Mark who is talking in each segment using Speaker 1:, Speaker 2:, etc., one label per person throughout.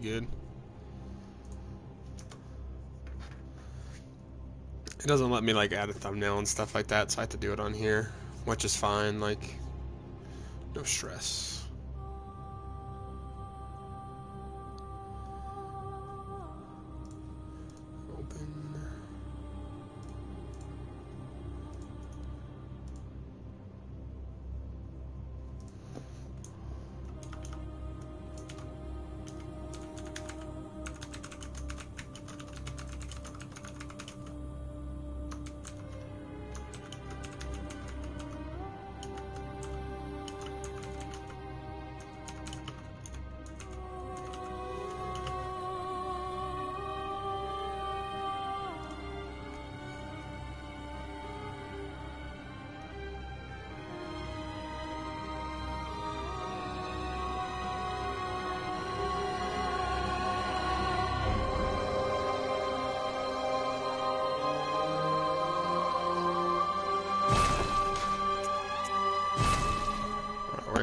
Speaker 1: good. It doesn't let me like add a thumbnail and stuff like that, so I have to do it on here, which is fine, like, no stress.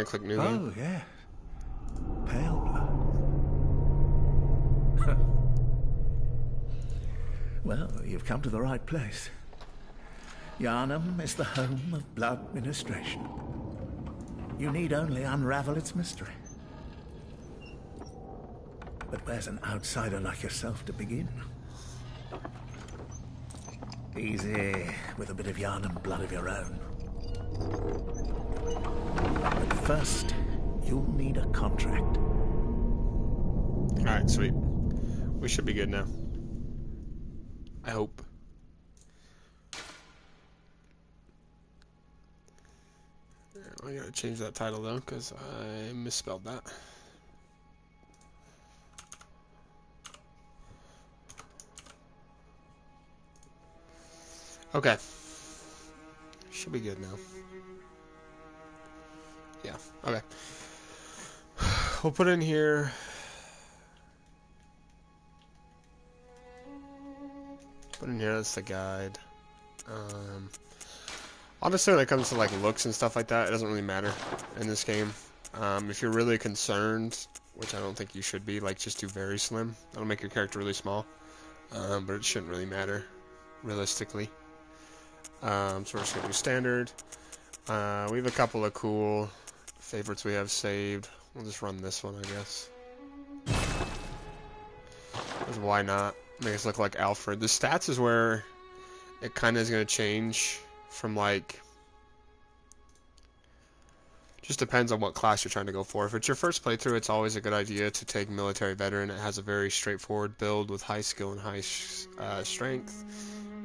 Speaker 1: Click new game.
Speaker 2: Oh, yeah. Pale blood. Well, you've come to the right place. Yharnam is the home of blood ministration. You need only unravel its mystery. But where's an outsider like yourself to begin? Easy, with a bit of Yharnam blood of your own. But first, you'll need a contract.
Speaker 1: Alright, sweet. We should be good now. I hope. I gotta change that title though, because I misspelled that. Okay. Should be good now. Yeah, okay. We'll put in here. Put in here, that's the guide. Honestly, when it comes to like looks and stuff like that, it doesn't really matter in this game. If you're really concerned, which I don't think you should be, like just do very slim. That'll make your character really small. But it shouldn't really matter, realistically. So we're just gonna do standard. We have a couple of cool favorites we have saved. We'll just run this one, I guess. Because why not? Make us look like Alfred. The stats is where it kind of is going to change from like... Just depends on what class you're trying to go for. If it's your first playthrough, it's always a good idea to take military veteran. It has a very straightforward build with high skill and high strength,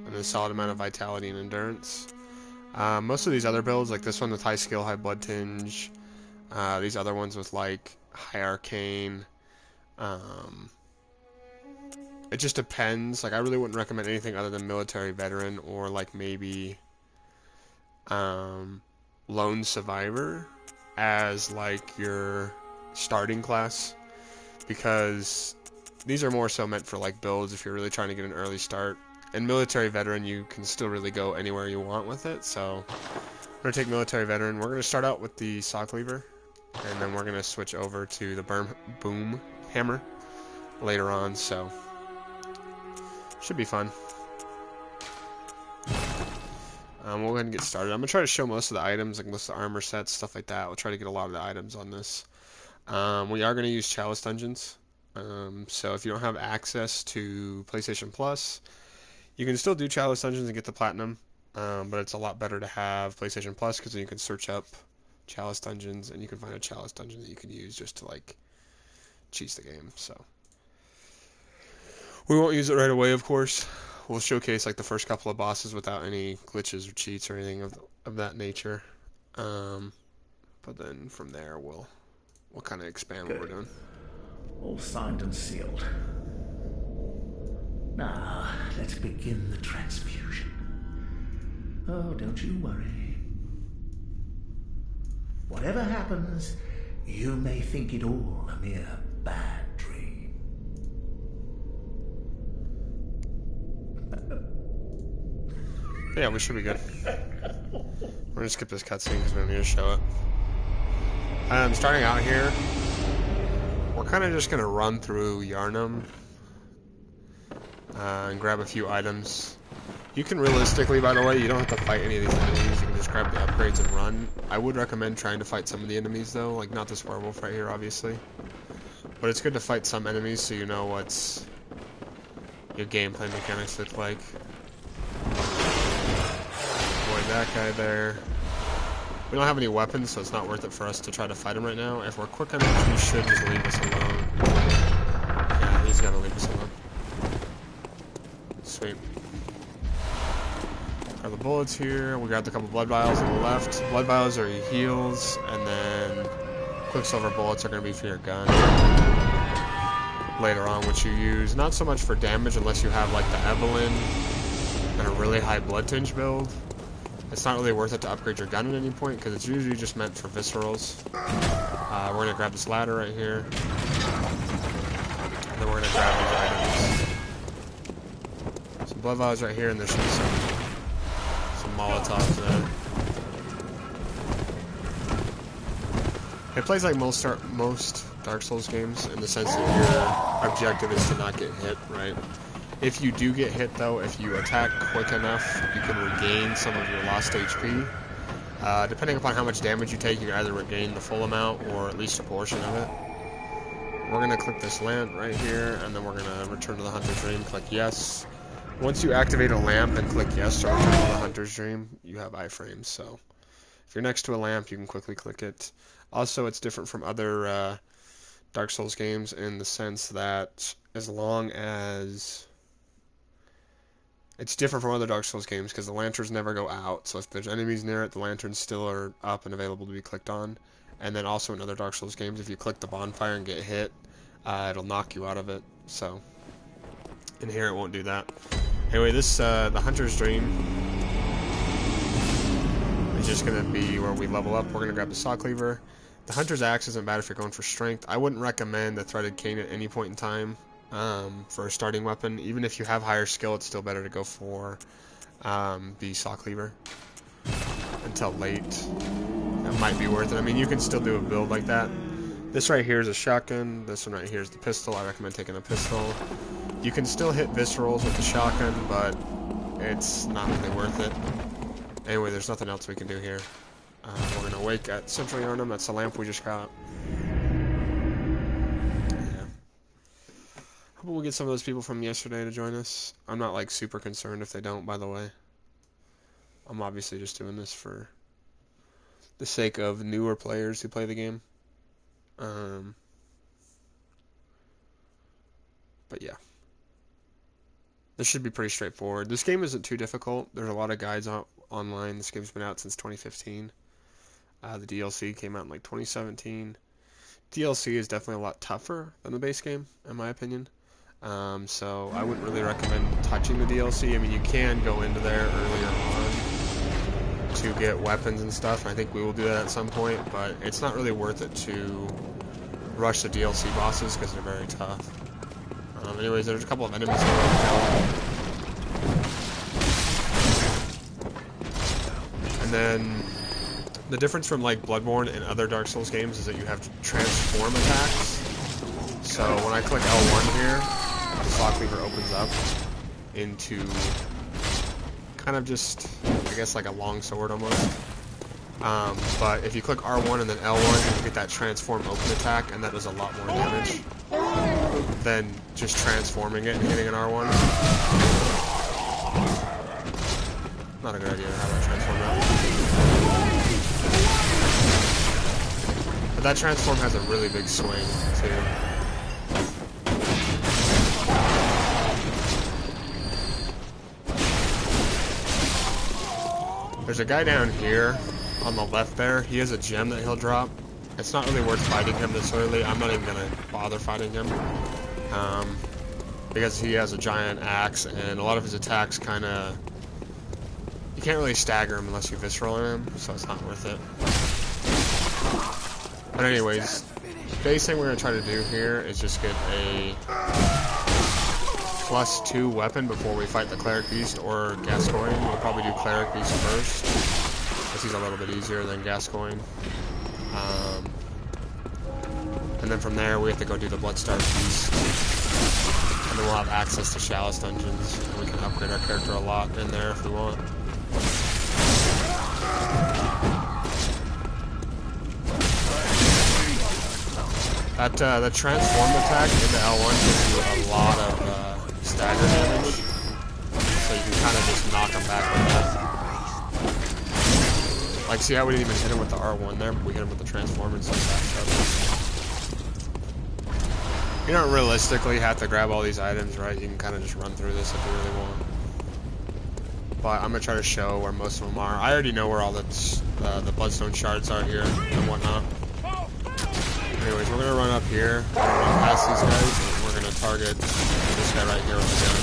Speaker 1: and a solid amount of vitality and endurance. Most of these other builds, like this one with high skill, high blood tinge, these other ones with like high arcane, it just depends. Like I really wouldn't recommend anything other than military veteran or like maybe lone survivor as like your starting class, because these are more so meant for like builds if you're really trying to get an early start. And military veteran, you can still really go anywhere you want with it. So we're going to take military veteran. We're going to start out with the saw cleaver, and then we're going to switch over to the boom hammer later on. So should be fun. We'll go ahead and get started. I'm going to try to show most of the items, like most of the armor sets, stuff like that. We'll try to get a lot of the items on this. We are going to use chalice dungeons. So if you don't have access to PlayStation Plus, you can still do chalice dungeons and get the platinum, but it's a lot better to have PlayStation Plus because then you can search up chalice dungeons and you can find a chalice dungeon that you can use just to like cheese the game. So we won't use it right away, of course. We'll showcase like the first couple of bosses without any glitches or cheats or anything of that nature. But then from there we'll kind of expand what we're doing.
Speaker 2: All signed and sealed. Now, let's begin the transfusion. Oh, don't you worry. Whatever happens, you may think it all a mere bad dream.
Speaker 1: Yeah, we should be good. We're gonna skip this cutscene because we don't need to show it. Starting out here, we're kind of just going to run through Yarnum and grab a few items. You can realistically, by the way, you don't have to fight any of these enemies. You can just grab the upgrades and run. I would recommend trying to fight some of the enemies, though. Like, not this werewolf right here, obviously. But it's good to fight some enemies so you know what's your gameplay mechanics look like. Avoid that guy there. We don't have any weapons, so it's not worth it for us to try to fight him right now. If we're quick enough, he should just leave us alone. Yeah, he's gonna leave us alone. Sweet. Got the bullets here. We got a couple blood vials on the left. Blood vials are your heals, and then quicksilver bullets are gonna be for your gun later on, which you use not so much for damage unless you have like the Evelyn and a really high blood tinge build. It's not really worth it to upgrade your gun at any point because it's usually just meant for viscerals. We're going to grab this ladder right here. And then we're going to grab these items. Some blood vials right here, and there should be some Molotovs there. It plays like most Dark Souls games in the sense that your objective is to not get hit, right? If you do get hit, though, if you attack quick enough, you can regain some of your lost HP. Depending upon how much damage you take, you can either regain the full amount or at least a portion of it. We're going to click this lamp right here, and then we're going to return to the Hunter's Dream, click yes. Once you activate a lamp and click yes to return to the Hunter's Dream, you have iframes. So if you're next to a lamp, you can quickly click it. Also, it's different from other Dark Souls games in the sense that as long as... It's different from other Dark Souls games because the lanterns never go out. So if there's enemies near it, the lanterns still are up and available to be clicked on. And then also in other Dark Souls games, if you click the bonfire and get hit, it'll knock you out of it. So in here, it won't do that. Anyway, this the Hunter's Dream is just going to be where we level up. We're going to grab the Saw Cleaver. The Hunter's Axe isn't bad if you're going for strength. I wouldn't recommend the Threaded Cane at any point in time. For a starting weapon, even if you have higher skill, it's still better to go for the Saw Cleaver until late. That might be worth it. I mean, you can still do a build like that. This right here is a shotgun. This one right here is the pistol. I recommend taking a pistol. You can still hit viscerals with the shotgun, but it's not really worth it. Anyway, there's nothing else we can do here. We're going to wake at Central Yarnum. That's the lamp we just got. We'll get some of those people from yesterday to join us. I'm not like super concerned if they don't, by the way. I'm obviously just doing this for the sake of newer players who play the game. But yeah. This should be pretty straightforward. This game isn't too difficult. There's a lot of guides out online. This game's been out since 2015. The DLC came out in like 2017. DLC is definitely a lot tougher than the base game, in my opinion. So I wouldn't really recommend touching the DLC. I mean, you can go into there earlier on to get weapons and stuff, and I think we will do that at some point, but it's not really worth it to rush the DLC bosses because they're very tough. Anyways, there's a couple of enemies here right now. And then the difference from like Bloodborne and other Dark Souls games is that you have transform attacks. So when I click L1 here, the Saw Cleaver opens up into kind of just, I guess, like a long sword almost. But if you click R1 and then L1, you get that transform open attack, and that does a lot more damage than just transforming it and hitting an R1. Not a good idea how to transform that. But that transform has a really big swing, too. There's a guy down here on the left there. He has a gem that he'll drop. It's not really worth fighting him this early. I'm not even going to bother fighting him. Because he has a giant axe, and a lot of his attacks kind of... You can't really stagger him unless you visceral him, so it's not worth it. But anyways, the base thing we're going to try to do here is just get a +2 weapon before we fight the Cleric Beast or Gascoigne. We'll probably do Cleric Beast first, because he's a little bit easier than Gascoigne. And And then from there, we have to go do the Bloodstar Feast. And then we'll have access to Chalice Dungeons. And we can upgrade our character a lot in there if we want. The transform attack into L1 gives you a lot of stagger damage. So you can kind of just knock them back with that. Like, see how we didn't even hit him with the R1 there, but we hit him with the transform and so back up. You don't realistically have to grab all these items, right? You can kind of just run through this if you really want. But I'm going to try to show where most of them are. I already know where all the Bloodstone shards are here and whatnot. Anyways, we're going to run up here, we're going to run past these guys, and we're going to target this guy right here with the gun.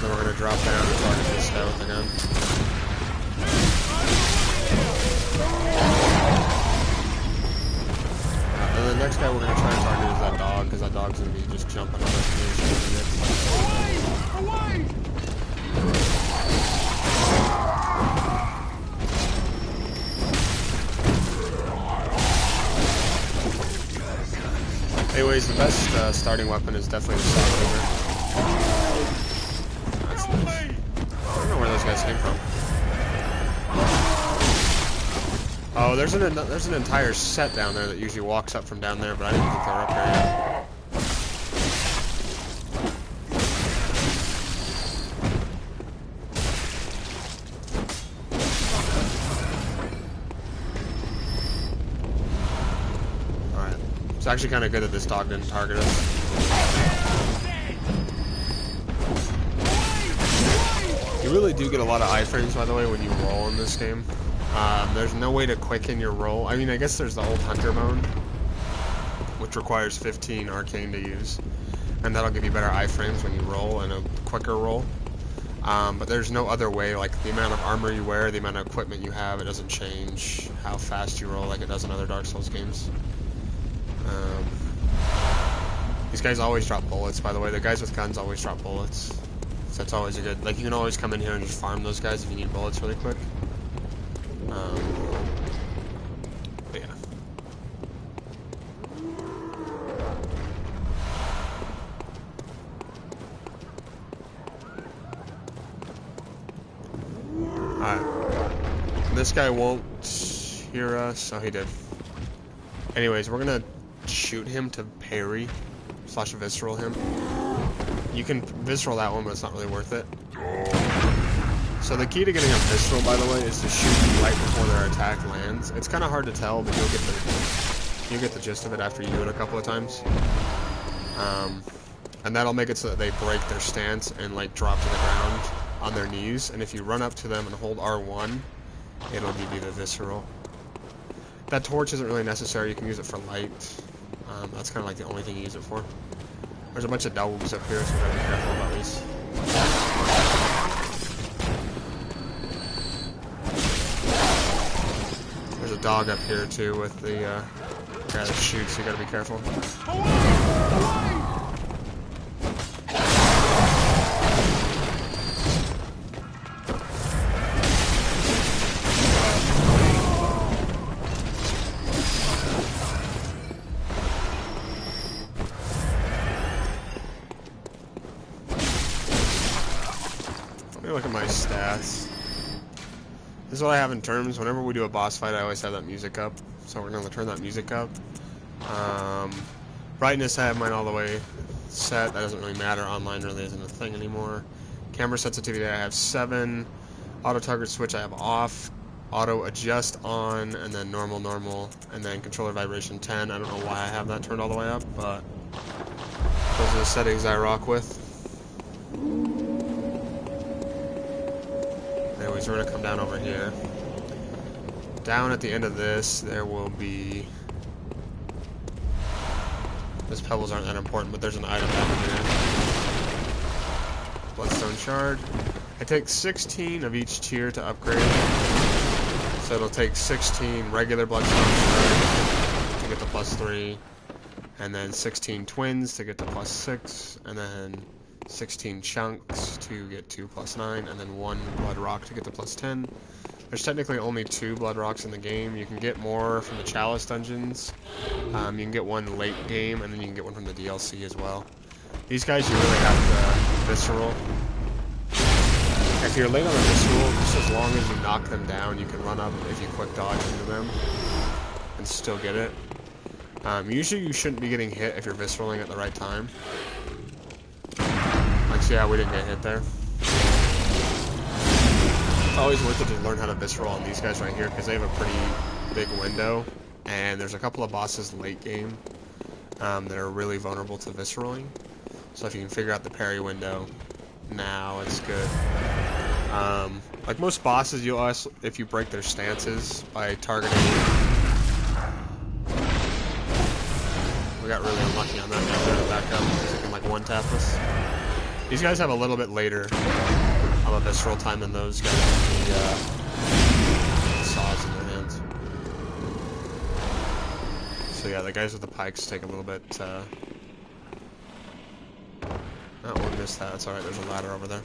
Speaker 1: Then we're going to drop down and target this guy with the gun. And the next guy we're going to try and target is that dog, because that dog's going to be just jumping on us. Away! Anyways, the best starting weapon is definitely the Saw Cleaver. That's nice. I don't know where those guys came from. Oh, there's an entire set down there that usually walks up from down there, but I didn't think they were up there yet. Alright. It's actually kind of good that this dog didn't target us. You really do get a lot of iframes, by the way, when you roll in this game. There's no way to quicken your roll. I mean, I guess there's the old Hunter mode, which requires 15 arcane to use, and that'll give you better iframes when you roll and a quicker roll. But there's no other way. Like, the amount of armor you wear, the amount of equipment you have, it doesn't change how fast you roll like it does in other Dark Souls games. These guys always drop bullets, by the way. The guys with guns always drop bullets. So that's always a good... Like, you can always come in here and just farm those guys if you need bullets really quick. But yeah. Alright. This guy won't hear us. Oh, he did. Anyways, we're gonna shoot him to parry / visceral him. You can visceral that one, but it's not really worth it. So the key to getting a visceral, by the way, is to shoot right before their attack lands. It's kind of hard to tell, but you'll get the gist of it after you do it a couple of times. And that'll make it so that they break their stance and like drop to the ground on their knees. And if you run up to them and hold R1, it'll give you the visceral. That torch isn't really necessary. You can use it for light. That's kind of like the only thing you use it for. There's a bunch of dogs up here, so we gotta be careful about these. There's a dog up here too with the guy that shoots, so you gotta be careful. Let me look at my stats. This is what I have in terms. Whenever we do a boss fight, I always have that music up. So we're going to turn that music up. Brightness, I have mine all the way set. That doesn't really matter. Online really isn't a thing anymore. Camera sensitivity, I have 7. Auto target switch, I have off. Auto adjust on, and then normal, and then controller vibration 10. I don't know why I have that turned all the way up, but those are the settings I rock with. Anyways, we're going to come down over here. Down at the end of this, there will be... Those pebbles aren't that important, but there's an item down here. Bloodstone Shard. I take 16 of each tier to upgrade. So it'll take 16 regular Bloodstone Shard to get to +3. And then 16 twins to get to +6. And then 16 chunks to get to +9, and then 1 blood rock to get to +10. There's technically only 2 blood rocks in the game. You can get more from the Chalice dungeons. You can get one late game, and then you can get one from the DLC as well. These guys you really have to visceral. If you're late on the visceral, just as long as you knock them down, you can run up if you quick dodge into them and still get it. Usually you shouldn't be getting hit if you're visceraling at the right time. Like, see how we didn't get hit there? It's always worth it to learn how to visceral on these guys right here because they have a pretty big window, and there's a couple of bosses late game that are really vulnerable to visceraling. So if you can figure out the parry window, now it's good. Like most bosses, you'll also, if you break their stances by targeting. We got really unlucky on that. Now we're gonna back up because they can like one-tap us. These guys have a little bit later of a visceral time than those guys with the saws in their hands. So yeah, the guys with the pikes take a little bit. Oh, we missed that. It's alright, there's a ladder over there.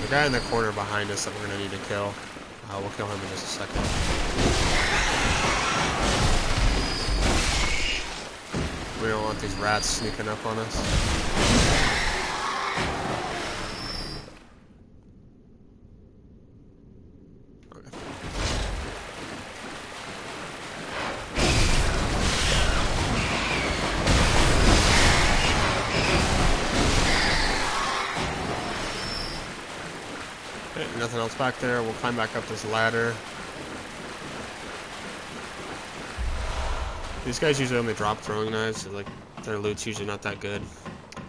Speaker 1: The guy in the corner behind us that we're going to need to kill. We'll kill him in just a second. We don't want these rats sneaking up on us. Nothing else back there. We'll climb back up this ladder. These guys usually only drop throwing knives, so like their loot's usually not that good.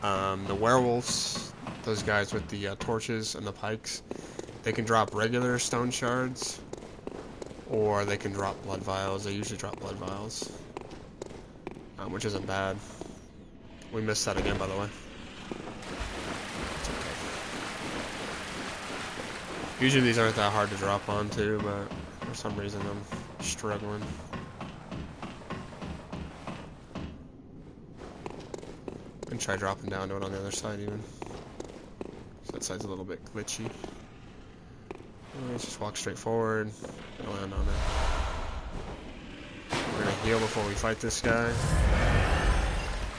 Speaker 1: The werewolves, those guys with the torches and the pikes, they can drop regular stone shards, or they can drop blood vials. They usually drop blood vials, which isn't bad. We missed that again, by the way. Usually these aren't that hard to drop onto, but for some reason I'm struggling. And try dropping down to it on the other side even. So that side's a little bit glitchy. Let's just walk straight forward and land on it. We're gonna heal before we fight this guy.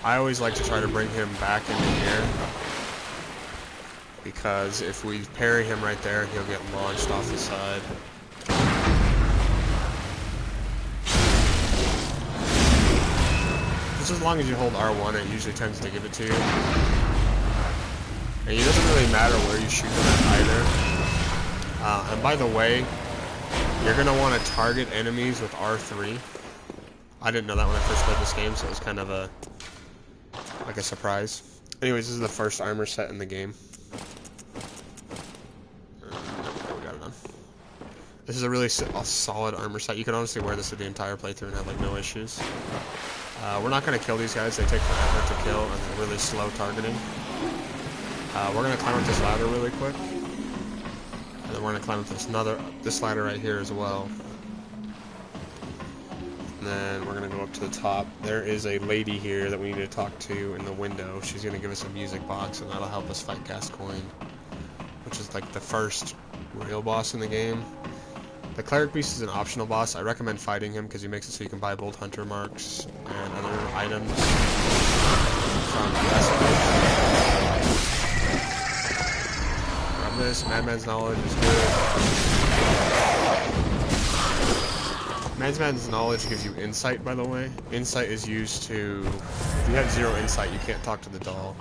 Speaker 1: I always like to try to bring him back in the air, because if we parry him right there, he'll get launched off the side. Just as long as you hold R1, it usually tends to give it to you. And it doesn't really matter where you shoot them at either. And by the way, you're going to want to target enemies with R3. I didn't know that when I first played this game, so it was kind of a surprise. Anyways, this is the first armor set in the game. This is a really solid armor set. You can honestly wear this through the entire playthrough and have like no issues. We're not going to kill these guys. They take forever to kill and they're really slow targeting. We're going to climb up this ladder really quick. And then we're going to climb up this ladder right here as well. And then we're going to go up to the top. There is a lady here that we need to talk to in the window. She's going to give us a music box and that'll help us fight Gascoigne, which is like the first real boss in the game. The Cleric Beast is an optional boss. I recommend fighting him because he makes it so you can buy both hunter marks and other items from the recipes. Grab this. Madman's Knowledge is good. Madman's Knowledge gives you insight, by the way. Insight is used to... If you have 0 insight, you can't talk to the doll.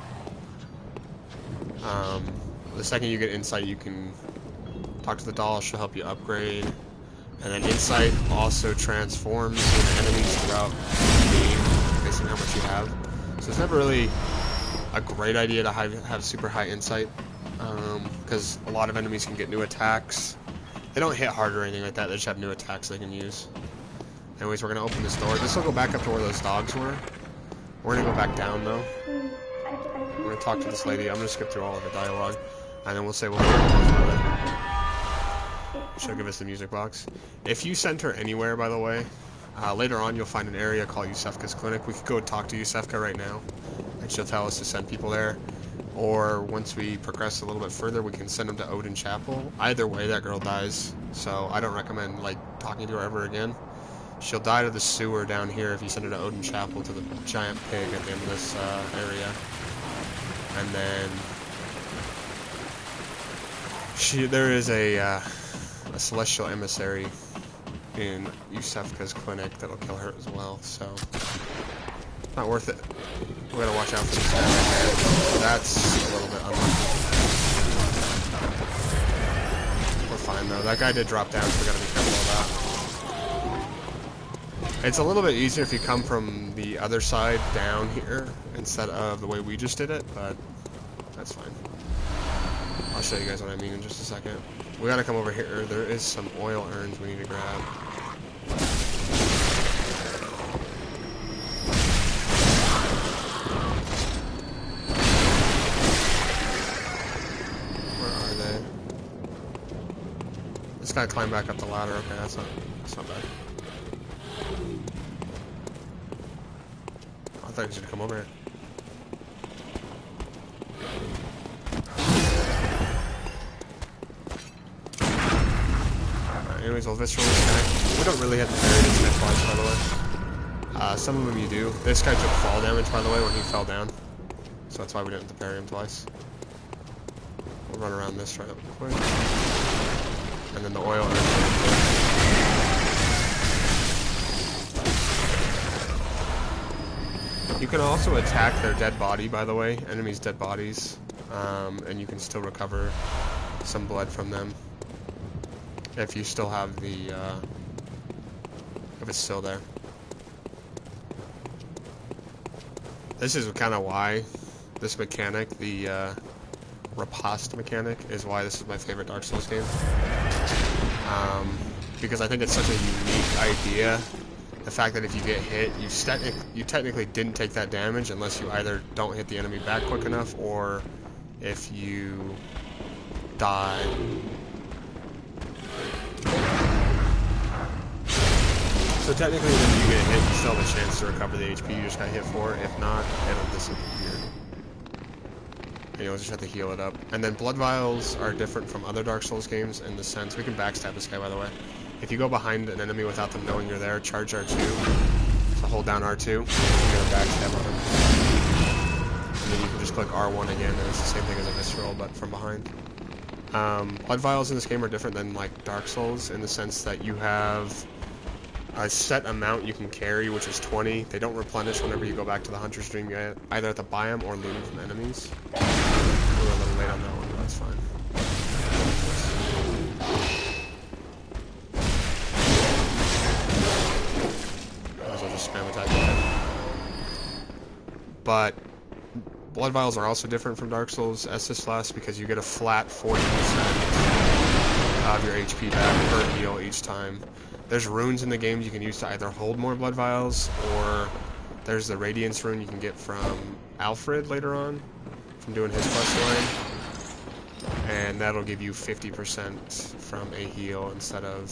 Speaker 1: The second you get insight, you can talk to the doll. She'll help you upgrade. And then insight also transforms into enemies throughout the game based on how much you have. So it's never really a great idea to have super high insight, because a lot of enemies can get new attacks. They don't hit hard or anything like that, they just have new attacks they can use. Anyways, we're going to open this door. This will go back up to where those dogs were. We're going to go back down though. We're going to talk to this lady. I'm going to skip through all of the dialogue, and then we'll say we'll she'll give us the music box. If you send her anywhere, by the way, later on you'll find an area called Yusefka's Clinic. We could go talk to Yusefka right now, and she'll tell us to send people there. or once we progress a little bit further, we can send him to Odin Chapel. Either way, that girl dies, so I don't recommend like talking to her ever again. She'll die to the sewer down here if you send her to Odin Chapel, to the giant pig at the end of this area. And then there is a celestial emissary in Yusefka's clinic that'll kill her as well, so not worth it. We gotta watch out for this guy right here. That's a little bit unlucky. We're fine though. That guy did drop down, so we gotta be careful of that. It's a little bit easier if you come from the other side down here instead of the way we just did it, but that's fine. I'll show you guys what I mean in just a second. We gotta come over here. There is some oil urns we need to grab. Where are they? Just gotta climb back up the ladder. Okay, that's not bad. I thought you should come over here. Alright, anyways, we'll visceral this guy. We don't really have to parry this guy twice, by the way. Some of them you do. This guy took fall damage, by the way, when he fell down. So that's why we didn't have to parry him twice. We'll run around this right quick. And then the oil. You can also attack their dead body, by the way, enemies' dead bodies, and you can still recover some blood from them if you still have the, if it's still there. This is kind of why this mechanic, the riposte mechanic, is why this is my favorite Dark Souls game. Because I think it's such a unique idea. The fact that if you get hit, you technically didn't take that damage unless you either don't hit the enemy back quick enough or if you die. So technically when you get hit, you still have a chance to recover the HP you just got hit for. If not, it'll disappear. And you'll just have to heal it up. And then blood vials are different from other Dark Souls games in the sense, we can backstab this guy, by the way. If you go behind an enemy without them knowing you're there, charge R2. So hold down R2, and you can backstab on him. And then you can just click R1 again, and it's the same thing as a visceral, but from behind. Blood vials in this game are different than like Dark Souls in the sense that you have a set amount you can carry, which is 20. They don't replenish whenever you go back to the Hunter's Dream. You either have to buy them or loot them from enemies. We were a little late on that one, but that's fine. Spam attack guy. But blood vials are also different from Dark Souls Estus Flask because you get a flat 40% of your HP back per heal each time. There's runes in the game you can use to either hold more blood vials, or there's the Radiance rune you can get from Alfred later on from doing his quest line, and that'll give you 50% from a heal instead of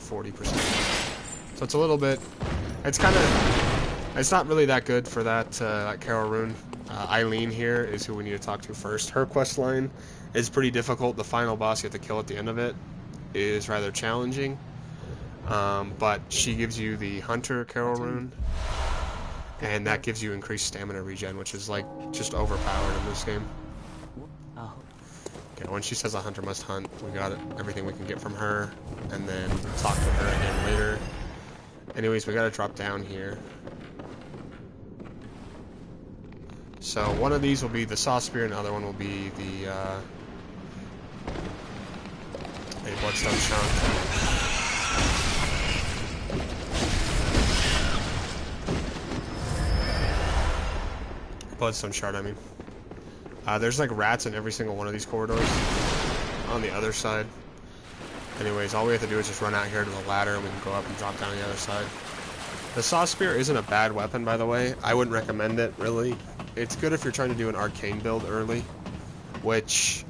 Speaker 1: 40%. So it's a little bit, it's not really that good for that Carol rune. Eileen here is who we need to talk to first. Her quest line is pretty difficult. The final boss you have to kill at the end of it is rather challenging. But she gives you the Hunter Carol rune, and that gives you increased stamina regen, which is like just overpowered in this game. Okay, when she says a hunter must hunt, we got everything we can get from her, and then talk to her again later. Anyways, we gotta drop down here. So one of these will be the Saw Spear, and the other one will be the a Bloodstone Chunk. Bloodstone Shard, I mean. There's like rats in every single one of these corridors on the other side. Anyways, all we have to do is just run out here to the ladder and we can go up and drop down the other side. The Saw Spear isn't a bad weapon, by the way. I wouldn't recommend it, really. It's good if you're trying to do an arcane build early, which,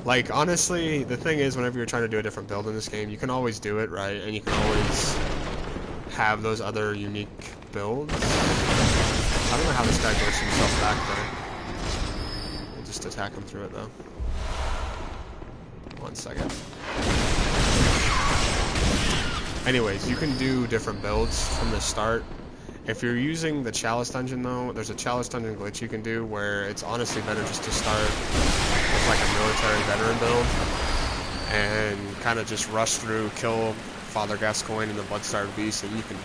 Speaker 1: like, honestly, the thing is, whenever you're trying to do a different build in this game, you can always do it, right? And you can always have those other unique builds. I don't know how this guy bursts himself back there. We'll just attack him through it though. 1 second. Anyways, you can do different builds from the start. If you're using the Chalice Dungeon though, there's a Chalice Dungeon glitch you can do where it's honestly better just to start with like a military veteran build and kind of just rush through, kill Father Gascoigne and the Blood-Starved Beast, and you can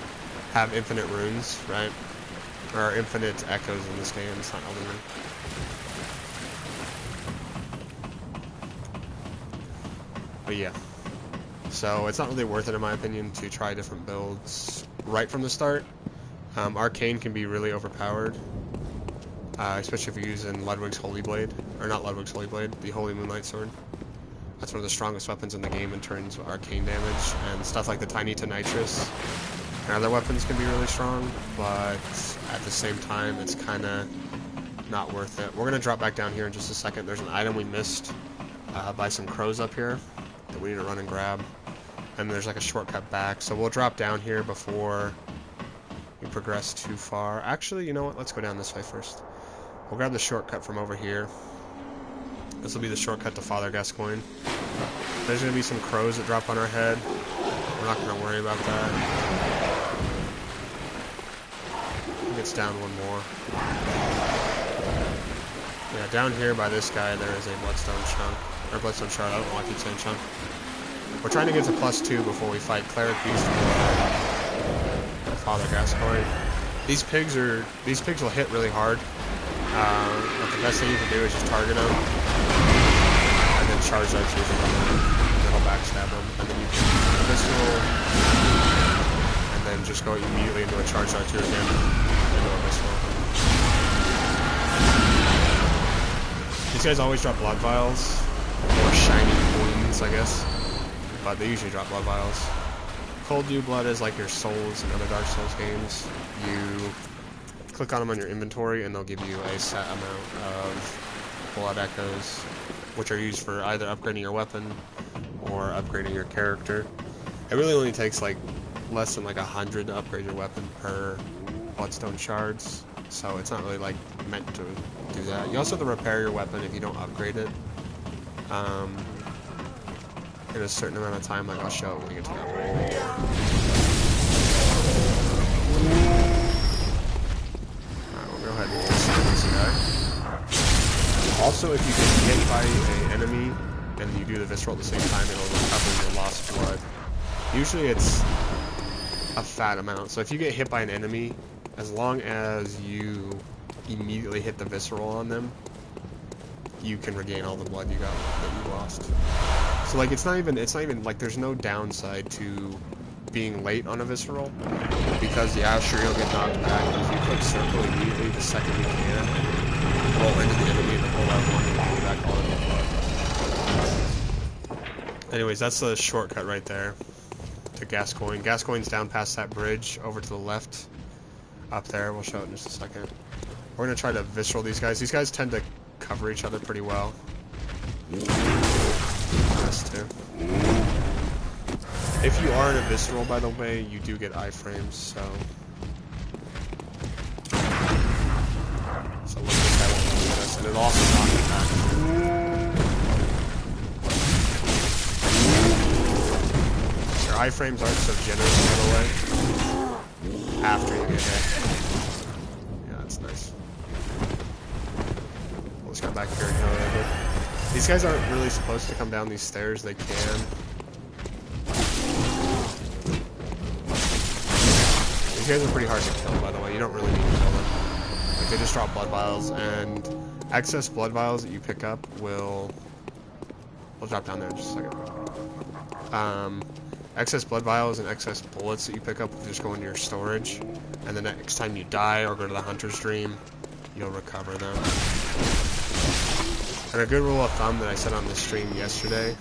Speaker 1: have infinite runes, right? Or infinite echoes in this game, it's not Onime. But yeah. So it's not really worth it in my opinion to try different builds right from the start. Arcane can be really overpowered, especially if you're using Ludwig's Holy Blade, or not Ludwig's Holy Blade, the Holy Moonlight Sword. That's one of the strongest weapons in the game in terms of arcane damage, and stuff like the Tiny to Nitrous and other weapons can be really strong, but at the same time it's kind of not worth it. We're going to drop back down here in just a second. There's an item we missed by some crows up here that we need to run and grab, and there's like a shortcut back, so we'll drop down here before we progress too far. Actually, you know what? Let's go down this way first. We'll grab the shortcut from over here. This will be the shortcut to Father Gascoigne. There's going to be some crows that drop on our head. We're not going to worry about that. He gets down one more. Yeah, down here by this guy there is a Bloodstone chunk. Or Bloodstone shard, I don't know why I keep saying chunk. We're trying to get to +2 before we fight Cleric Beast and Father Gascoigne. These pigs will hit really hard. But the best thing you can do is just target them and then charge that to them, and then he'll backstab them, and then you can pistol and then just go immediately into a charge R2 again into a pistol. These guys always drop blood vials, or shiny coins, I guess, but they usually drop blood vials. Cold Dew Blood is like your Souls and other Dark Souls games. You click on them on your inventory and they'll give you a set amount of blood echoes, which are used for either upgrading your weapon or upgrading your character. It really only takes like less than like 100 to upgrade your weapon per bloodstone shards, so it's not really like meant to do that. You also have to repair your weapon if you don't upgrade it in a certain amount of time. Like I'll show it when we get to that point. Go ahead and destroy this guy. Also, if you get hit by an enemy and you do the visceral at the same time, it'll recover your lost blood. Usually it's a fat amount, so if you get hit by an enemy, as long as you immediately hit the visceral on them, you can regain all the blood you got that you lost. So like it's not even like there's no downside to being late on a visceral, because yeah, sure you'll get knocked back, but if you click circle immediately the second you can, roll into the enemy and pull out one and pull back all of the blood. Anyways, that's the shortcut right there to Gascoigne. Gascoigne's down past that bridge over to the left up there. We'll show it in just a second. We're gonna try to visceral these guys. These guys tend to cover each other pretty well. This too. If you are in a visceral, by the way, you do get iframes, so look, this guy won't really get us, and it'll also knock it back. Your iframes aren't so generous, by the way, after you get hit. Yeah, that's nice. We'll just go back here and heal a little bit. These guys aren't really supposed to come down these stairs, they can. These guys are pretty hard to kill, by the way. You don't really need to kill them. Like, they just drop blood vials, and excess blood vials that you pick up will drop down there in just a second. Excess blood vials and excess bullets that you pick up will just go into your storage, and the next time you die or go to the Hunter's Dream, you'll recover them. And a good rule of thumb that I said on the stream yesterday,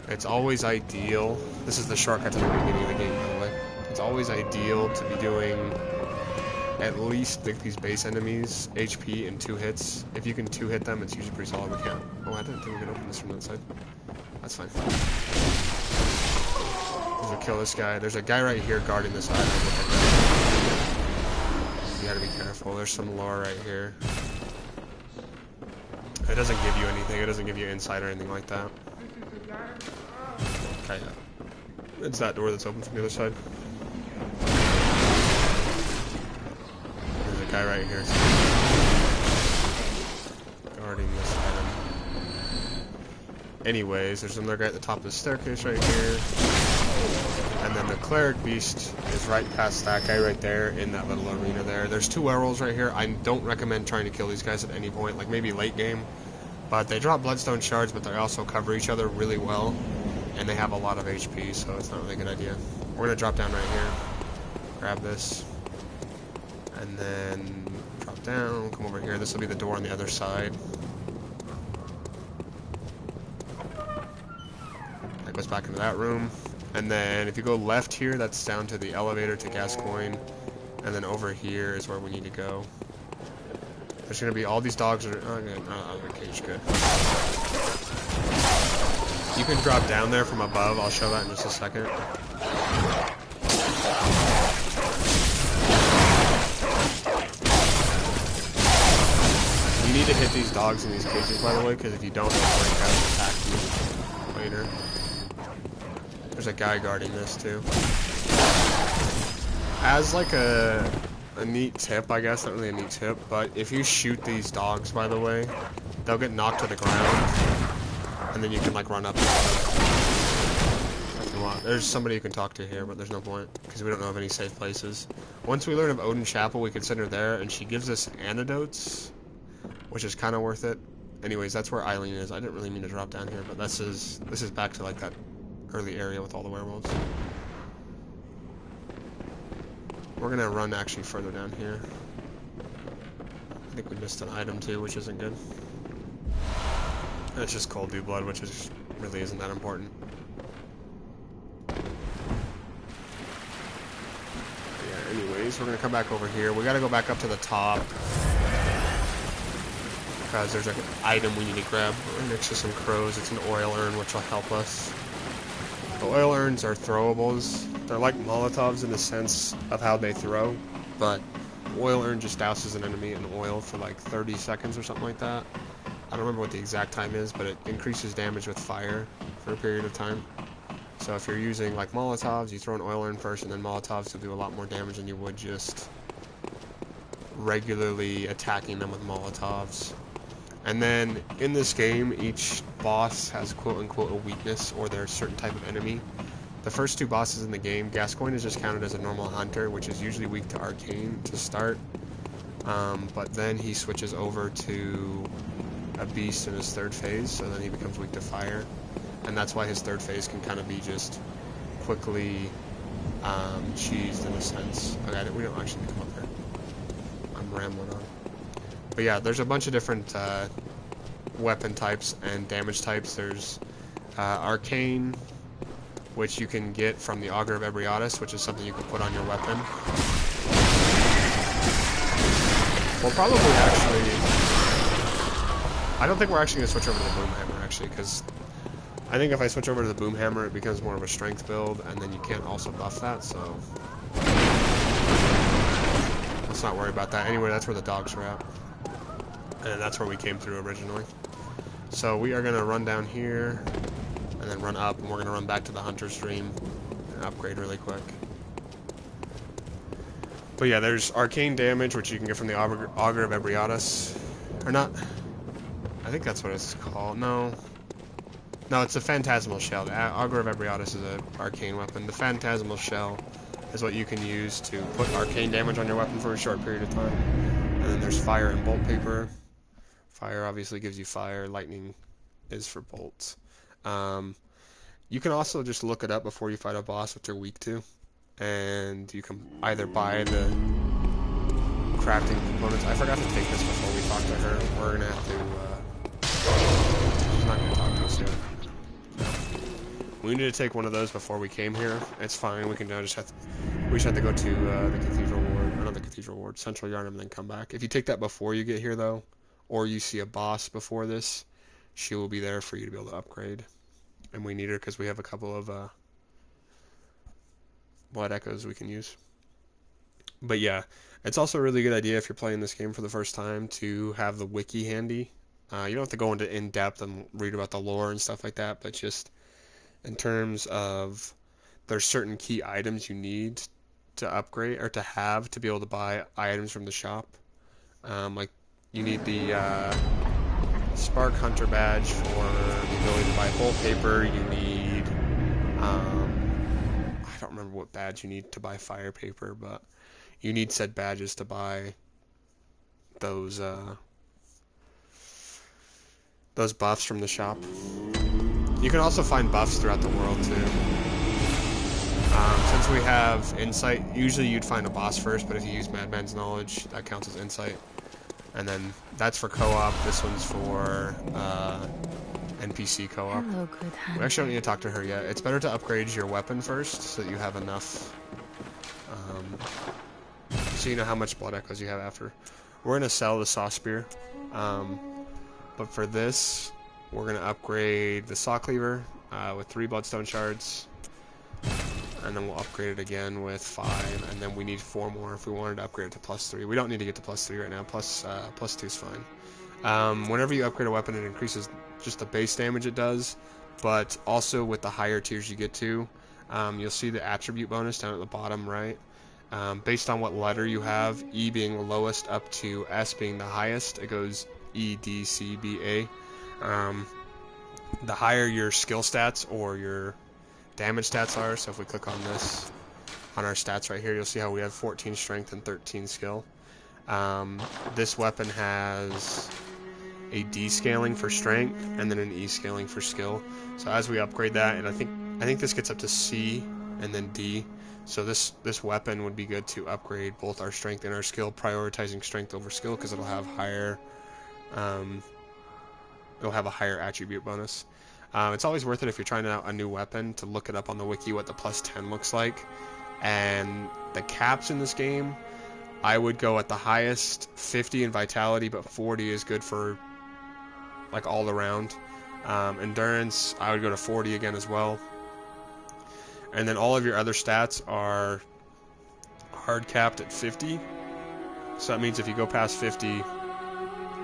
Speaker 1: it's always ideal, this is the shortcut to the beginning of the game, by the way, it's always ideal to be doing at least like these base enemies HP in 2 hits. If you can 2-hit them, it's usually pretty solid. We can't. Oh, I didn't think we could open this from the outside. That's fine. We'll kill this guy. There's a guy right here guarding this island. You gotta be careful. cool. There's some lore right here. It doesn't give you anything. It doesn't give you insight or anything like that. Okay, yeah. It's that door that's open from the other side. There's a guy right here guarding this item. Anyways, there's another guy at the top of the staircase right here. And then the cleric beast is right past that guy right there in that little arena there. There's 2 werewolves right here. I don't recommend trying to kill these guys at any point, like maybe late game. But they drop bloodstone shards, but they also cover each other really well. And they have a lot of HP, so it's not really a good idea. We're going to drop down right here. Grab this. And then drop down, come over here. This will be the door on the other side. That goes back into that room. And then if you go left here, that's down to the elevator to Gascoigne. And then over here is where we need to go. There's going to be all these dogs that are... Oh, good. Cage, good. You can drop down there from above. I'll show that in just a second. You need to hit these dogs in these cages, by the way, because if you don't, they'll break out and attack you later. There's a guy guarding this too. As like a neat tip, I guess, not really a neat tip, but if you shoot these dogs, by the way, they'll get knocked to the ground, and then you can like run up and if you want. There's somebody you can talk to here, but there's no point, because we don't know of any safe places. Once we learn of Odin Chapel, we can send her there, and she gives us antidotes, which is kind of worth it. Anyways, that's where Eileen is. I didn't really mean to drop down here, but this is back to like that early area with all the werewolves. We're gonna run actually further down here. I think we missed an item too, which isn't good. It's just cold dew blood, which is really isn't that important. Yeah, anyways, we're gonna come back over here. We gotta go back up to the top because there's an item we need to grab next to some crows. It's an oil urn, which will help us. The oil urns are throwables. They're like Molotovs in the sense of how they throw, but oil urn just douses an enemy in oil for like 30 seconds or something like that. I don't remember what the exact time is, but it increases damage with fire for a period of time. So if you're using like Molotovs, you throw an oil urn first, and then Molotovs will do a lot more damage than you would just regularly attacking them with Molotovs. And then in this game, each boss has quote-unquote a weakness, or they're a certain type of enemy. The first 2 bosses in the game, Gascoigne is just counted as a normal hunter, which is usually weak to arcane to start. But then he switches over to a beast in his 3rd phase, so then he becomes weak to fire. And that's why his 3rd phase can kind of be just quickly cheesed in a sense. Okay, we don't actually need to come up here. I'm rambling on. But yeah, there's a bunch of different weapon types and damage types. There's arcane, which you can get from the Augur of Ebrietas, which is something you can put on your weapon. We'll probably actually... I don't think we're actually going to switch over to the Boomhammer, actually, because I think if I switch over to the Boomhammer, it becomes more of a strength build, and then you can't also buff that, so... Let's not worry about that. Anyway, that's where the dogs are at. And that's where we came through originally. So we are going to run down here, and then run up, and we're going to run back to the Hunter's Dream and upgrade really quick. But yeah, there's arcane damage, which you can get from the Augur of Ebrietas. Or not... I think that's what it's called. No, it's the Phantasmal Shell. The Augur of Ebrietas is an arcane weapon. The Phantasmal Shell is what you can use to put arcane damage on your weapon for a short period of time. And then there's Fire and Bolt Paper. Fire obviously gives you fire. Lightning is for bolts. You can also just look it up before you fight a boss, which you're weak to. And you can either buy the crafting components. I forgot to take this before we talk to her. We're going to have to... She's not going to talk to us yet. We needed to take one of those before we came here. It's fine. We can just have to, we just have to go to the Cathedral Ward, or not the Cathedral Ward, Central Yarnum, and then come back. If you take that before you get here, though, or you see a boss before this, she will be there for you to be able to upgrade. And we need her because we have a couple of Blood Echoes we can use. But yeah, It's also a really good idea if you're playing this game for the first time to have the wiki handy. You don't have to go into in-depth and read about the lore and stuff like that, but just in terms of there's certain key items you need to upgrade or to have to be able to buy items from the shop. Like you need the Spark Hunter badge for the ability to buy whole paper. You need I don't remember what badge you need to buy fire paper, but you need said badges to buy those buffs from the shop. You can also find buffs throughout the world too. Since we have insight, usually you'd find a boss first, but if you use Madman's Knowledge, that counts as insight. And then that's for co-op. This one's for NPC co-op.
Speaker 3: Hello, good hunter.
Speaker 1: We actually don't need to talk to her yet. It's better to upgrade your weapon first so that you have enough. So you know how much blood echoes you have after. We're going to sell the saw spear. But for this, we're going to upgrade the saw cleaver with 3 bloodstone shards. And then we'll upgrade it again with 5, and then we need 4 more if we wanted to upgrade it to +3. We don't need to get to +3 right now. Plus 2 is fine. Whenever you upgrade a weapon, it increases just the base damage it does, but also with the higher tiers you get to, you'll see the attribute bonus down at the bottom right. Based on what letter you have, E being the lowest up to S being the highest, it goes E, D, C, B, A. The higher your skill stats or your damage stats are, so if we click on this, on our stats right here, you'll see how we have 14 strength and 13 skill. This weapon has a D scaling for strength and then an E scaling for skill. So as we upgrade that, and I think this gets up to C and then D. So this weapon would be good to upgrade both our strength and our skill, prioritizing strength over skill because it'll have higher it'll have a higher attribute bonus. It's always worth it if you're trying out a new weapon to look it up on the wiki what the +10 looks like. And the caps in this game, I would go at the highest 50 in vitality, but 40 is good for like all around. Endurance, I would go to 40 again as well. And then all of your other stats are hard capped at 50. So that means if you go past 50,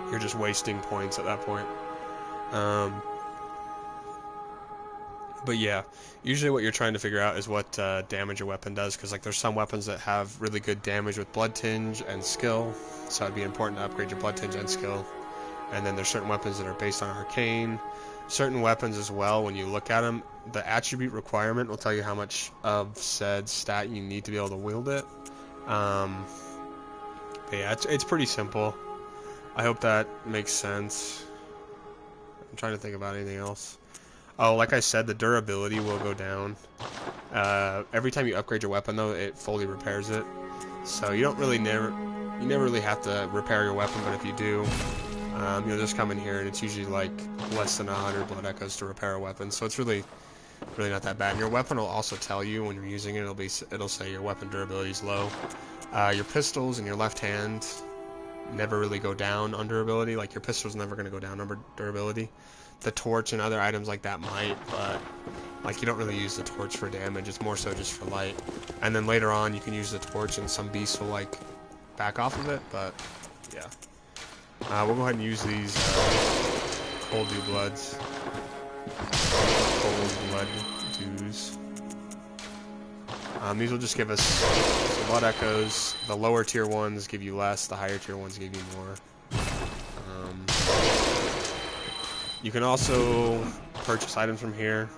Speaker 1: you're just wasting points at that point. But yeah, usually what you're trying to figure out is what damage a weapon does, because like there's some weapons that have really good damage with blood tinge and skill, so it'd be important to upgrade your blood tinge and skill. And then there's certain weapons that are based on arcane. Certain weapons as well, when you look at them, the attribute requirement will tell you how much of said stat you need to be able to wield it. But yeah, it's pretty simple. I hope that makes sense. I'm trying to think about anything else. Oh, like I said, the durability will go down. Every time you upgrade your weapon, though, it fully repairs it. So you don't really you never really have to repair your weapon, but if you do, you'll just come in here, and it's usually like less than 100 blood echoes to repair a weapon. So it's really not that bad. And your weapon will also tell you when you're using it. It'll say your weapon durability is low. Your pistols in your left hand never really go down on durability. Like your pistol's never going to go down on durability. The torch and other items like that might, but like you don't really use the torch for damage. It's more so just for light. And then later on, you can use the torch, and some beasts will like back off of it. But yeah, we'll go ahead and use these cold dew bloods. Cold blood dews. These will just give us some blood echoes. The lower tier ones give you less. The higher tier ones give you more. You can also purchase items from here.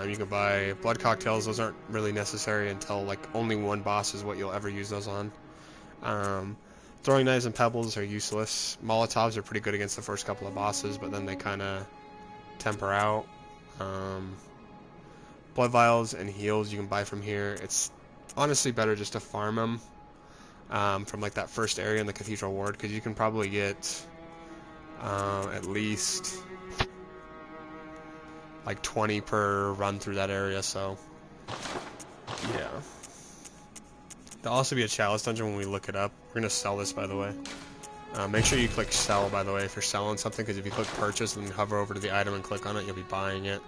Speaker 1: You can buy blood cocktails. Those aren't really necessary until like only one boss is what you'll ever use those on. Throwing knives and pebbles are useless. Molotovs are pretty good against the first couple of bosses, but then they kind of temper out. Blood vials and heals you can buy from here. It's honestly better just to farm them from like that first area in the Cathedral Ward, because you can probably get at least like 20 per run through that area, so yeah. There'll also be a chalice dungeon when we look it up. We're going to sell this, by the way. Make sure you click sell, by the way, if you're selling something, because if you click purchase and hover over to the item and click on it, you'll be buying it,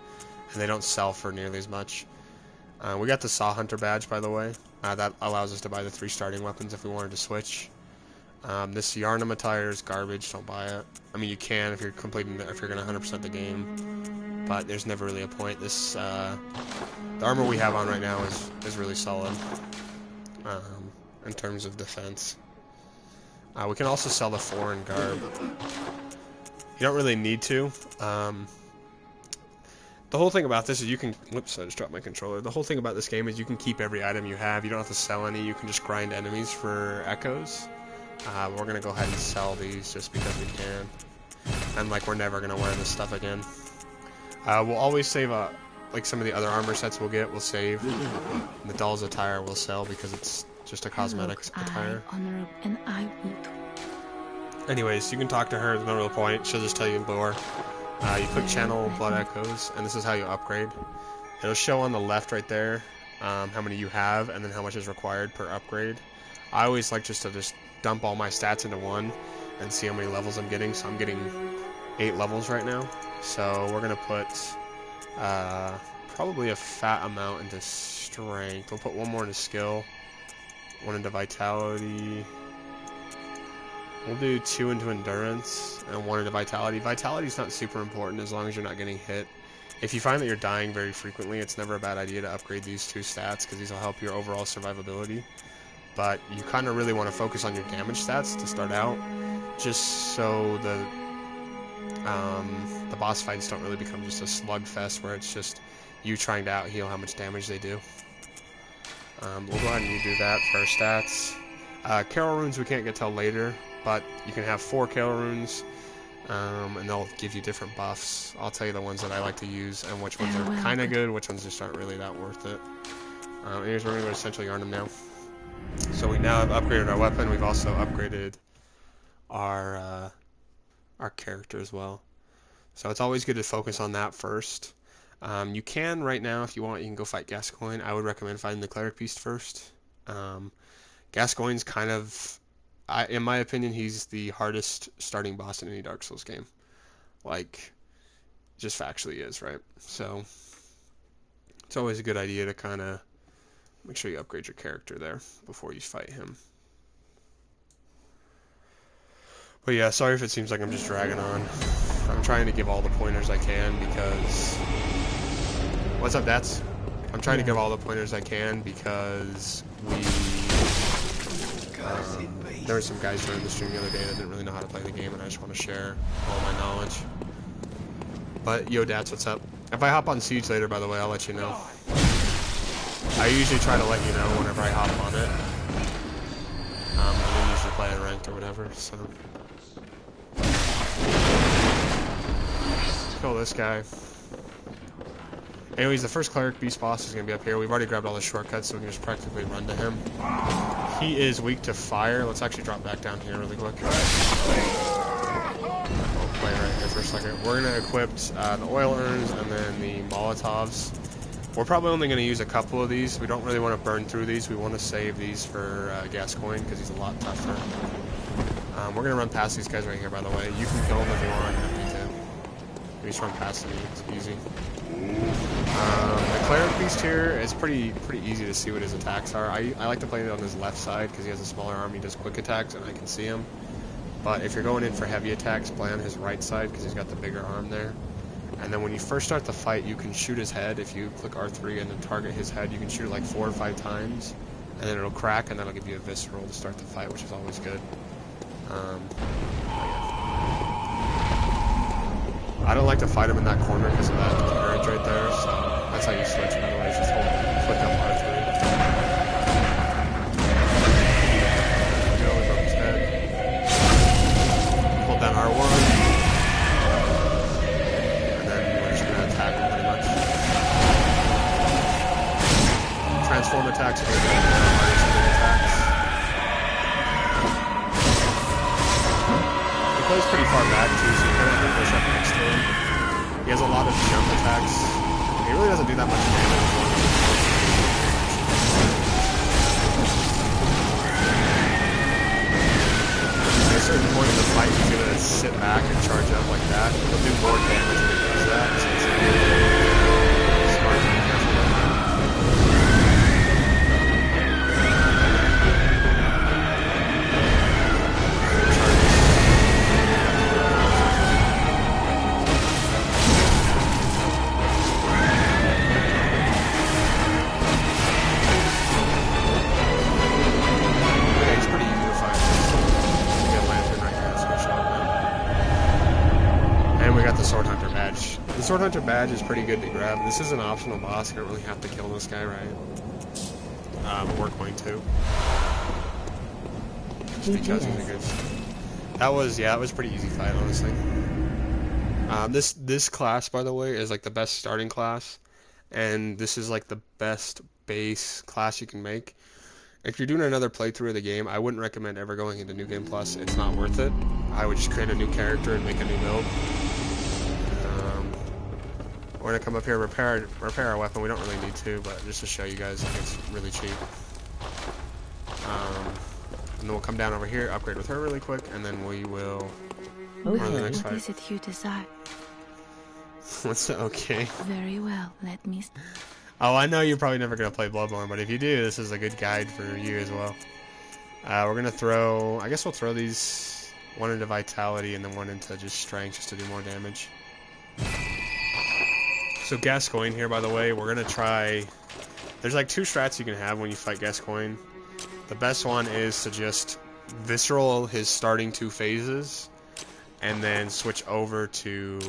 Speaker 1: and they don't sell for nearly as much. We got the Saw Hunter badge, by the way. That allows us to buy the 3 starting weapons if we wanted to switch. This Yarnum attire is garbage. Don't buy it. I mean, you can if you're completing if you're gonna 100% the game, but there's never really a point. This the armor we have on right now is really solid in terms of defense. We can also sell the foreign garb. You don't really need to. The whole thing about this is you can... Whoops, I just dropped my controller. The whole thing about this game is you can keep every item you have. You don't have to sell any. You can just grind enemies for echoes. We're going to go ahead and sell these just because we can. And, like, we're never going to wear this stuff again. We'll always save, like, some of the other armor sets we'll get, we'll save. And the doll's attire we'll sell because it's just a cosmetic attire. Anyways, you can talk to her. There's no real point. She'll just tell you in lore. You click channel blood echoes, and this is how you upgrade. It'll show on the left right there how many you have, and then how much is required per upgrade. I always like just to dump all my stats into one and see how many levels I'm getting. So I'm getting 8 levels right now. So we're gonna put probably a fat amount into strength. We'll put 1 more into skill, 1 into vitality. We'll do 2 into endurance and 1 into vitality. Vitality's not super important as long as you're not getting hit. If you find that you're dying very frequently, it's never a bad idea to upgrade these 2 stats because these will help your overall survivability. But you kind of really want to focus on your damage stats to start out, just so the boss fights don't really become just a slugfest where it's just you trying to out-heal how much damage they do. We'll go ahead and do that for our stats. Carol runes we can't get till later, but you can have 4 Carol runes, and they'll give you different buffs. I'll tell you the ones that I like to use and which ones are kind of good, which ones just aren't really that worth it. Anyways, we're going to go to Central Yarnum now. So we now have upgraded our weapon. We've also upgraded our character as well. So it's always good to focus on that first. You can right now, if you want, you can go fight Gascoigne. I would recommend fighting the Cleric Beast first. Gascoigne's kind of, in my opinion, he's the hardest starting boss in any Dark Souls game. Like, just factually is, right? So it's always a good idea to kind of make sure you upgrade your character there before you fight him. But yeah, sorry if it seems like I'm just dragging on. I'm trying to give all the pointers I can because... What's up, Dats? I'm trying to give all the pointers I can because there were some guys during the stream the other day that didn't really know how to play the game, and I just want to share all my knowledge. But yo, Dats, what's up? If I hop on Siege later, by the way, I'll let you know. I usually try to let you know whenever I hop on it. I usually play in ranked or whatever, so. Let's kill this guy. Anyways, the first Cleric Beast boss is going to be up here. We've already grabbed all the shortcuts, so we can just practically run to him. He is weak to fire. Let's actually drop back down here really quick. We'll play right here for a second. We're going to equip the oil urns and then the Molotovs. We're probably only going to use a couple of these. We don't really want to burn through these. We want to save these for Gascoigne because he's a lot tougher. We're going to run past these guys right here, by the way. You can kill them if you want. You can. We just run past them. It's easy. The Cleric Beast here is pretty easy to see what his attacks are. I like to play it on his left side because he has a smaller arm. He does quick attacks and I can see him. But if you're going in for heavy attacks, play on his right side because he's got the bigger arm there. And then when you first start the fight, you can shoot his head. If you click R3 and then target his head, you can shoot it like 4 or 5 times. And then it'll crack, and that'll give you a visceral to start the fight, which is always good. I don't like to fight him in that corner because of that carriage right there, so that's how you switch, by the way. Just click up R3. There we go, we broke his head. Hold down R1. Transform attacks are going to be attacks. He plays pretty far back too, so you kind of have to push up next to him. He has a lot of jump attacks. He really doesn't do that much damage. At a certain point in the fight, he's going to sit back and charge up like that. He'll do more damage when he does that. So it's smart to be careful about that. The Sword Hunter badge is pretty good to grab. This is an optional boss. You don't really have to kill this guy, right? But we're going to. Just because he's a good... That was a pretty easy fight, honestly. This class, by the way, is like the best starting class. And this is like the best base class you can make. If you're doing another playthrough of the game, I wouldn't recommend ever going into New Game Plus. It's not worth it. I would just create a new character and make a new build. We're gonna come up here, repair our weapon. We don't really need to, but just to show you guys, like, it's really cheap. And then we'll come down over here, upgrade with her really quick, and then we will run the next fight.
Speaker 3: What is it you desire?
Speaker 1: What's okay?
Speaker 3: Very well, let me...
Speaker 1: Oh, I know you're probably never gonna play Bloodborne, but if you do, this is a good guide for you as well. We're gonna throw... I guess we'll throw these one into Vitality and then one into just Strength, just to do more damage. So Gascoigne here, by the way, we're gonna try... There's like 2 strats you can have when you fight Gascoigne. The best one is to just visceral his starting 2 phases, and then switch over to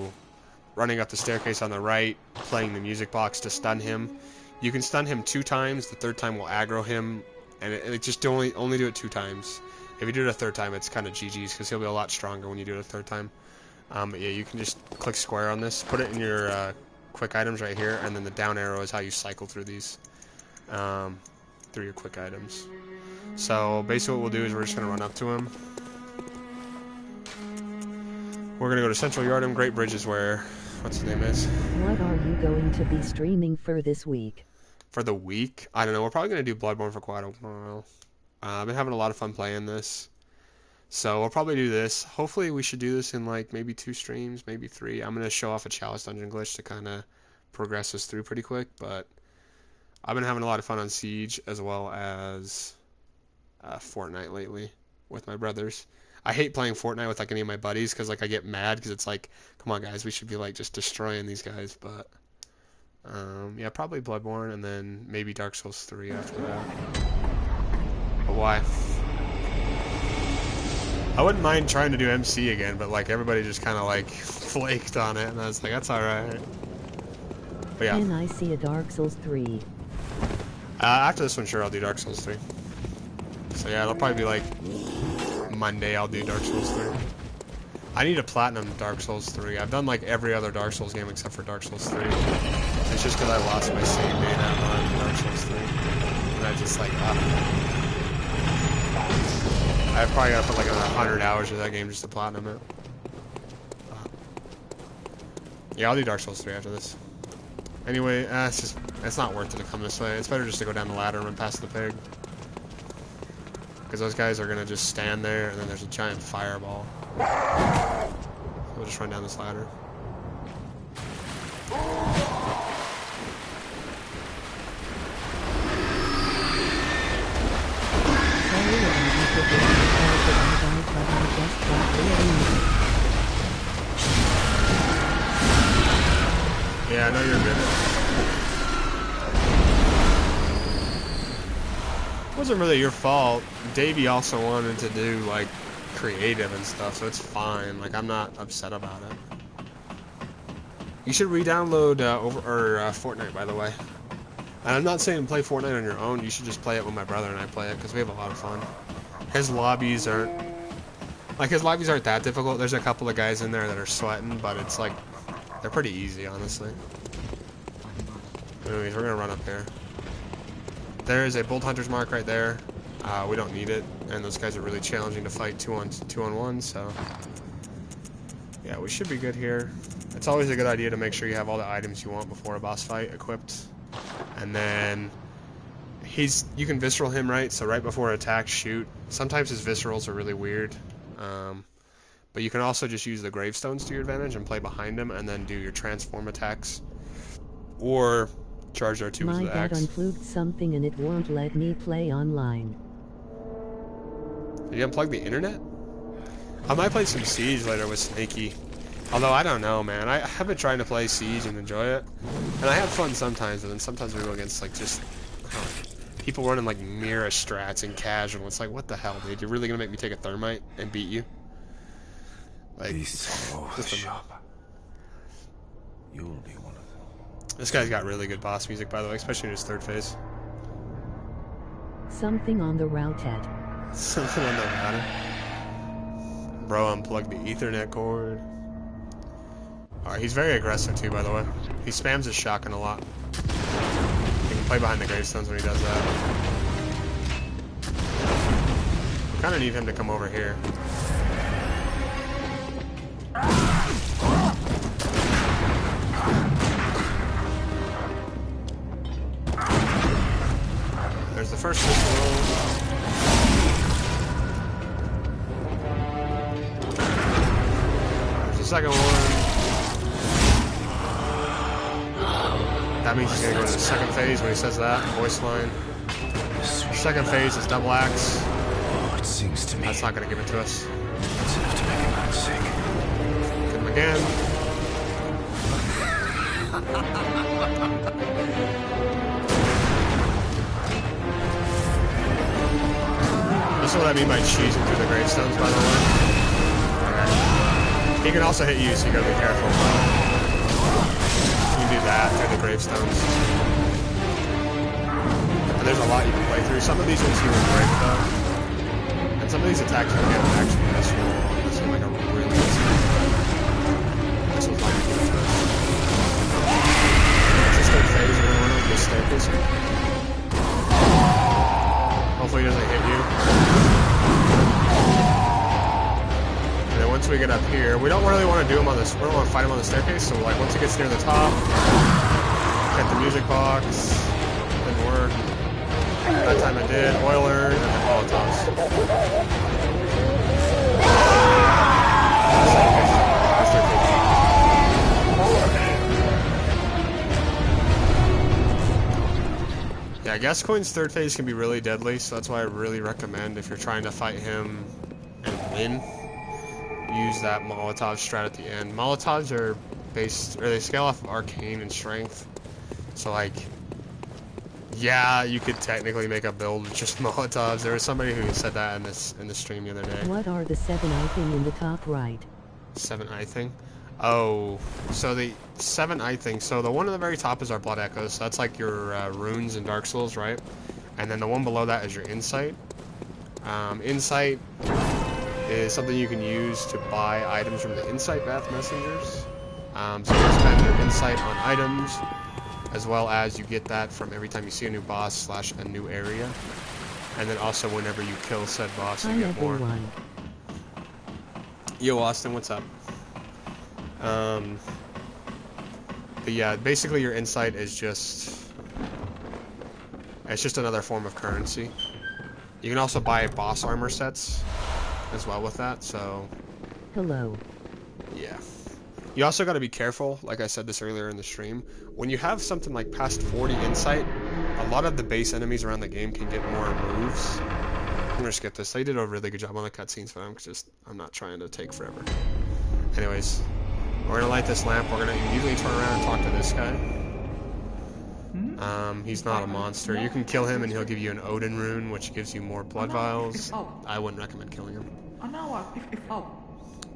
Speaker 1: running up the staircase on the right, playing the music box to stun him. You can stun him 2 times, the 3rd time will aggro him, and it just only do it 2 times. If you do it a 3rd time, it's kind of GG's, because he'll be a lot stronger when you do it a 3rd time. But yeah, you can just click square on this, put it in your... quick items right here, and then the down arrow is how you cycle through these, through your quick items. So basically what we'll do is we're just going to run up to him. We're going to go to Central Yardum. Great Bridge is where, what's his name is?
Speaker 4: What are you going to be streaming for this week?
Speaker 1: For the week? I don't know. We're probably going to do Bloodborne for quite a while. I've been having a lot of fun playing this. So we'll probably do this. Hopefully we should do this in like maybe 2 streams, maybe 3. I'm going to show off a Chalice Dungeon glitch to kind of progress us through pretty quick, but I've been having a lot of fun on Siege as well as Fortnite lately with my brothers. I hate playing Fortnite with like any of my buddies because like I get mad because it's like, come on guys, we should be like just destroying these guys, but yeah, probably Bloodborne and then maybe Dark Souls 3 after that. But why? I wouldn't mind trying to do MC again, but like everybody just kind of like flaked on it, and I was like, that's alright. But yeah.
Speaker 4: Can I see a Dark Souls 3?
Speaker 1: After this one, sure, I'll do Dark Souls 3. So yeah, it'll probably be like Monday I'll do Dark Souls 3. I need a platinum Dark Souls 3. I've done like every other Dark Souls game except for Dark Souls 3. It's just because I lost my save data on Dark Souls 3. And I just like, I've probably got to put like 100 hours of that game just to platinum it. Yeah, I'll do Dark Souls 3 after this. Anyway, it's not worth it to come this way. It's better just to go down the ladder and run past the pig. Because those guys are going to just stand there, and then there's a giant fireball. So we'll just run down this ladder. Yeah, I know you're good. It wasn't really your fault. Davey also wanted to do like creative and stuff, so it's fine. Like I'm not upset about it. You should re-download Fortnite, by the way. And I'm not saying play Fortnite on your own. You should just play it when my brother and I play it because we have a lot of fun. His lobbies aren't that difficult. There's a couple of guys in there that are sweating, but it's like they're pretty easy, honestly. Anyways, we're gonna run up here. There is a Bolt Hunter's mark right there. We don't need it, and those guys are really challenging to fight two on one. So yeah, we should be good here. It's always a good idea to make sure you have all the items you want before a boss fight equipped, and then you can visceral him, right? So right before attack, shoot. Sometimes his viscerals are really weird. But you can also just use the gravestones to your advantage and play behind him and then do your transform attacks. Or charge R2 with the axe.
Speaker 4: My dad unplugged something and it won't let me play online.
Speaker 1: Did you unplug the internet? I might play some Siege later with Snaky. Although, I don't know, man. I have been trying to play Siege and enjoy it. And I have fun sometimes, but then sometimes we go against, like, just... people running, like, Mira strats and casual. It's like, what the hell, dude? You're really gonna make me take a thermite and beat you? Like,
Speaker 2: This shop.
Speaker 5: You'll be one of them.
Speaker 1: This guy's got really good boss music, by the way, especially in his third phase.
Speaker 4: Something on the router.
Speaker 1: Something on the router. Bro, unplugged the Ethernet cord. Alright, he's very aggressive too, by the way. He spams his shotgun a lot. You can play behind the gravestones when he does that. We kind of need him to come over here. There's the first pistol. There's the second one. That means he's gonna go to the second phase when he says that. Voice line. Second phase is double axe.
Speaker 5: Oh, it sings to me.
Speaker 1: That's not gonna give it to us.
Speaker 5: That's enough to make a man sick.
Speaker 1: Hit him again. This is what I mean by cheesing through the gravestones, by the way. Okay. He can also hit you, so you gotta be careful. You can do that through the gravestones. And there's a lot you can play through. Some of these ones you will break though. And some of these attacks you get actually useful. This is like a really easy. This one's like a good first. Just third phase, we're gonna run over this staircase here. Hopefully he doesn't hit you. And then once we get up here, we don't really want to do him on this. We don't want to fight him on the staircase. So like once he gets near the top, hit the music box. Didn't work. That time it did. Oiler and then Molotovs. Yeah, Gascoigne's third phase can be really deadly, so that's why I really recommend if you're trying to fight him and win, use that Molotov strat at the end. Molotovs are based, or they scale off of arcane and strength. So like, yeah, you could technically make a build with just Molotovs. There was somebody who said that in the stream the other day.
Speaker 4: What are the 7 I thing in the top right?
Speaker 1: 7 I thing? Oh, so the 7 I thing. So the one at the very top is our Blood Echoes. So that's like your runes in Dark Souls, right? And then the one below that is your Insight. Insight is something you can use to buy items from the Insight Bath Messengers. So you spend your Insight on items, as well as you get that from every time you see a new boss / a new area. And then also whenever you kill said boss, you get more.
Speaker 4: Everyone.
Speaker 1: Yo, Austin, what's up? But yeah, basically your Insight is just... It's just another form of currency. You can also buy boss armor sets as well with that, so...
Speaker 4: Hello.
Speaker 1: Yeah. You also gotta be careful, like I said this earlier in the stream. When you have something like past 40 Insight, a lot of the base enemies around the game can get more moves. I'm gonna skip this. They did a really good job on the cutscenes, but I'm not trying to take forever. Anyways, we're gonna light this lamp. We're gonna immediately turn around and talk to this guy. He's not a monster. You can kill him and he'll give you an Odin rune, which gives you more blood vials. I wouldn't recommend killing him.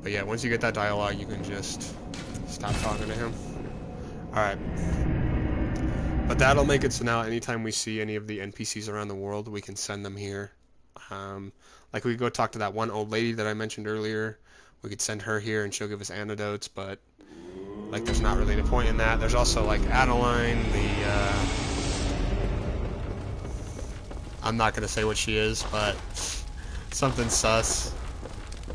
Speaker 1: But yeah, once you get that dialogue, you can just stop talking to him. Alright. But that'll make it so now anytime we see any of the NPCs around the world, we can send them here. Like we could go talk to that one old lady that I mentioned earlier. We could send her here and she'll give us antidotes, but like there's not really any point in that. There's also like Adeline, I'm not gonna say what she is, but something sus.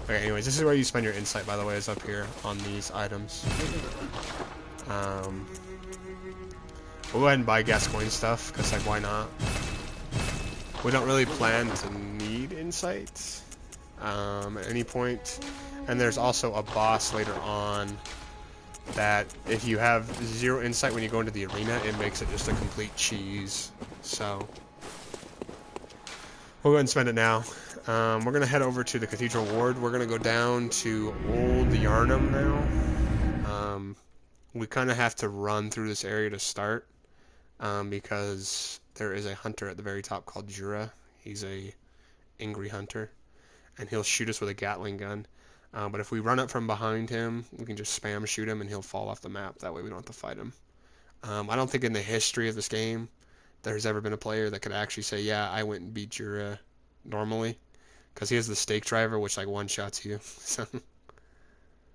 Speaker 1: Okay, anyways, this is where you spend your Insight, by the way, is up here on these items. We'll go ahead and buy Gascoigne stuff, because like why not? We don't really plan to need Insight at any point. And there's also a boss later on that if you have 0 Insight when you go into the arena, it makes it just a complete cheese. So we'll go ahead and spend it now. We're going to head over to the Cathedral Ward. We're going to go down to Old Yarnum now. We kind of have to run through this area to start because there is a hunter at the very top called Jura. He's a angry hunter, and he'll shoot us with a Gatling gun. But if we run up from behind him, we can just spam shoot him and he'll fall off the map. That way we don't have to fight him. I don't think in the history of this game there's ever been a player that could actually say, yeah, I went and beat Jura normally. Because he has the stake driver, which like one-shots you. So.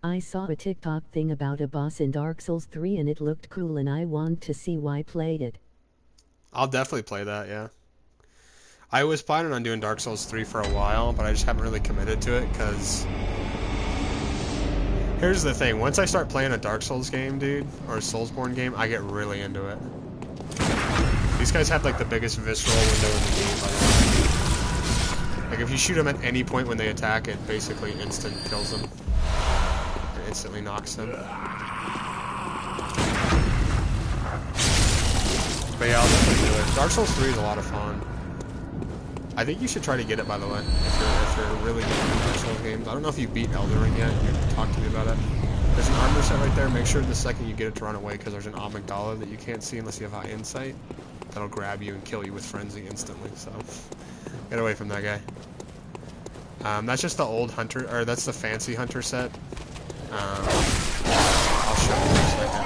Speaker 4: I saw a TikTok thing about a boss in Dark Souls 3 and it looked cool and I want to see why played it.
Speaker 1: I'll definitely play that, yeah. I was planning on doing Dark Souls 3 for a while, but I just haven't really committed to it, because... Here's the thing, once I start playing a Dark Souls game, dude, or a Soulsborne game, I get really into it. These guys have like the biggest visceral window in the game, by the way. Like if you shoot them at any point when they attack, it basically instant kills them. It instantly knocks them. But yeah, I'll definitely do it. Dark Souls 3 is a lot of fun. I think you should try to get it, by the way, if you're really good at Dark Souls games. I don't know if you beat Elden Ring yet. You can talk to me about it. There's an armor set right there. Make sure the second you get it to run away, because there's an amygdala that you can't see unless you have high insight. That'll grab you and kill you with frenzy instantly. So get away from that guy. That's just the old hunter, or that's the fancy hunter set. I'll show you in a second.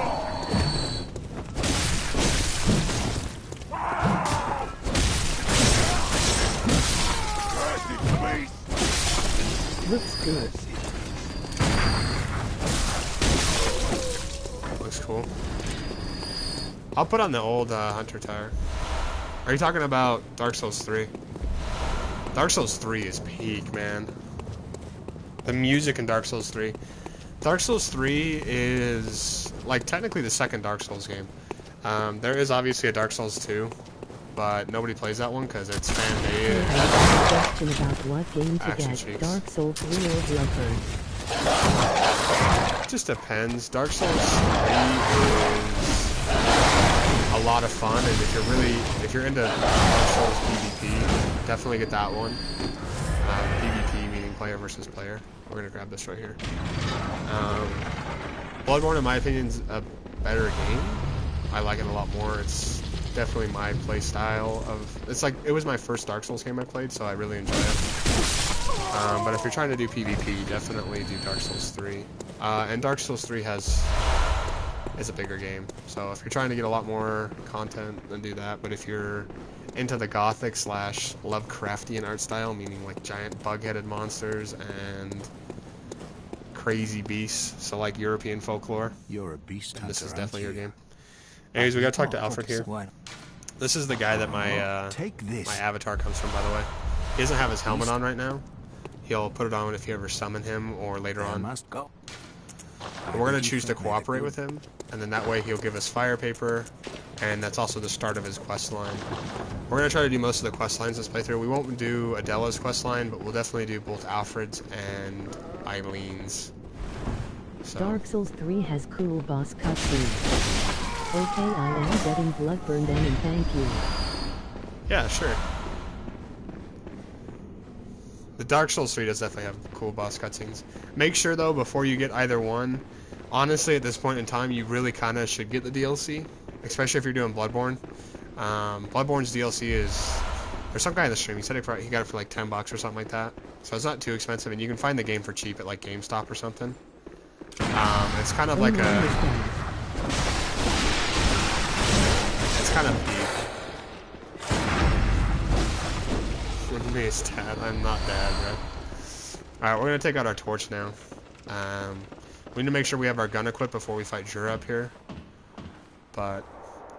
Speaker 4: Looks good.
Speaker 1: Looks cool. I'll put on the old hunter tire. Are you talking about Dark Souls 3? Dark Souls 3 is peak, man. The music in Dark Souls 3. Dark Souls 3 is, like, technically the second Dark Souls game. There is obviously a Dark Souls 2, but nobody plays that one because it's fan-made.
Speaker 4: I have a question about what game to
Speaker 1: Action
Speaker 4: get,
Speaker 1: cheeks.
Speaker 4: Dark Souls 3 or Bloodborne.
Speaker 1: It just depends. Dark Souls 3 is a lot of fun, and if you're into Dark Souls PvP, definitely get that one. PvP meaning player versus player. We're gonna grab this right here. Bloodborne, in my opinion, is a better game. I like it a lot more. It's definitely my play style of. It's like it was my first Dark Souls game I played, so I really enjoy it. But if you're trying to do PvP, definitely do Dark Souls 3. And Dark Souls 3 is a bigger game, so if you're trying to get a lot more content, then do that. But if you're into the gothic / Lovecraftian art style, meaning like giant bug-headed monsters and crazy beasts, so like European folklore,
Speaker 2: You're a beast hunter,
Speaker 1: this is
Speaker 2: aren't
Speaker 1: definitely your
Speaker 2: you?
Speaker 1: game. Anyways, we gotta talk to Alfred here.
Speaker 2: Why-
Speaker 1: This is the guy that my
Speaker 2: Take this.
Speaker 1: my avatar comes from, by the way. He doesn't have his helmet on right now. He'll put it on if you ever summon him or later
Speaker 2: I
Speaker 1: on.
Speaker 2: must go.
Speaker 1: But we're going to choose to cooperate with him, and then that way he'll give us fire paper, and that's also the start of his quest line. We're going to try to do most of the quest lines this playthrough. We won't do Adela's quest line, but we'll definitely do both Alfred's and Eileen's. So.
Speaker 4: Dark Souls 3 has cool boss cutscenes. Okay, I am getting Bloodborne then and thank you.
Speaker 1: Yeah, sure. The Dark Souls 3 does definitely have cool boss cutscenes. Make sure, though, before you get either one, honestly, at this point in time, you really kind of should get the DLC, especially if you're doing Bloodborne. Bloodborne's DLC is... There's some guy in the stream, he said he got it for like $10 or something like that. So it's not too expensive, and you can find the game for cheap at like GameStop or something. It's kind of like a... It's kind of deep. Me is dad. I'm not dad, bro. Alright, we're gonna take out our torch now. We need to make sure we have our gun equipped before we fight Jura up here. But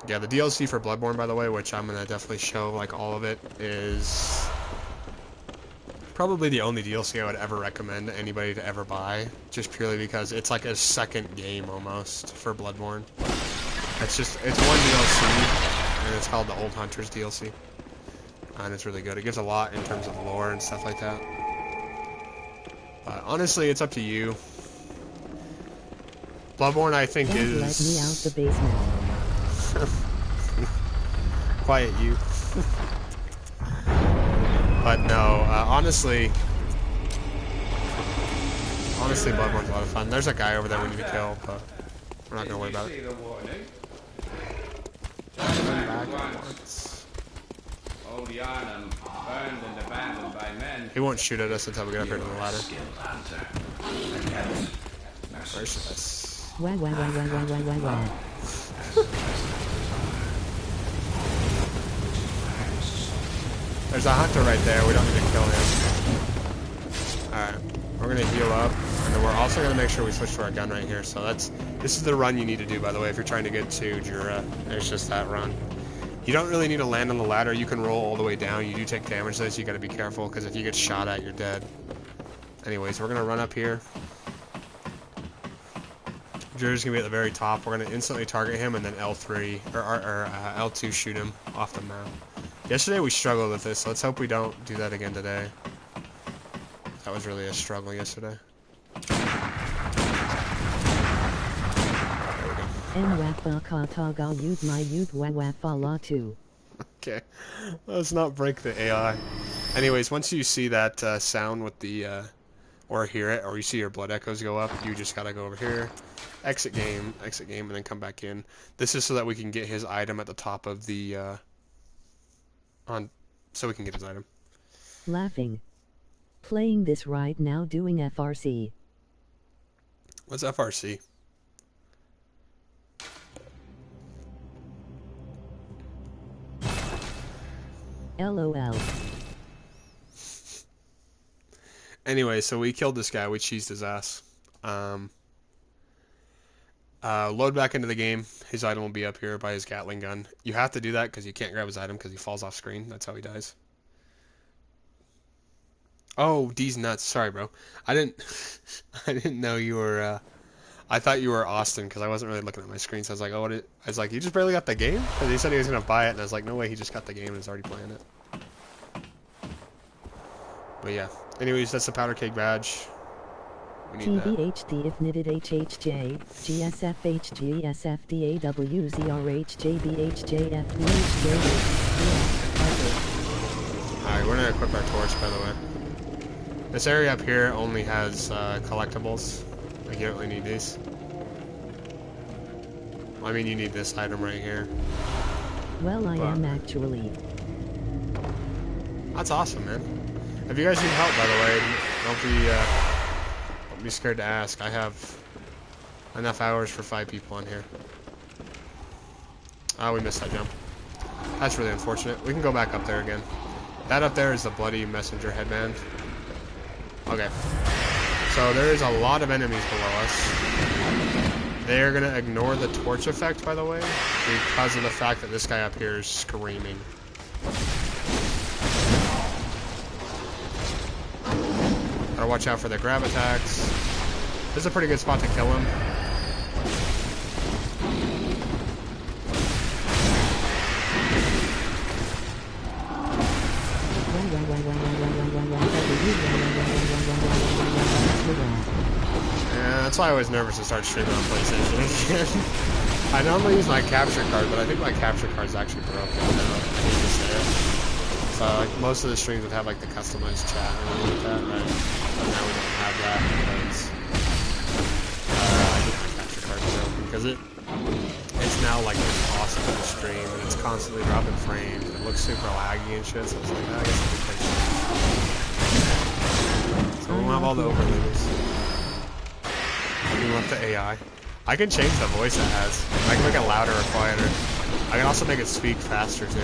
Speaker 1: yeah, the DLC for Bloodborne, by the way, which I'm gonna definitely show like all of it, is probably the only DLC I would ever recommend to anybody to ever buy, just purely because it's like a second game almost for Bloodborne. It's one DLC, and it's called the Old Hunters DLC. And it's really good. It gives a lot in terms of lore and stuff like that. But honestly, it's up to you. Bloodborne, I think,
Speaker 4: Don't
Speaker 1: is...
Speaker 4: let me out the basement.
Speaker 1: Quiet, you. But no, honestly, Bloodborne's a lot of fun. There's a guy over there we need to kill, but we're not gonna worry about it. Run back once.
Speaker 6: called Yarnum, burned and abandoned by men.
Speaker 1: He won't shoot at us until we get up here to the ladder.
Speaker 5: Skilled hunter. And yet, merciless.
Speaker 4: Wah wah wah wah wah wah wah wah.
Speaker 1: There's a hunter right there. We don't need to kill him. Alright. We're going to heal up. And then we're also going to make sure we switch to our gun right here. So this is the run you need to do, by the way, if you're trying to get to Jura. It's just that run. You don't really need to land on the ladder. You can roll all the way down. You do take damage though, so you got to be careful, because if you get shot at, you're dead. Anyways, we're going to run up here. Jura's going to be at the very top. We're going to instantly target him and then L3, or L2 shoot him off the map. Yesterday we struggled with this, so let's hope we don't do that again today. That was really a struggle yesterday. Okay, let's not break the AI. Anyways, once you see that sound with the, or hear it, or you see your blood echoes go up, you just gotta go over here, exit game, and then come back in. This is so that we can get his item at the top of the, so we can get his item.
Speaker 4: Laughing. Playing this right now doing FRC.
Speaker 1: What's FRC?
Speaker 4: LOL.
Speaker 1: Anyway, so we killed this guy. We cheesed his ass. Load back into the game. His item will be up here by his Gatling gun. You have to do that because you can't grab his item because he falls off screen. That's how he dies. Oh, D's nuts. Sorry, bro. I didn't know you were. I thought you were Austin because I wasn't really looking at my screen. So I was like, oh, I was like, you just barely got the game? Because he said he was gonna buy it, and I was like, no way, he just got the game and is already playing it. But yeah. Anyways, that's the powder keg badge. We need that.
Speaker 4: TBHD if knitted HHJ, GSFHGSFDAWZRHJBHJFBHJ.
Speaker 1: Alright, we're gonna equip our torch, by the way. This area up here only has collectibles. Like, you don't really need these. Well, I mean, you need this item right here.
Speaker 4: Well, I am actually.
Speaker 1: That's awesome, man. If you guys need help, by the way, don't be scared to ask. I have enough hours for 5 people on here. Oh, we missed that jump. That's really unfortunate. We can go back up there again. That up there is the bloody messenger headband. Okay. So there is a lot of enemies below us. They're going to ignore the torch effect, by the way, because of the fact that this guy up here is screaming. Gotta watch out for the grab attacks. This is a pretty good spot to kill him. Yeah, that's why I was nervous to start streaming on PlayStation. I normally use my capture card, but I think my capture card is actually broken. I need to say it. So like, most of the streams would have like the customized chat and everything like that, right? But now we don't have that because I get my capture card broken because it's now like impossible to stream and it's constantly dropping frames and it looks super laggy and shit. So it's like, I guess I can fix it. So we won't have all the overlays. We left the AI. I can change the voice it has. I can make it louder or quieter. I can also make it speak faster too.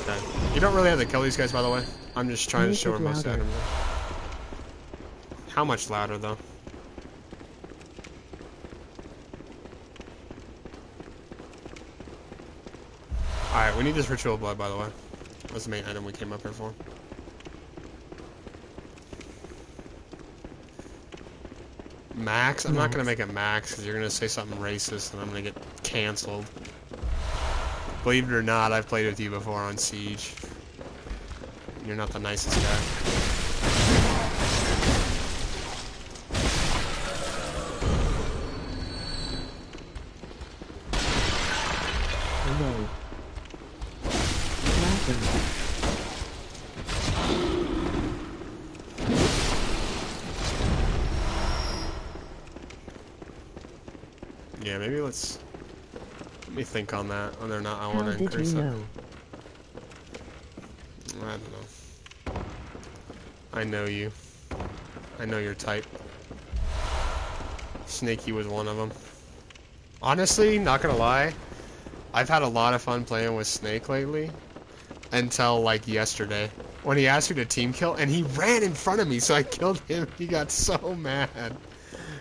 Speaker 1: Okay. You don't really have to kill these guys, by the way. I'm just trying to show where most enemies are. How much louder, though? Alright, we need this ritual blood, by the way. That's the main item we came up here for. Max? I'm not going to make it max, because you're going to say something racist, and I'm going to get canceled. Believe it or not, I've played with you before on Siege. You're not the nicest guy. Yeah, maybe let me think on that. Whether or not I
Speaker 4: How
Speaker 1: want to
Speaker 4: did you
Speaker 1: increase it.
Speaker 4: know?
Speaker 1: I don't know. I know you. I know your type. Snaky was one of them. Honestly, not gonna lie, I've had a lot of fun playing with Snake lately. Until, like, yesterday. When he asked me to team kill, and he ran in front of me, so I killed him. He got so mad.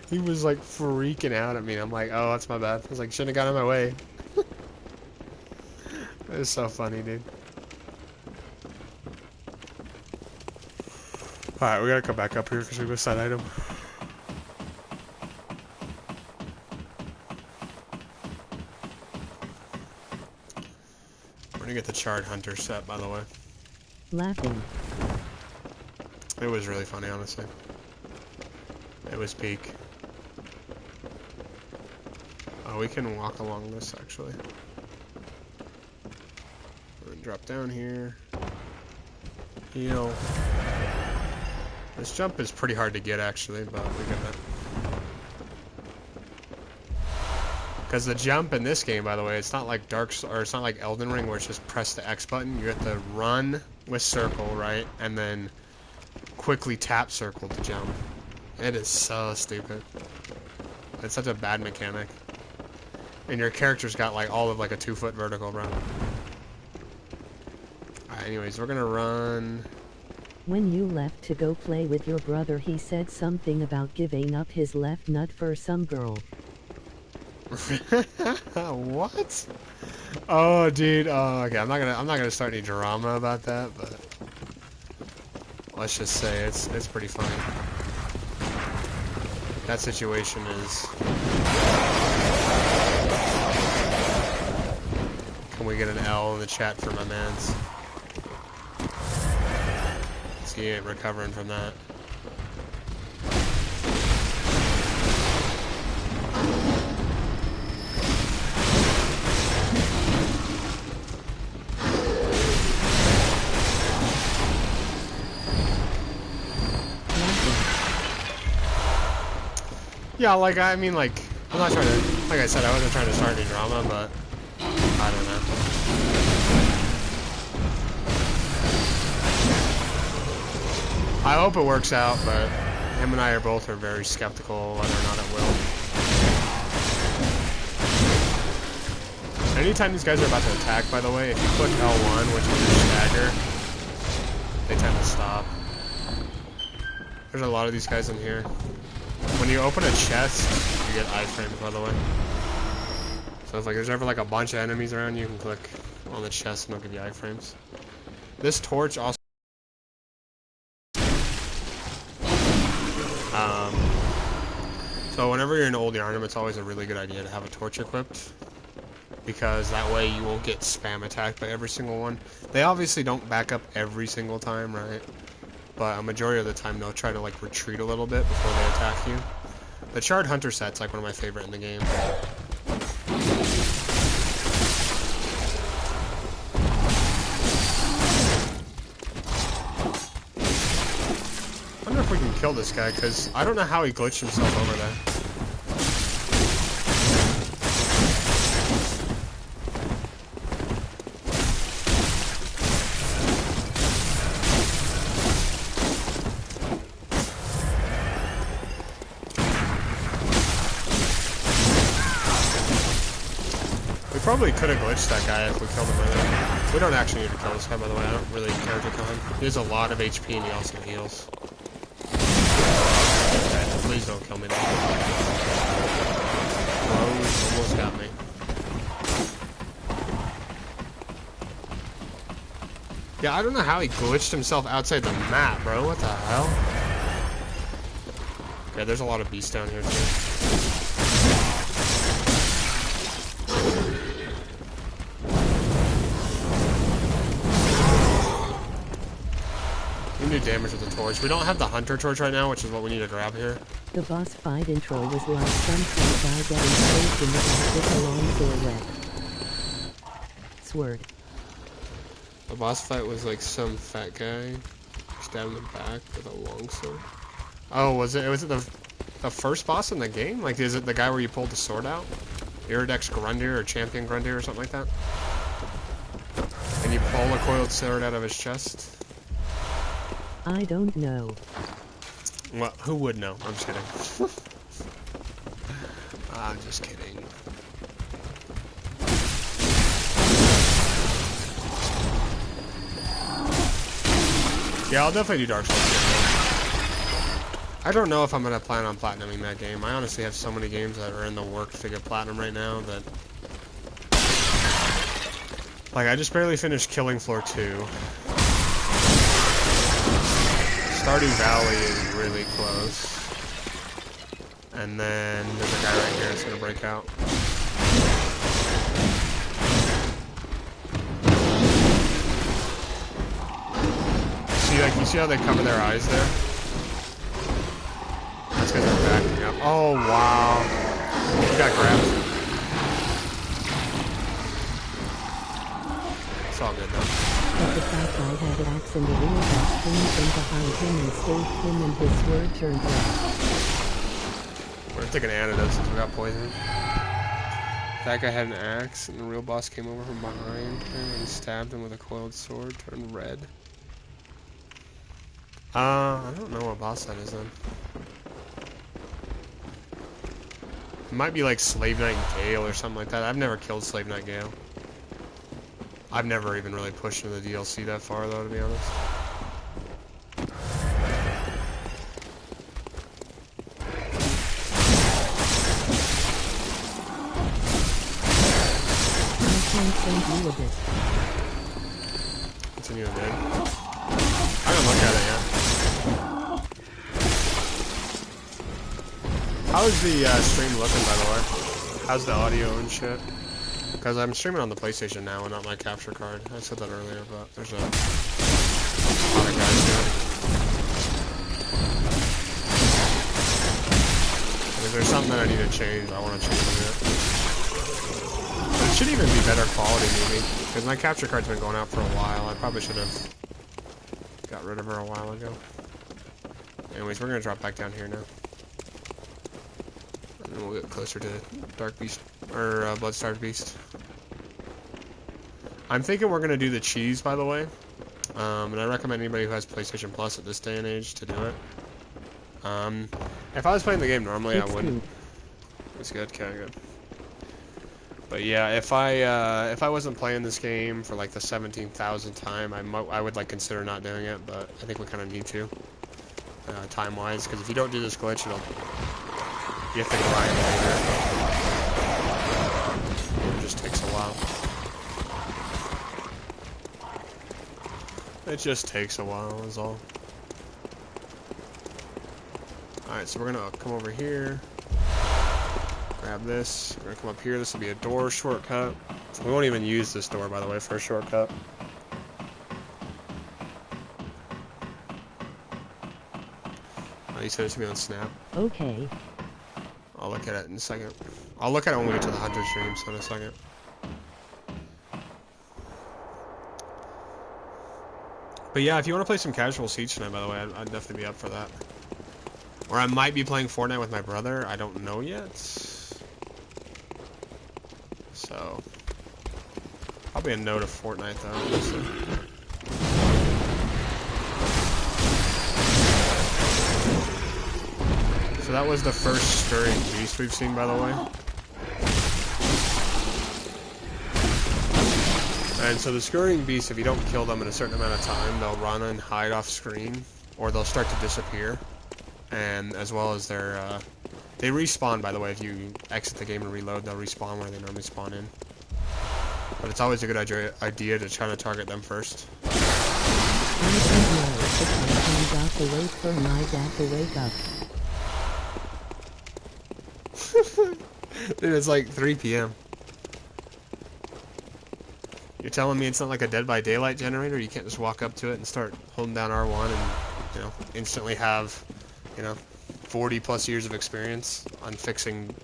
Speaker 1: He was, like, freaking out at me. I'm like, oh, that's my bad. I was like, shouldn't have got in my way. It was so funny, dude. Alright, we gotta come back up here because we missed that item. We're gonna get the Charred Hunter set, by the way.
Speaker 4: Laughing.
Speaker 1: It was really funny, honestly. It was peak. Oh, we can walk along this, actually. We're gonna drop down here. Heal. This jump is pretty hard to get, actually, but we got it. Because the jump in this game, by the way, it's not like it's not like Elden Ring where it's just press the X button. You have to run with circle, right? And then quickly tap circle to jump. It is so stupid. It's such a bad mechanic. And your character's got like all of like a 2-foot vertical, bro. Alright, anyways, we're gonna run.
Speaker 4: When you left to go play with your brother, he said something about giving up his left nut for some girl.
Speaker 1: What? Oh, dude. Oh, okay. I'm not gonna start any drama about that, but let's just say it's pretty funny. That situation is. Can we get an L in the chat for my mans? He ain't recovering from that. Yeah, like, I mean, like, I'm not trying to, like I said, I wasn't trying to start any drama, but I don't know. I hope it works out, but him and I are both very skeptical whether or not it will. Anytime these guys are about to attack, by the way, if you click L1, which is your stagger, they tend to stop. There's a lot of these guys in here. When you open a chest, you get iframes, by the way. So if like there's ever like a bunch of enemies around, you can click on the chest and it'll give you iframes. This torch also. So whenever you're in Old Yarnum, it's always a really good idea to have a torch equipped. Because that way you won't get spam attacked by every single one. They obviously don't back up every single time, right? But a majority of the time they'll try to like retreat a little bit before they attack you. The Charred Hunter set's like one of my favorite in the game. I wonder if we can kill this guy, because I don't know how he glitched himself over there. We probably could have glitched that guy if we killed him earlier. We don't actually need to kill this guy, by the way. I don't really care to kill him. He has a lot of HP and he also heals. Okay, please don't kill me now. Almost got me. Yeah, I don't know how he glitched himself outside the map, bro. What the hell? Okay, there's a lot of beasts down here, too. We do damage with the torch. We don't have the hunter torch right now, which is what we need to grab here.
Speaker 4: The boss fight intro was like some kind of guy getting saved in the back with a long sword whip. Sword.
Speaker 1: The boss fight was like some fat guy stabbed in the back with a longsword. Oh, was it? Was it the first boss in the game? Like, is it the guy where you pulled the sword out? Iridex Grundir or Champion Grundir or something like that. And you pull a coiled sword out of his chest.
Speaker 4: I don't know.
Speaker 1: Well, who would know? I'm just kidding. I'm just kidding. Yeah, I'll definitely do Dark Souls. I don't know if I'm gonna plan on platinuming that game. I honestly have so many games that are in the works to get platinum right now that... Like, I just barely finished Killing Floor 2. Stardew Valley is really close. And then there's a guy right here that's gonna break out. See, like, you see how they cover their eyes there? That's because they're backing up. Oh, wow. He got grabbed. It's all good, though.
Speaker 4: But the fact I had an axe and the real boss came from behind him and saved him and his sword turned red.
Speaker 1: We're gonna take an antidote since we got poisoned. That guy had an axe and the real boss came over from behind him and stabbed him with a coiled sword, turned red. I don't know what boss that is then. It might be like Slave Knight Gale or something like that. I've never killed Slave Knight Gale. I've never even really pushed into the DLC that far though, to be honest.
Speaker 4: Continue a bit.
Speaker 1: Continue a bit. I haven't looked at it yet. How's the stream looking, by the way? How's the audio and shit? Because I'm streaming on the PlayStation now and not my capture card. I said that earlier, but there's a lot of guys here. And if there's something that I need to change, I want to change it. But it should even be better quality, maybe. Because my capture card's been going out for a while. I probably should have got rid of her a while ago. Anyways, we're going to drop back down here now. And then we'll get closer to Dark Beast, or Bloodstarved Beast. I'm thinking we're going to do the cheese, by the way. And I recommend anybody who has PlayStation Plus at this day and age to do it. If I was playing the game normally, I wouldn't. It's good, okay, good. But yeah, if I wasn't playing this game for like the 17,000th time, I would like consider not doing it. But I think we kind of need to, time-wise, because if you don't do this glitch, you have to grind later. It just takes a while. It just takes a while, is all. Alright, so we're gonna come over here. Grab this. We're gonna come up here. This will be a door shortcut. We won't even use this door, by the way, for a shortcut. Oh, you said it's gonna be on Snap.
Speaker 4: Okay.
Speaker 1: I'll look at it in a second. I'll look at it when we get to the 100 streams in a second. But yeah, if you want to play some casual Siege tonight, by the way, I'd definitely be up for that. Or I might be playing Fortnite with my brother. I don't know yet. So, probably a no to Fortnite though, honestly. So that was the first Stirring Beast we've seen, by the way. And so the Scurrying Beasts, if you don't kill them in a certain amount of time, they'll run and hide off screen, or they'll start to disappear. And as well as they respawn, by the way. If you exit the game and reload, they'll respawn where they normally spawn in. But it's always a good idea to try to target them first.
Speaker 4: I don't know if I got to wait for my dad to wake up.
Speaker 1: Dude, it's like 3 p.m. You're telling me it's not like a Dead by Daylight generator? You can't just walk up to it and start holding down R1 and, you know, instantly have, you know, 40 plus years of experience on fixing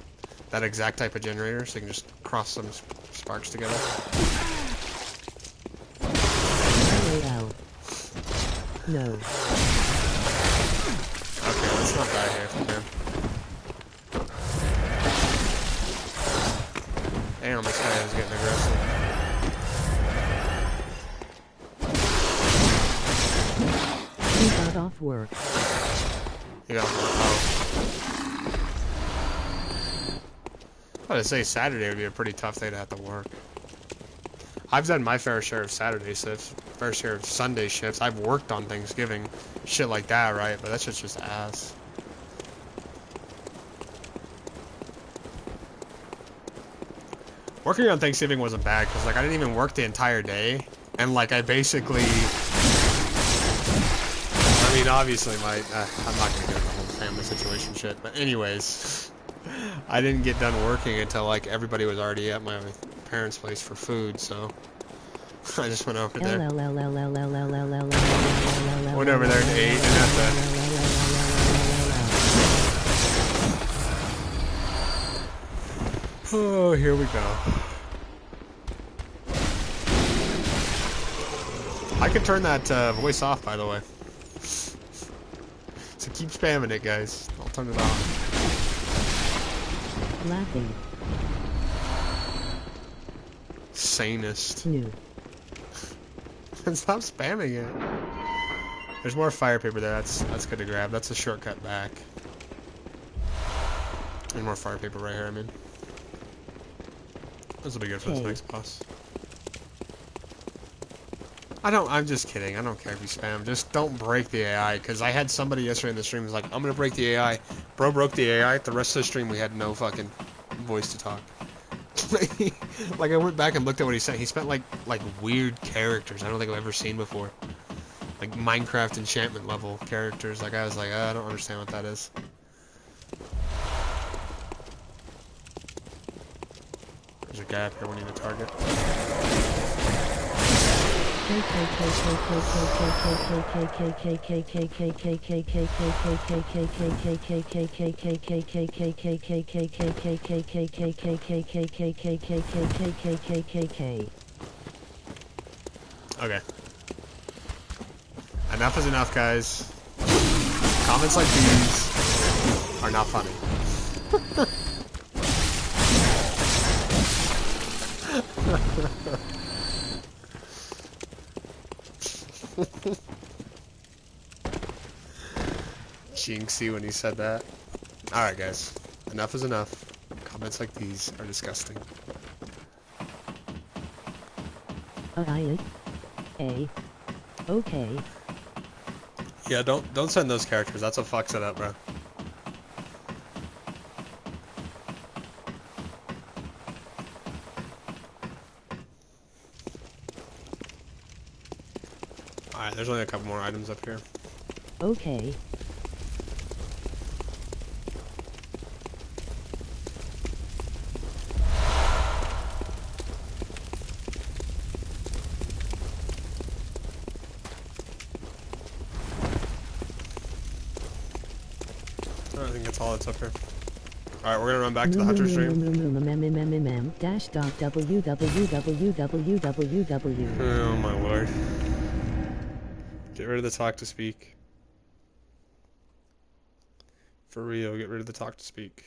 Speaker 1: that exact type of generator, so you can just cross some sparks together.
Speaker 4: LOL. No.
Speaker 1: Okay, let's not die here if we can. Damn, this guy is getting aggressive.
Speaker 4: He got off work.
Speaker 1: You got I would say Saturday would be a pretty tough day to have to work. I've done my fair share of Saturday shifts, fair share of Sunday shifts. I've worked on Thanksgiving, shit like that, right? But that shit's just ass. Working on Thanksgiving wasn't bad, because, like, I didn't even work the entire day. And, like, I basically... I mean, obviously, I'm not going to get into the whole family situation shit. But anyways, I didn't get done working until, like, everybody was already at my parents' place for food, so... I just went over there. Went over there and ate, and had to... Oh, here we go. I can turn that voice off, by the way. So keep spamming it, guys. I'll turn it off.
Speaker 4: Laughing.
Speaker 1: Sanest.
Speaker 4: New.
Speaker 1: Stop spamming it. There's more fire paper there. That's good to grab. That's a shortcut back. And more fire paper right here, I mean. This will be good for this next boss. I'm just kidding. I don't care if you spam. Just don't break the AI, because I had somebody yesterday in the stream who was like, I'm gonna break the AI. Bro broke the AI. The rest of the stream we had no fucking voice to talk. Like, I went back and looked at what he sent. He spent like weird characters I don't think I've ever seen before. Like Minecraft enchantment level characters. Like, I was like, I don't understand what that is. There's a gap here we need to target. Okay. Enough is enough, guys. Comments like these are not funny. Jinxie when he said that. Alright, guys. Enough is enough. Comments like these are disgusting.
Speaker 4: Okay.
Speaker 1: Yeah, don't send those characters. That's what fucks it up, bro. Alright, there's only a couple more items up here.
Speaker 4: Okay.
Speaker 1: I think that's all that's up here. Alright, we're gonna run back to the hunter stream. Oh my lord. Get rid of the talk to speak. For real, get rid of the talk to speak.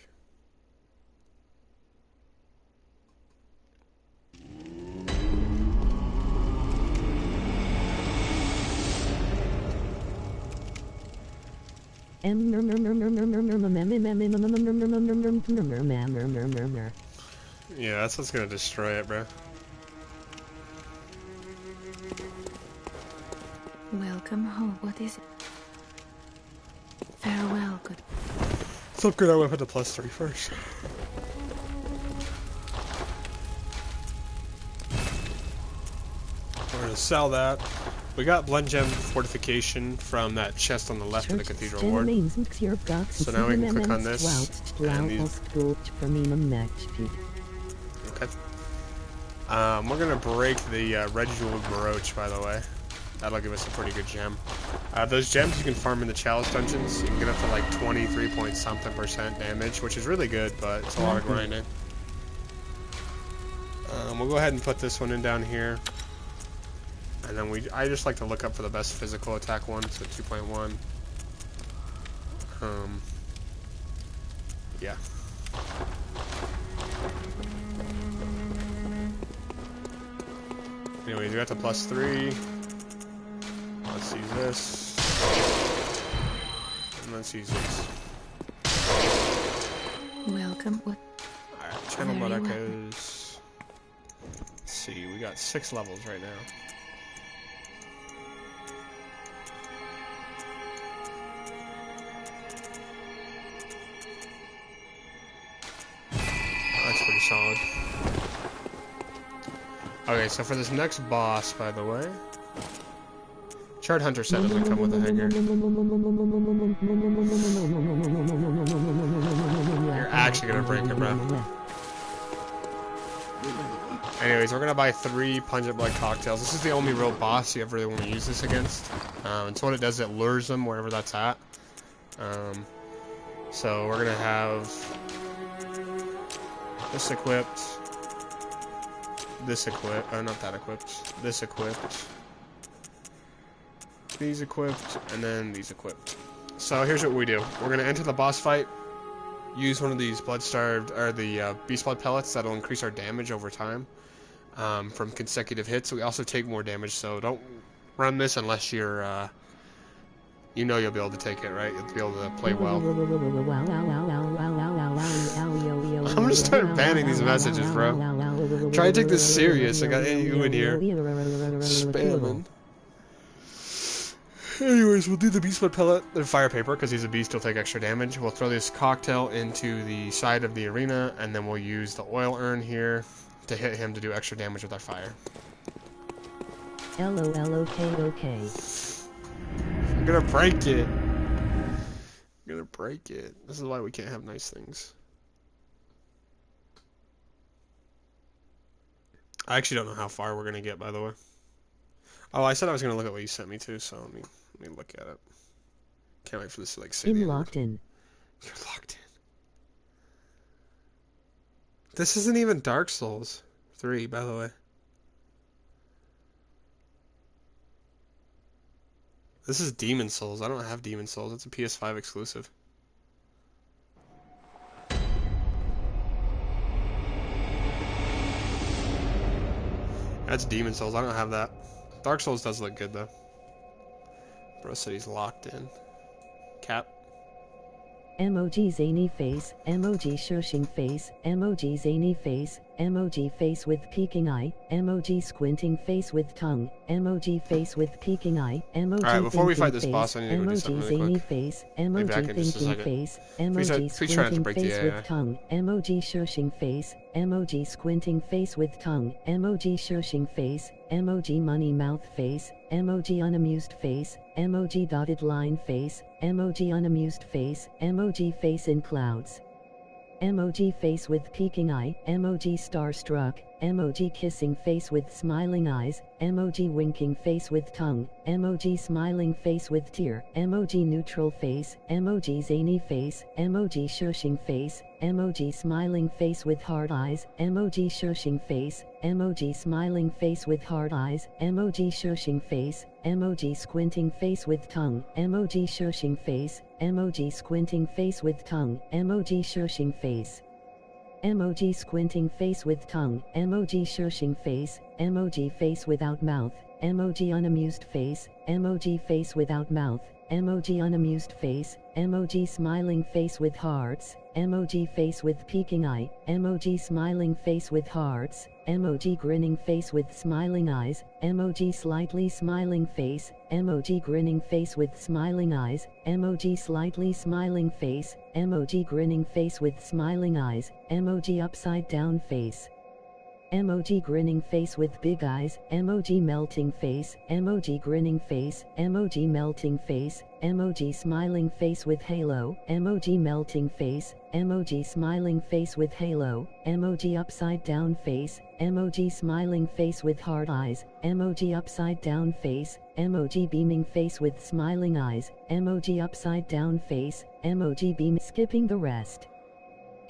Speaker 1: Yeah, that's what's gonna destroy it, bro.
Speaker 3: Welcome home. What is it? Farewell, good.
Speaker 1: Let's upgrade our weapon to +3 first. We're gonna sell that. We got Blend Gem Fortification from that chest on the left of the Cathedral Ward. So now we can click on this. And these... Okay. We're gonna break the Red Jeweled Brooch, by the way. That'll give us a pretty good gem. Those gems you can farm in the Chalice dungeons. You can get up to like 23-point-something% damage, which is really good, but it's a lot of grinding. We'll go ahead and put this one in down here. And then I just like to look up for the best physical attack one, so 2.1. Yeah. Anyways, we got the +3. Let's use this. And let's use this.
Speaker 3: Welcome. What?
Speaker 1: Alright, channel blood
Speaker 3: Very well.
Speaker 1: echoes. Let's see, we got 6 levels right now. That's pretty solid. Okay, so for this next boss, by the way, Shard Hunter set doesn't come with a hanger. You're actually gonna break it, bro. Anyways, we're gonna buy 3 pungent blood cocktails. This is the only real boss you ever really want to use this against. And so what it does, it lures them wherever that's at. So we're gonna have this equipped, this equipped, not that equipped, this equipped, these equipped, and then these equipped. So here's what we do. We're gonna enter the boss fight, use one of these blood-starved, or the beast blood pellets that'll increase our damage over time from consecutive hits. We also take more damage, so don't run this unless you're, you know you'll be able to take it, right? You'll be able to play well. I'm gonna start banning these messages, bro. Try to take this serious. I got you in here spamming. Anyways, we'll do the beast blood pellet and fire paper because he's a beast. He'll take extra damage. We'll throw this cocktail into the side of the arena, and then we'll use the oil urn here to hit him to do extra damage with our fire.
Speaker 4: LOLOKOK.
Speaker 1: I'm gonna break it. I'm gonna break it. This is why we can't have nice things. I actually don't know how far we're gonna get, by the way. Oh, I said I was gonna look at what you sent me too, so let me look at it. Can't wait for this to like say the
Speaker 4: Locked in.
Speaker 1: You're locked in. This isn't even Dark Souls 3, by the way. This is Demon Souls. I don't have Demon Souls. It's a PS5 exclusive. That's Demon Souls. I don't have that. Dark Souls does look good, though. Bro said he's locked in. Cap.
Speaker 4: Emoji zany face, emoji shushing face, emoji zany face, emoji face with peeking eye, emoji squinting face with tongue, emoji face with peeking eye, emoji
Speaker 1: Alright, before we fight this
Speaker 4: face,
Speaker 1: boss, I need to go do something really
Speaker 4: zany
Speaker 1: quick.
Speaker 4: face,
Speaker 1: Be back
Speaker 4: emoji
Speaker 1: in just a
Speaker 4: thinking
Speaker 1: second.
Speaker 4: face,
Speaker 1: Please try
Speaker 4: emoji
Speaker 1: not to
Speaker 4: squinting
Speaker 1: break the
Speaker 4: face
Speaker 1: AI.
Speaker 4: with tongue, emoji shushing face, emoji squinting face with tongue, emoji shushing face, emoji money mouth face, emoji unamused face, emoji dotted line face, emoji unamused face, emoji face in clouds. Emoji face with peeking eye, emoji starstruck, emoji kissing face with smiling eyes, emoji winking face with tongue, emoji smiling face with tear, emoji neutral face, emoji zany face, emoji shushing face, emoji smiling face with hard eyes, emoji shushing face, emoji smiling face with hard eyes, emoji shushing face, emoji squinting face with tongue, emoji shushing face, emoji squinting face with tongue, emoji shushing face. Emoji squinting face with tongue, emoji shushing face, emoji face without mouth, emoji unamused face, emoji face without mouth, emoji unamused face, emoji smiling face with hearts, emoji face with peeking eye, emoji smiling face with hearts, emoji grinning face with smiling eyes, emoji slightly smiling face, emoji grinning face with smiling eyes, emoji slightly smiling face, emoji grinning face with smiling eyes, emoji upside down face. Emoji grinning face with big eyes, emoji melting face, emoji grinning face, emoji melting face, emoji smiling face with halo, emoji melting face, emoji smiling face with halo, emoji upside down face, emoji smiling face with hard eyes, emoji upside down face, emoji beaming face with smiling eyes, emoji upside down face, emoji beam skipping the rest.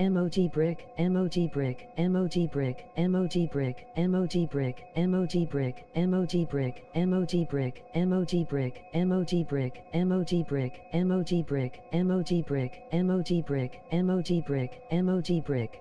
Speaker 4: Emoji brick, emoji brick, emoji brick, emoji brick, emoji brick, emoji brick, emoji brick, emoji brick, emoji brick, emoji brick, emoji brick, emoji brick, emoji brick, emoji brick, emoji brick, emoji brick.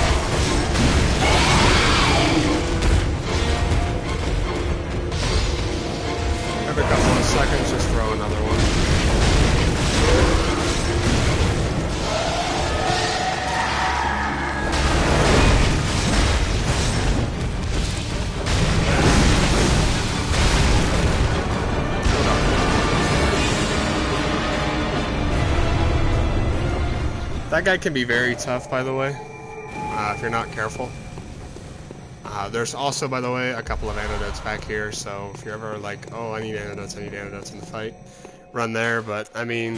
Speaker 1: That guy can be very tough, by the way, if you're not careful. There's also, by the way, a couple of antidotes back here, so if you're ever like, oh, I need antidotes in the fight, run there. But, I mean,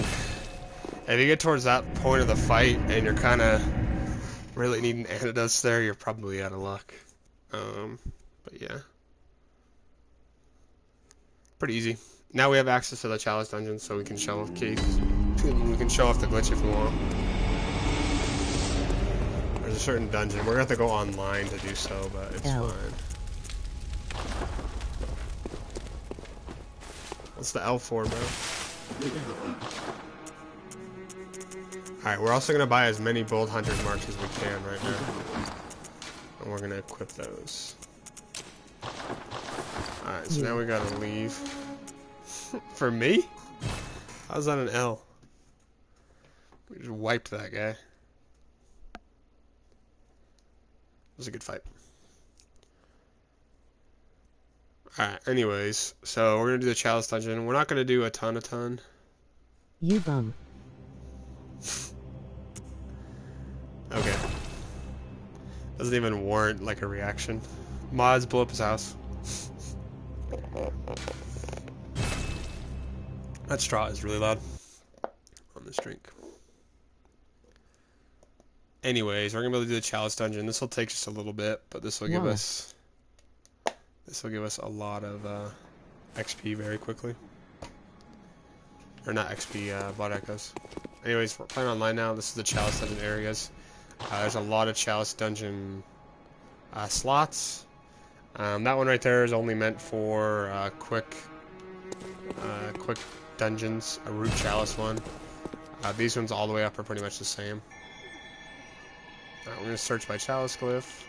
Speaker 1: if you get towards that point of the fight and you're kind of really needing antidotes there, you're probably out of luck. But yeah. Pretty easy. Now we have access to the Chalice Dungeon, so we can show off keys. We can show off the glitch if we want. There's a certain dungeon. We're going to have to go online to do so, but it's fine. What's the L for, bro? Alright, we're also going to buy as many Bold Hunter's Marks as we can right now. And we're going to equip those. Alright, so now we got to leave. For me? How's that an L? We just wiped that guy. It was a good fight. Alright, anyways, so we're gonna do the Chalice Dungeon. We're not gonna do a ton.
Speaker 4: You bum.
Speaker 1: Okay. Doesn't even warrant, like, a reaction. Mods, blow up his house. That straw is really loud on this drink. Anyways, we're gonna be able to do the Chalice Dungeon. This will take just a little bit, but this will give us a lot of XP very quickly. Or not XP, Blood Echoes. Anyways, we're playing online now. This is the Chalice Dungeon areas. There's a lot of Chalice Dungeon slots. That one right there is only meant for quick dungeons. A Root Chalice one. These ones all the way up are pretty much the same. Alright, we're going to search by Chalice Glyph.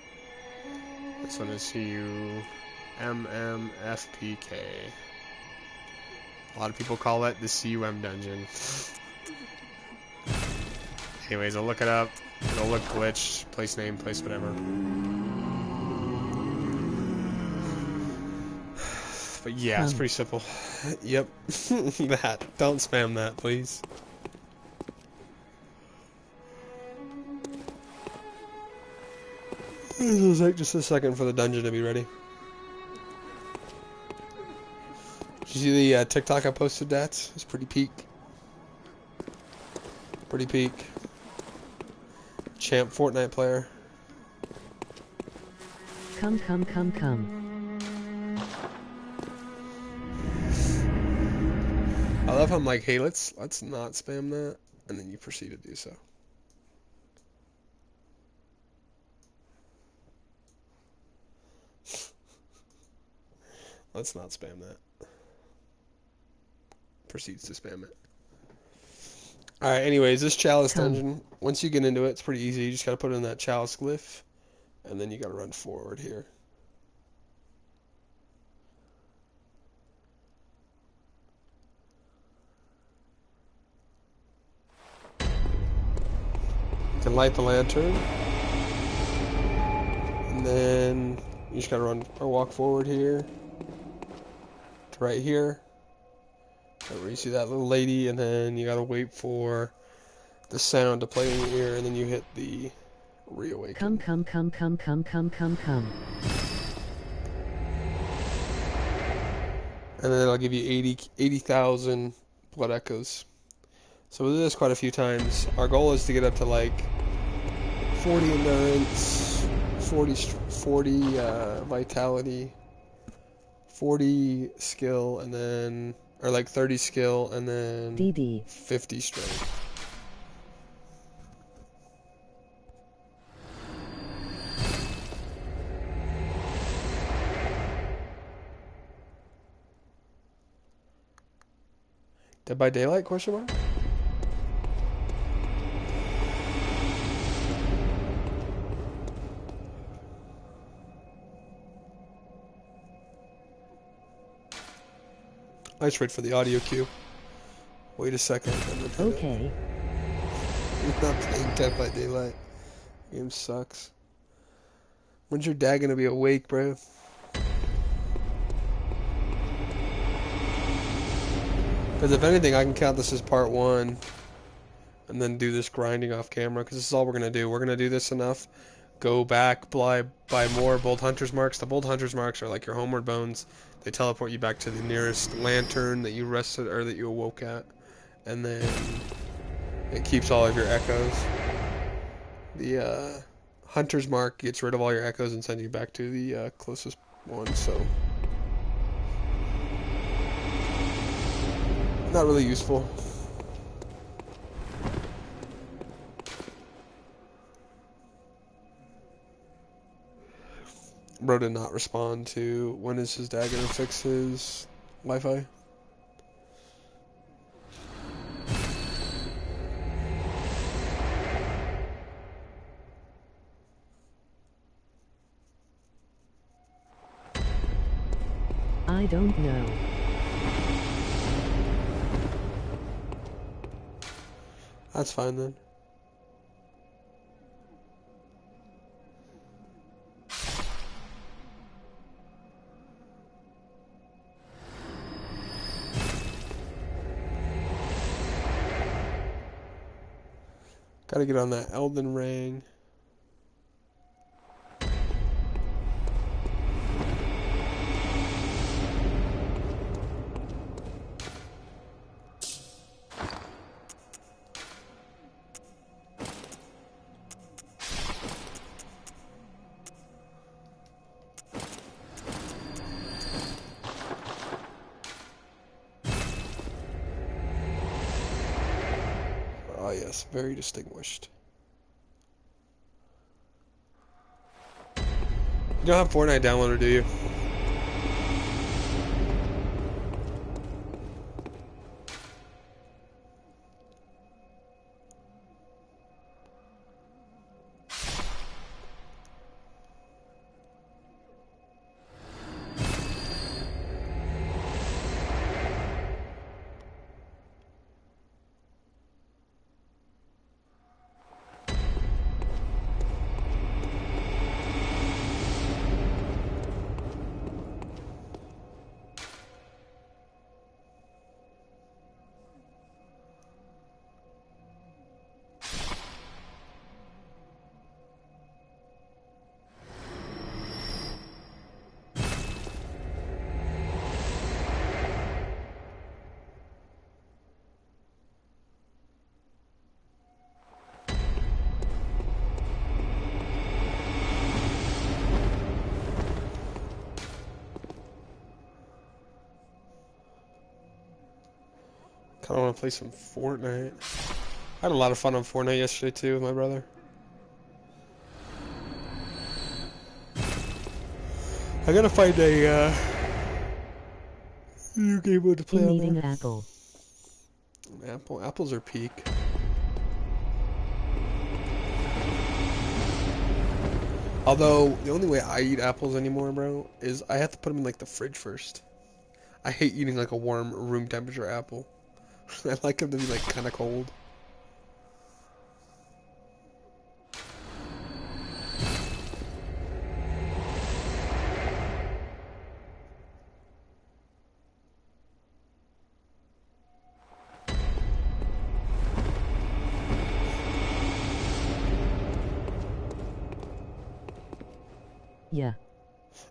Speaker 1: This one is CUMMFPK. A lot of people call it the CUM dungeon. Anyways, I'll look it up. It'll look glitched. Place name, place whatever. But yeah, it's pretty simple. Yep. That. Don't spam that, please. It'll take just a second for the dungeon to be ready. Did you see the TikTok I posted, Dats? It's pretty peak. Pretty peak. Champ Fortnite player.
Speaker 4: Come.
Speaker 1: I love how I'm like, hey, let's not spam that, and then you proceed to do so. Let's not spam that. Proceeds to spam it. Alright, anyways, this Chalice Dungeon, once you get into it, it's pretty easy. You just gotta put in that Chalice Glyph, and then you gotta run forward here. You can light the lantern, and then you just gotta run or walk forward here to right here. Where you see that little lady, and then you gotta wait for the sound to play in your ear, and then you hit the reawaken.
Speaker 4: Come.
Speaker 1: And then it'll give you 80,000 blood echoes. So we'll do this quite a few times. Our goal is to get up to like 40 endurance, 40 vitality, 40 skill, and then, or like 30 skill, and then
Speaker 4: DD
Speaker 1: 50 strength. Dead by Daylight, question mark? I just wait for the audio cue. Wait a second.
Speaker 4: Okay.
Speaker 1: I'm not playing Dead by Daylight. Game sucks. When's your dad gonna be awake, bro? Because if anything, I can count this as part 1. and then do this grinding off camera, because this is all we're going to do. We're going to do this enough, go back, buy more Bold Hunter's Marks. The Bold Hunter's Marks are like your homeward bones. They teleport you back to the nearest lantern that you rested, or that you awoke at, and then it keeps all of your echoes. The Hunter's Mark gets rid of all your echoes and sends you back to the closest one, so not really useful. Bro did not respond to when is his dad gonna fix his Wi-Fi.
Speaker 4: I don't know.
Speaker 1: That's fine then. Gotta get on that Elden Ring. Oh yes, very distinguished. You don't have Fortnite downloaded, do you? Kinda wanna play some Fortnite. I had a lot of fun on Fortnite yesterday too with my brother. I gotta find a new game mode to play on
Speaker 4: Eating
Speaker 1: there.
Speaker 4: apple.
Speaker 1: Apples are peak. Although the only way I eat apples anymore, bro, is I have to put them in like the fridge first. I hate eating like a warm room temperature apple. I like them to be like kind of cold.
Speaker 4: Yeah.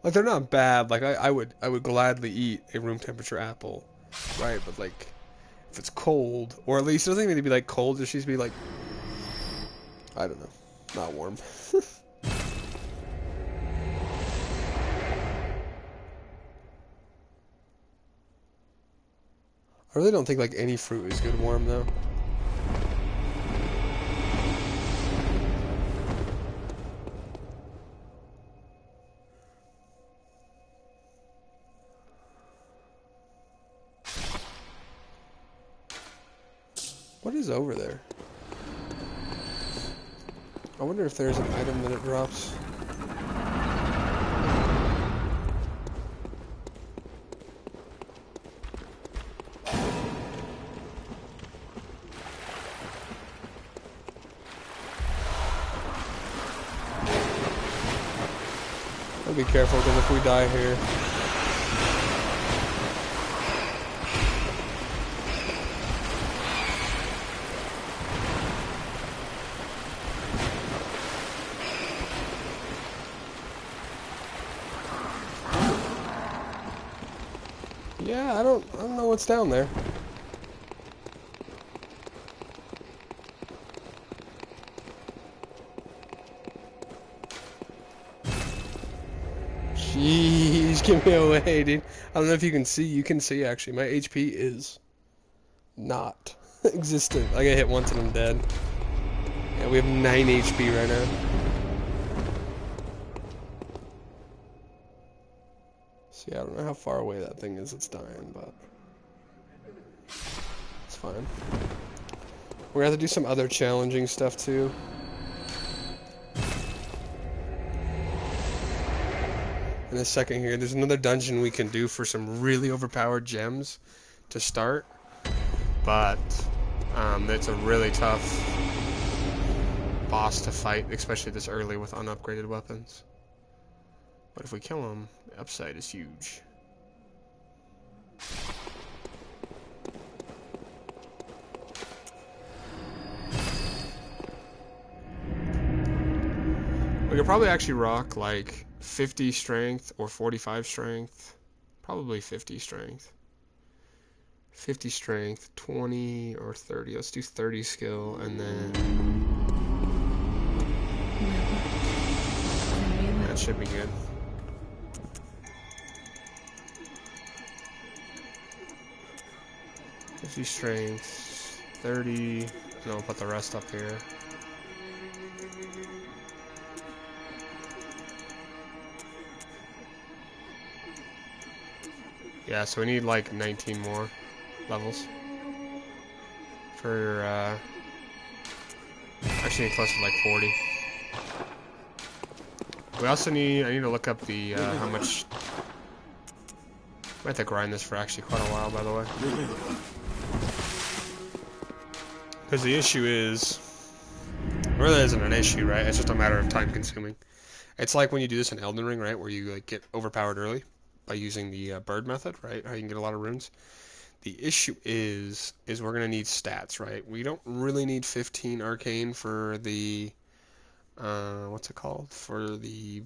Speaker 1: Like they're not bad. Like I would gladly eat a room temperature apple, right? But like if it's cold, or at least it doesn't even need to be like cold. It should just be like, I don't know, not warm. I really don't think like any fruit is good warm though. What is over there? I wonder if there's an item that it drops. I'll be careful because if we die here. Yeah, I don't know what's down there. Jeez, give me away, dude. I don't know if you can see. You can see, actually. My HP is not existent. I get hit once and I'm dead. Yeah, we have 9 HP right now. See, I don't know how far away that thing is. It's dying, but it's fine. We're gonna have to do some other challenging stuff too. In a second here, there's another dungeon we can do for some really overpowered gems to start, but it's a really tough boss to fight, especially this early with unupgraded weapons. But if we kill him, the upside is huge. We could probably actually rock like 50 strength or 45 strength. Probably 50 strength. 50 strength, 20 or 30. Let's do 30 skill and then that should be good. 50 strength, 30, and then we'll put the rest up here. Yeah, so we need like 19 more levels for, actually closer to like 40. We also I need to look up the, how much, I have to grind this for actually quite a while, by the way. Because the issue is, it really isn't an issue, right? It's just a matter of time consuming. It's like when you do this in Elden Ring, right? Where you like get overpowered early by using the bird method, right? How you can get a lot of runes. The issue is we're going to need stats, right? We don't really need 15 arcane for the, what's it called? For the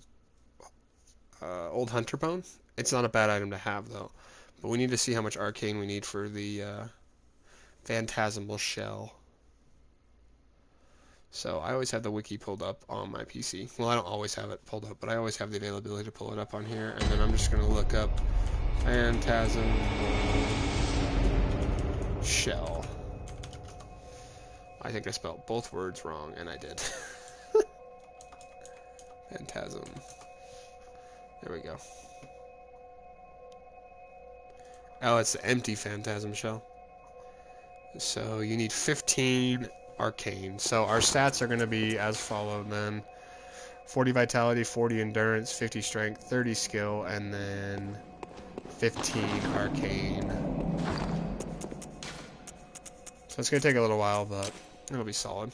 Speaker 1: old hunter bone. It's not a bad item to have, though. But we need to see how much arcane we need for the phantasmal shell. So I always have the wiki pulled up on my PC. Well, I don't always have it pulled up, but I always have the availability to pull it up on here. And then I'm just going to look up phantasmal shell. I think I spelled both words wrong, and I did. Phantasm. There we go. Oh, it's the empty phantasm shell. So you need 15 arcane. So our stats are going to be as followed then. 40 vitality, 40 endurance, 50 strength, 30 skill, and then 15 arcane. So it's going to take a little while, but it'll be solid.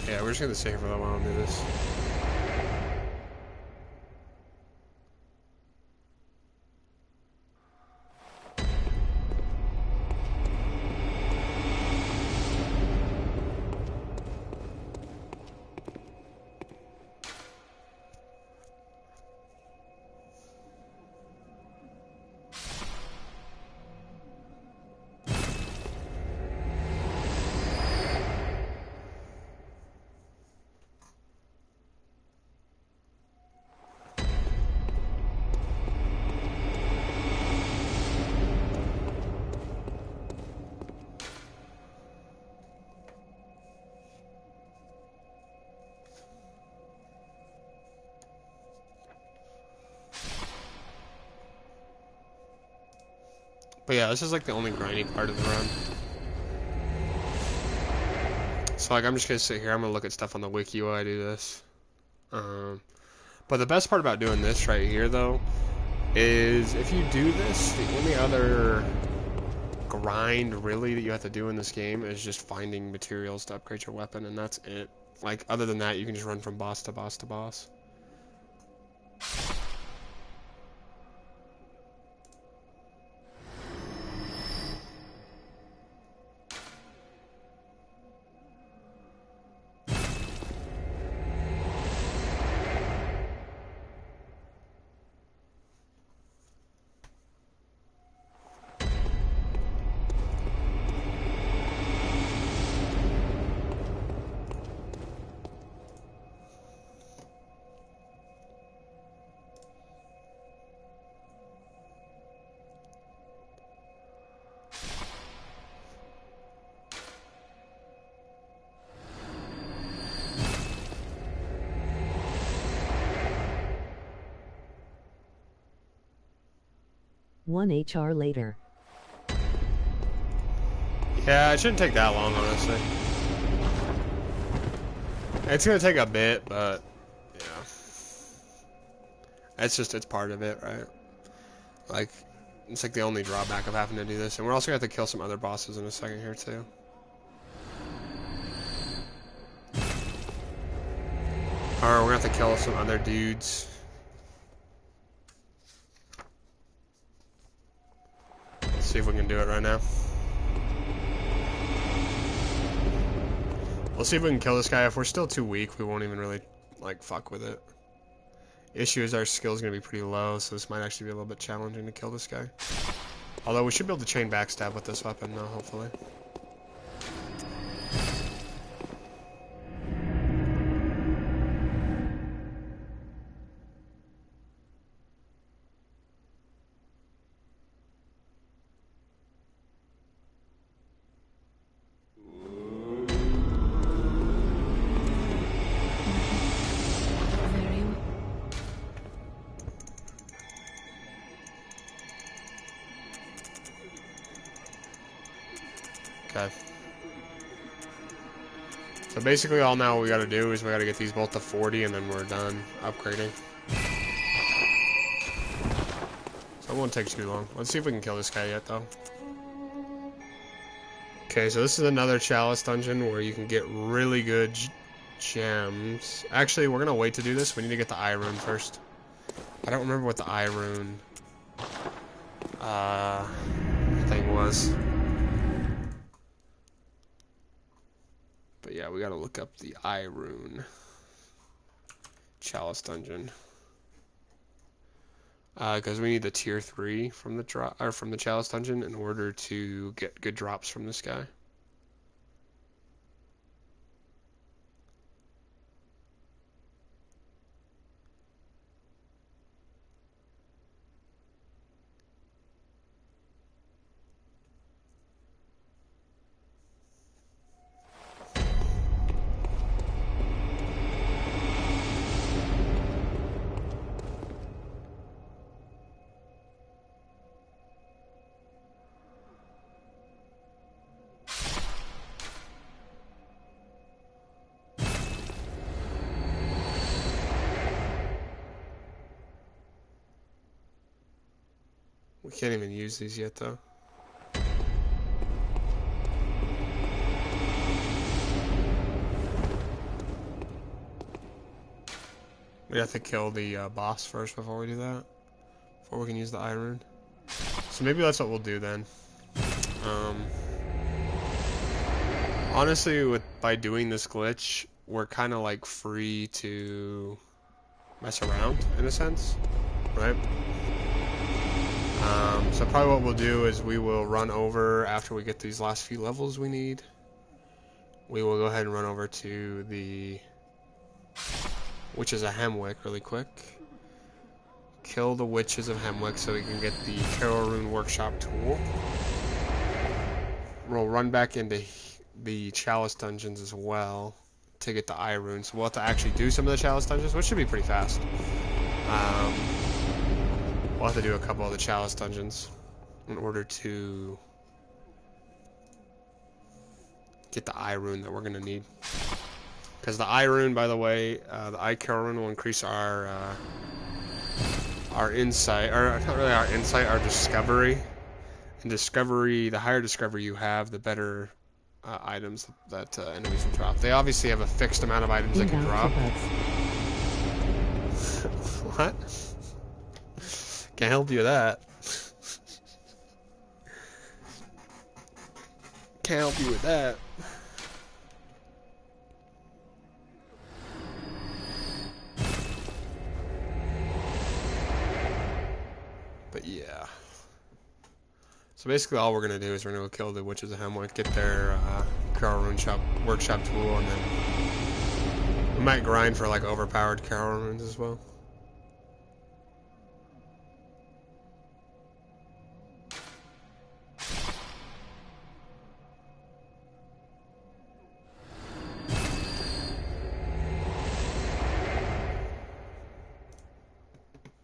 Speaker 1: Yeah, we're just going to save for a while and do this. But yeah, this is like the only grindy part of the run. So like I'm just gonna sit here, I'm gonna look at stuff on the wiki while I do this. But the best part about doing this right here though is if you do this, the only other grind really that you have to do in this game is just finding materials to upgrade your weapon, and that's it. Like other than that, you can just run from boss to boss to boss.
Speaker 4: One HR later.
Speaker 1: Yeah, it shouldn't take that long, honestly. It's gonna take a bit, but yeah, it's part of it, right? Like, it's like the only drawback of having to do this, and we're also gonna have to kill some other bosses in a second here too. Or we're gonna have to kill some other dudes. Let's see if we can do it right now. We'll see if we can kill this guy. If we're still too weak, we won't even really, like, fuck with it. Issue is our skill's gonna be pretty low, so this might actually be a little bit challenging to kill this guy. Although we should be able to chain backstab with this weapon, though, hopefully.
Speaker 3: Very well.
Speaker 1: Okay. So basically all now we gotta do is we gotta get these both to 40 and then we're done upgrading. So it won't take too long. Let's see if we can kill this guy yet though. Okay, so this is another chalice dungeon where you can get really good gems. Actually, we're gonna wait to do this. We need to get the eye rune first. I don't remember what the eye rune thing was. But yeah, we gotta look up the eye rune chalice dungeon. Because we need the tier 3 from the chalice dungeon in order to get good drops from this guy. We can't even use these yet, though. We have to kill the boss first before we do that. Before we can use the eye rune. So maybe that's what we'll do then. Honestly, by doing this glitch, we're kind of like free to mess around in a sense, right? So probably what we'll do is we will run over after we get these last few levels we need. We will go ahead and run over to the Witches of Hemwick really quick. Kill the Witches of Hemwick so we can get the Carol Rune Workshop tool. We'll run back into the Chalice dungeons as well to get the eye rune. So we'll have to actually do some of the Chalice dungeons, which should be pretty fast. We'll have to do a couple of the Chalice dungeons. in order to get the eye rune that we're gonna need. Because the eye rune, by the way, the eye kill rune will increase our insight, or not really our insight, our discovery. And discovery, the higher discovery you have, the better items that enemies will drop. They obviously have a fixed amount of items they can drop. What? Can't help you with that. Can't help you with that. But yeah. So basically all we're going to do is we're going to kill the Witches of Hemwick, get their Carol Rune workshop tool, and then we might grind for like overpowered Carol Runes as well.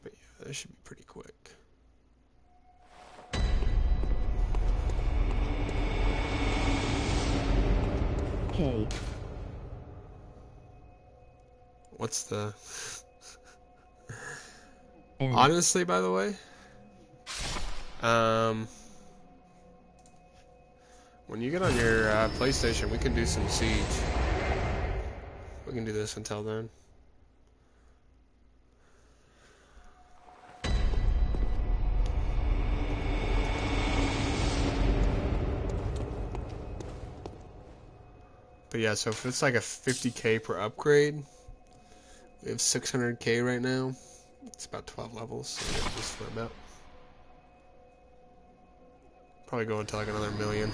Speaker 1: But yeah, this should be pretty quick.
Speaker 4: Okay.
Speaker 1: What's the...
Speaker 4: N.
Speaker 1: Honestly, by the way, when you get on your PlayStation, we can do some Siege. We can do this until then. But yeah, so if it's like a 50k per upgrade, we have 600k right now. It's about 12 levels, so we got this for about. Probably go into like another million.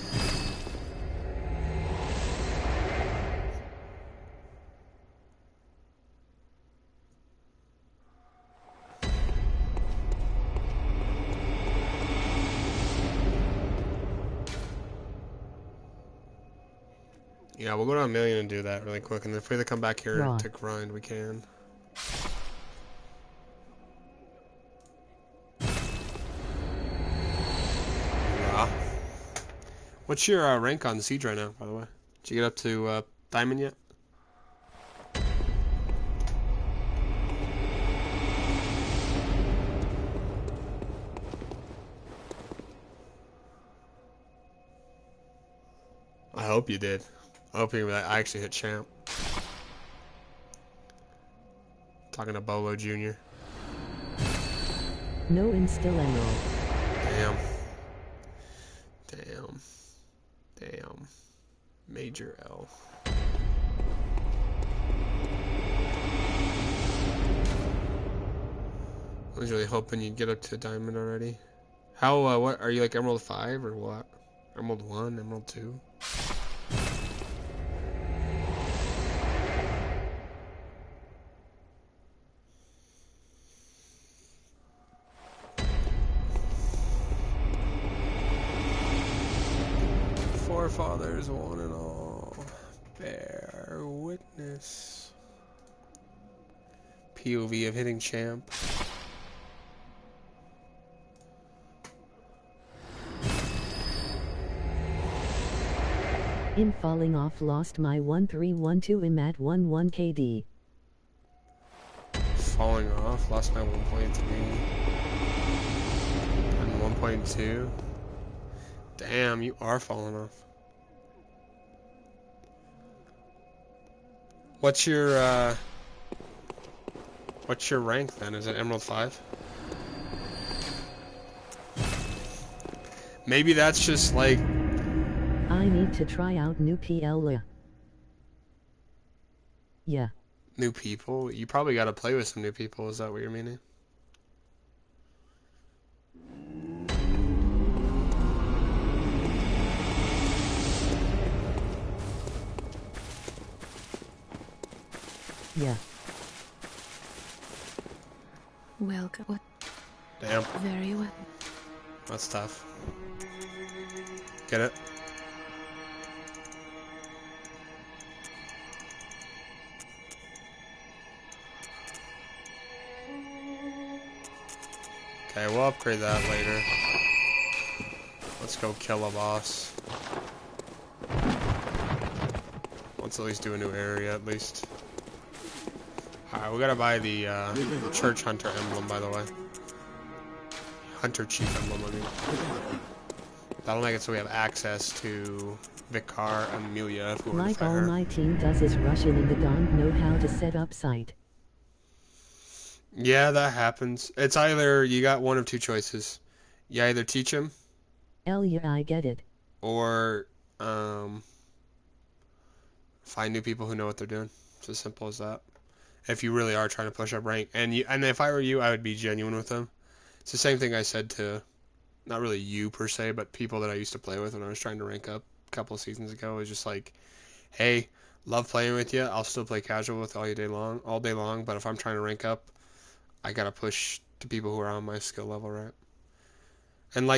Speaker 1: Yeah, we'll go to a million and do that really quick, and if we have to come back here to grind, we can. What's your rank on Siege right now, by the way? Did you get up to Diamond yet? I hope you did. I hope I actually hit Champ. Talking to Bolo Jr.
Speaker 4: No instill emerald.
Speaker 1: Damn. Damn. Damn. Major L. I was really hoping you'd get up to Diamond already. How, what, are you like Emerald 5 or what? Emerald 1, Emerald 2? Forefathers, one and all, bear witness. POV of hitting Champ.
Speaker 4: In falling off, lost my 1312 im at 11 KD.
Speaker 1: Falling off, lost my 1.3 and 1.2. Damn, you are falling off. What's your rank then? Is it Emerald 5? Maybe that's just like...
Speaker 4: I need to try out new PL. Yeah.
Speaker 1: New people? You probably gotta play with some new people, is that what you're meaning?
Speaker 4: Yeah.
Speaker 3: Welcome.
Speaker 1: Damn.
Speaker 3: Very well.
Speaker 1: That's tough. Get it? Okay, we'll upgrade that later. Let's go kill a boss. Let's at least do a new area, at least. Alright, we gotta buy the Church Hunter emblem, by the way. Hunter Chief emblem, I mean. That'll make it so we have access to Vicar Amelia if we were to
Speaker 4: Like
Speaker 1: fight
Speaker 4: all
Speaker 1: her.
Speaker 4: my team does is Russian and they don't know how to set up site.
Speaker 1: Yeah, that happens. It's either, you got one of two choices. You either teach him,
Speaker 4: Yeah, I get it.
Speaker 1: or find new people who know what they're doing. It's as simple as that. If you really are trying to push up rank. And if I were you, I would be genuine with them. It's the same thing I said to, not really you per se, but people that I used to play with when I was trying to rank up a couple of seasons ago. It was just like, hey, love playing with you. I'll still play casual with all day long. But if I'm trying to rank up, I gotta push to people who are on my skill level, right? And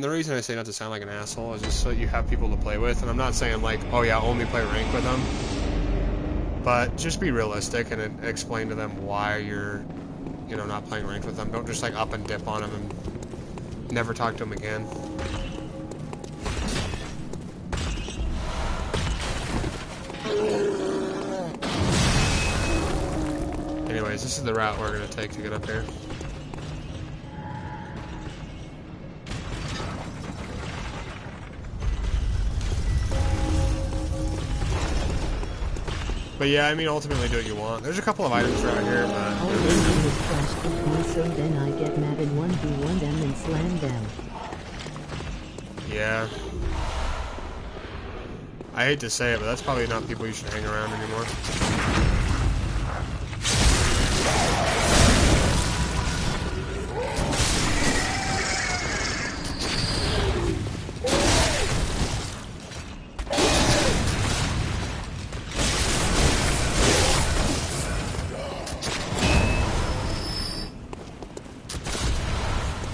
Speaker 1: the reason I say not to sound like an asshole is just so you have people to play with. And I'm not saying like, oh yeah, only play rank with them. But just be realistic and explain to them why you're, not playing ranked with them. Don't just like up and dip on them and never talk to them again. Anyways, this is the route we're gonna take to get up here. But yeah, I mean, ultimately do what you want. There's a couple of items right here,
Speaker 4: All they
Speaker 1: but...
Speaker 4: do is trash talk me, so then I get mad and 1v1 them and slam them.
Speaker 1: Yeah. I hate to say it, but that's probably not people you should hang around anymore.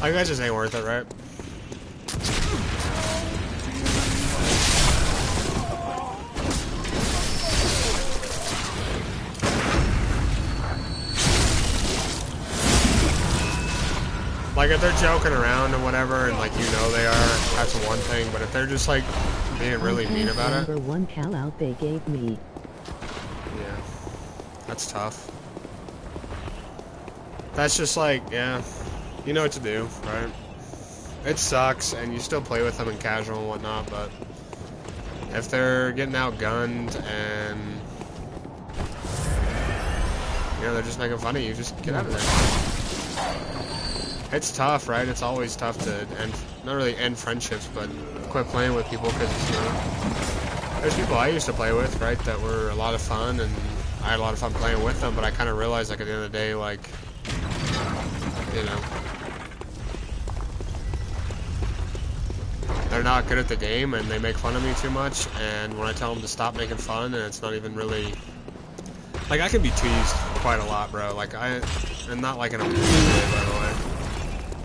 Speaker 1: You guys just ain't worth it, right? Like, if they're joking around and whatever, and like, they are, that's one thing, but if they're just like being really mean about it...
Speaker 4: Number one call out they gave me.
Speaker 1: Yeah. That's tough. That's just like, yeah. You know what to do, right? It sucks, and you still play with them in casual and whatnot, but if they're getting outgunned and they're just making fun of you, just get out of there. It's tough, right? It's always tough to not really end friendships, but quit playing with people because there's people I used to play with, right, that were a lot of fun, and I had a lot of fun playing with them, but I kind of realized, like, at the end of the day, like, they're not good at the game and they make fun of me too much, and when I tell them to stop making fun, and it's not even really, like, I can be teased quite a lot, bro, like, and not like in a weird way, by the way.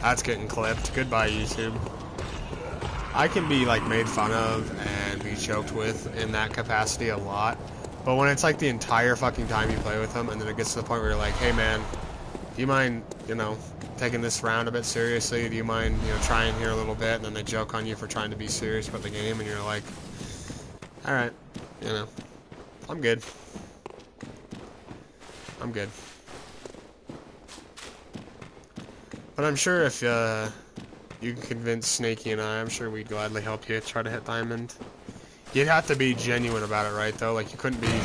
Speaker 1: That's getting clipped. Goodbye, YouTube. I can be, like, made fun of and be joked with in that capacity a lot, but when it's like the entire fucking time you play with them, and then it gets to the point where you're like, hey man, do you mind, taking this round a bit seriously? Do you mind, trying here a little bit? And then they joke on you for trying to be serious about the game, and you're like, alright, I'm good. I'm good. But I'm sure if you can convince Snakey and I'm sure we'd gladly help you try to hit Diamond. You'd have to be genuine about it, right, though? Like, you couldn't be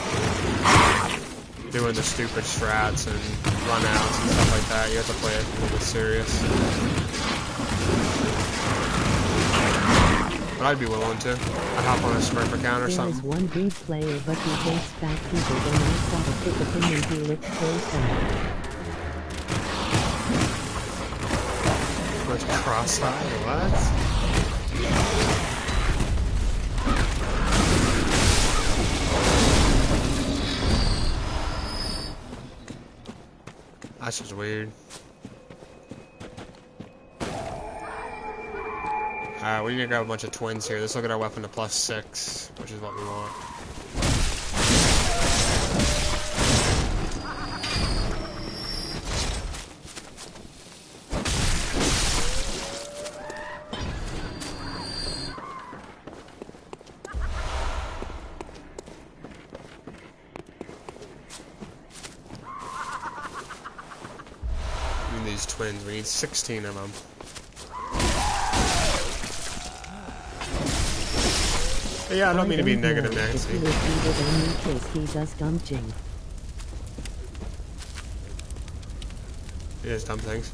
Speaker 1: doing the stupid strats and run-outs and stuff like that. You have to play it a little bit serious. But I'd be willing to. I'd hop on a Smurf account or something.
Speaker 4: There is one good player, but he hates fat people. When I saw the thick opinion, he looked so sad.
Speaker 1: What's cross-eye? What? That's just weird. Alright, we need to grab a bunch of twins here. This will get our weapon to +6, which is what we want. these twins. We need 16 of them. But yeah, I don't mean to be negative, Nancy.
Speaker 4: If he repeated any case he does dumping.
Speaker 1: He does dumb things.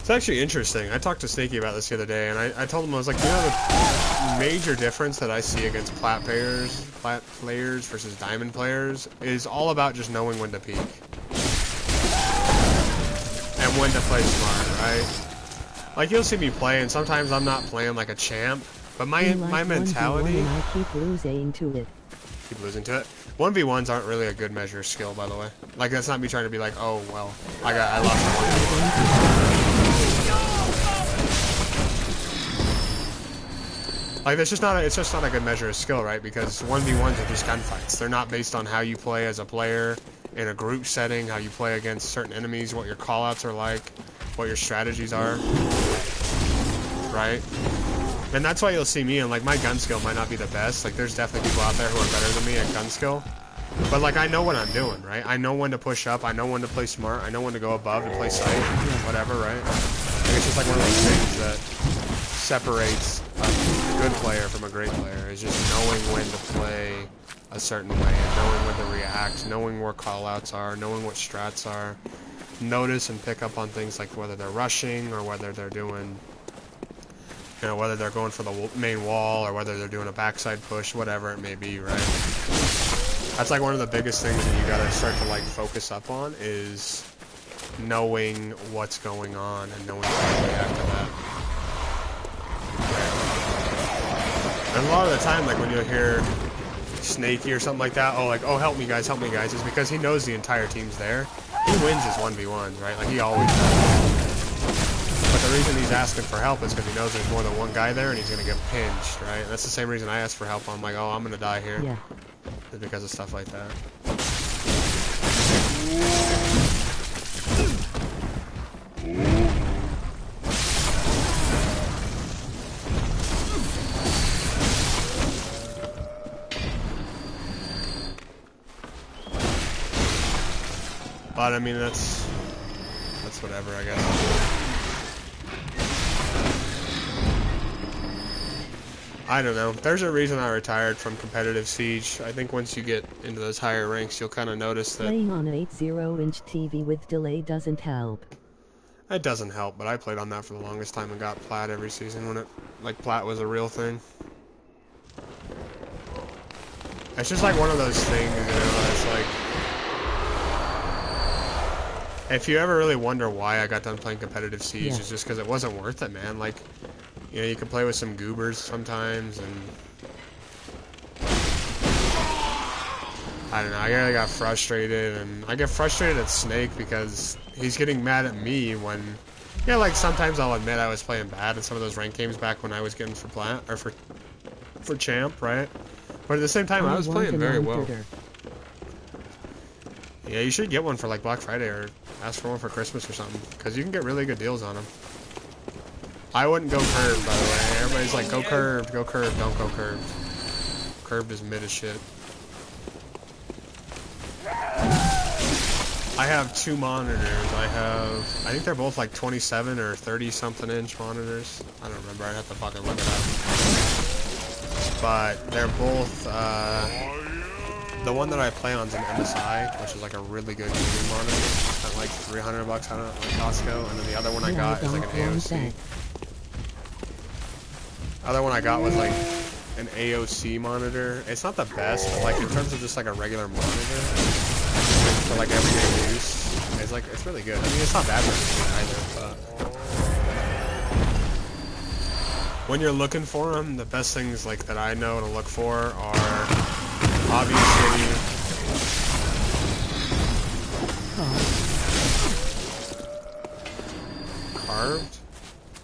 Speaker 1: It's actually interesting. I talked to Snaky about this the other day, and I told him, I was like, you know, the major difference that I see against plat players versus diamond players is all about just knowing when to peek. And when to play smart, right? Like, you'll see me play, and sometimes I'm not playing like a champ, but my mentality...
Speaker 4: I keep losing to it.
Speaker 1: Keep losing to it. 1v1s aren't really a good measure of skill, by the way. Like, that's not me trying to be like, oh, well, I lost the 1v1. Like, it's just not a good measure of skill, right? Because 1v1s are just gunfights. They're not based on how you play as a player in a group setting, how you play against certain enemies, what your callouts are like, what your strategies are, right? And that's why you'll see me, and like, my gun skill might not be the best. Like, there's definitely people out there who are better than me at gun skill. But like, I know what I'm doing, right? I know when to push up, I know when to play smart, I know when to go above and play sight, whatever, right? Like, it's just like one of those things that separates a good player from a great player, is just knowing when to play a certain way, and knowing when to react, knowing where callouts are, knowing what strats are. Notice and pick up on things like whether they're rushing or whether they're doing... You know, whether they're going for the main wall or whether they're doing a backside push, whatever it may be, right? That's like one of the biggest things that you gotta start to like focus up on, is knowing what's going on and knowing how to react to that. And a lot of the time, like when you'll hear Snaky or something like that, oh help me guys, is because he knows the entire team's there. He wins his 1v1s, right? Like he always does. But the reason he's asking for help is because he knows there's more than one guy there and he's going to get pinched, right? And that's the same reason I ask for help. I'm like, oh, I'm going to die here.
Speaker 4: Yeah.
Speaker 1: It's because of stuff like that. But, I mean, that's whatever, I guess. I don't know. There's a reason I retired from competitive Siege. I think once you get into those higher ranks, you'll kind of notice that...
Speaker 4: Playing on an 80-inch TV with delay doesn't help.
Speaker 1: It doesn't help, but I played on that for the longest time and got plat every season when plat was a real thing. It's just like one of those things, you know, it's like... If you ever really wonder why I got done playing competitive Siege, it's just because it wasn't worth it, man. Like... You know, you can play with some goobers sometimes, and... I don't know, I really got frustrated, and I get frustrated at Snake because he's getting mad at me when... Yeah, like, sometimes I'll admit I was playing bad in some of those ranked games back when I was getting for plat, or for champ, right? But at the same time, I was playing very well. Yeah, you should get one for, like, Black Friday, or ask for one for Christmas or something, because you can get really good deals on them. I wouldn't go curved, by the way. Everybody's like, go curved, don't go curved. Curved is mid as shit. I have two monitors. I think they're both like 27 or 30 something inch monitors. I don't remember, I'd have to fucking look it up. But they're both, the one that I play on is an MSI, which is like a really good gaming monitor. At like $300 bucks, I don't know, like Costco. And then the other one I got is like an AOC. Other one I got was like an AOC monitor. It's not the best, but like in terms of just like a regular monitor for like everyday use, it's really good. I mean, it's not bad for anything either, but when you're looking for them, the best things like that I know to look for are obviously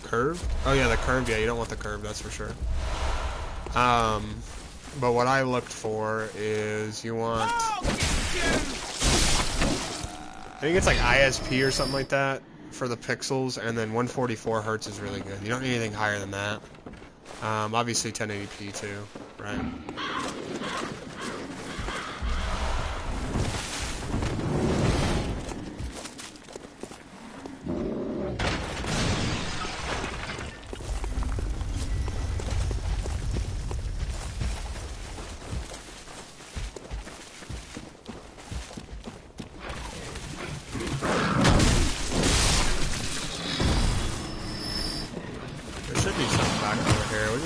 Speaker 1: curved? Oh yeah, the curved, yeah, you don't want the curved, that's for sure. But what I looked for is you want... I think it's like ISP or something like that for the pixels, and then 144 hertz is really good. You don't need anything higher than that. Obviously 1080p too, right?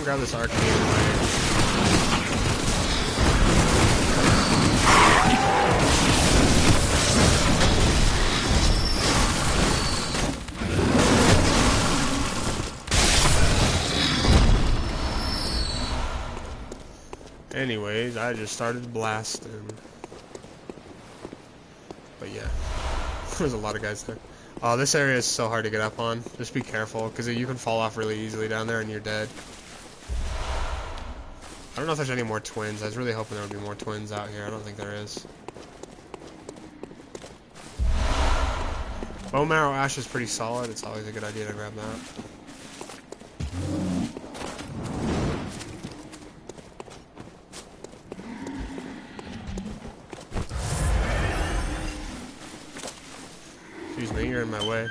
Speaker 1: grab this arcane away. Anyways, I just started blasting. But yeah, there's a lot of guys there. Oh, this area is so hard to get up on. Just be careful, because you can fall off really easily down there and you're dead. I don't know if there's any more twins. I was really hoping there would be more twins out here. I don't think there is. Bone Marrow Ash is pretty solid. It's always a good idea to grab that. Excuse me, you're in my way.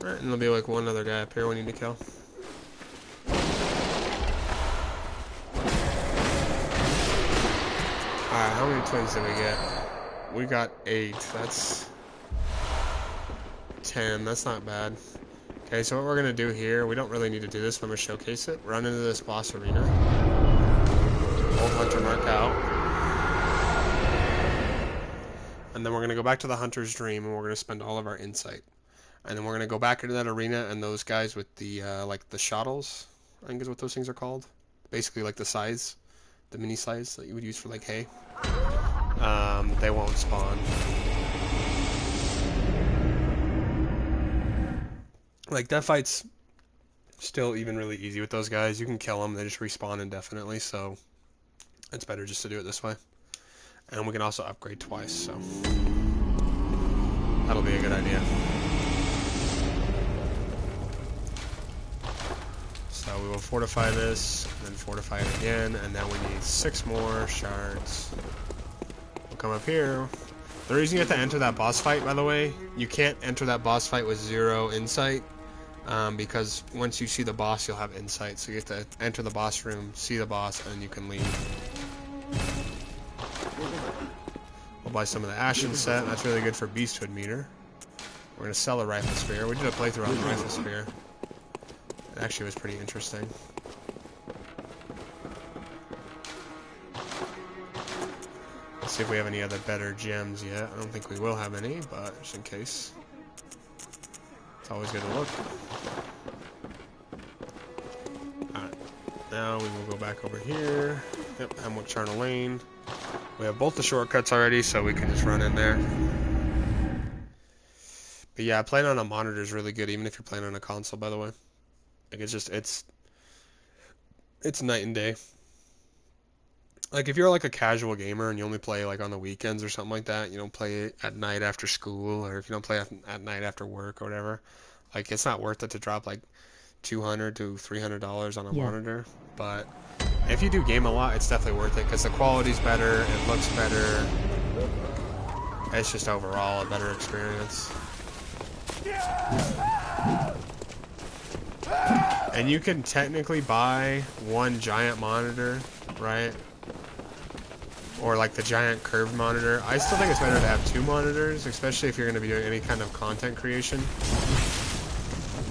Speaker 1: Alright, and there'll be like one other guy up here we need to kill. Alright, how many twins did we get? We got 8. That's 10. That's not bad. Okay, so what we're going to do here, we don't really need to do this, but I'm going to showcase it. Run into this boss arena. Old Hunter mark out. And then we're going to go back to the Hunter's Dream, and we're going to spend all of our insight. And then we're going to go back into that arena, and those guys with the, like, the shottles, I think is what those things are called. Basically, like the size, the mini size that you would use for, like, hay. They won't spawn. Like, that fight's still even really easy with those guys. You can kill them, they just respawn indefinitely, so it's better just to do it this way. And we can also upgrade twice, so that'll be a good idea. So we will fortify this, and then fortify it again, and now we need 6 more shards. We'll come up here. The reason you have to enter that boss fight, by the way, you can't enter that boss fight with 0 insight, because once you see the boss, you'll have insight. So you have to enter the boss room, see the boss, and you can leave. We'll buy some of the Ashen set. That's really good for Beasthood meter. We're going to sell a Rifle Spear. We did a playthrough on the Rifle Spear. It actually was pretty interesting. Let's see if we have any other better gems yet. I don't think we will have any, but just in case. It's always good to look. Alright, now we will go back over here. Yep, Hemwick Charnel Lane. We have both the shortcuts already, so we can just run in there. But yeah, playing on a monitor is really good, even if you're playing on a console, by the way. Like, it's just, it's night and day. Like, if you're like a casual gamer and you only play like on the weekends or something like that, you don't play at night after school, or if you don't play at night after work or whatever, like, it's not worth it to drop like $200 to $300 on a monitor. But if you do game a lot, it's definitely worth it, because the quality's better, it looks better, it's just overall a better experience. And you can technically buy one giant monitor, right? Or like the giant curved monitor. I still think it's better to have 2 monitors, especially if you're going to be doing any kind of content creation.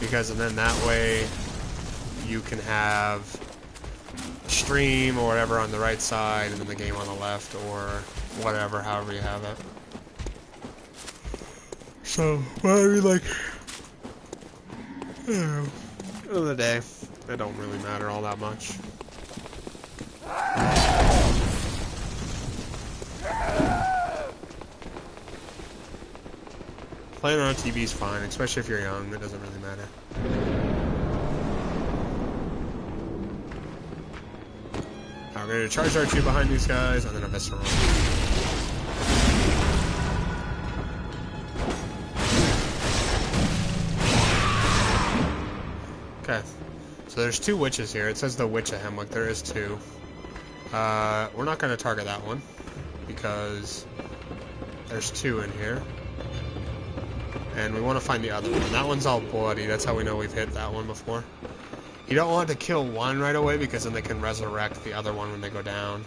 Speaker 1: Because then that way you can have stream or whatever on the right side and then the game on the left, or whatever, however you have it. So, whatever you like. Yeah. End of the day, it don't really matter all that much. Playing on a TV is fine, especially if you're young. It doesn't really matter. Now we're going to charge R2 behind these guys, and then a Visceral. Okay, so there's 2 witches here. It says the Witch of Hemwick. There is 2. We're not going to target that one, because there's 2 in here. And we want to find the other one. That one's all bloody. That's how we know we've hit that one before. You don't want to kill one right away because then they can resurrect the other one when they go down.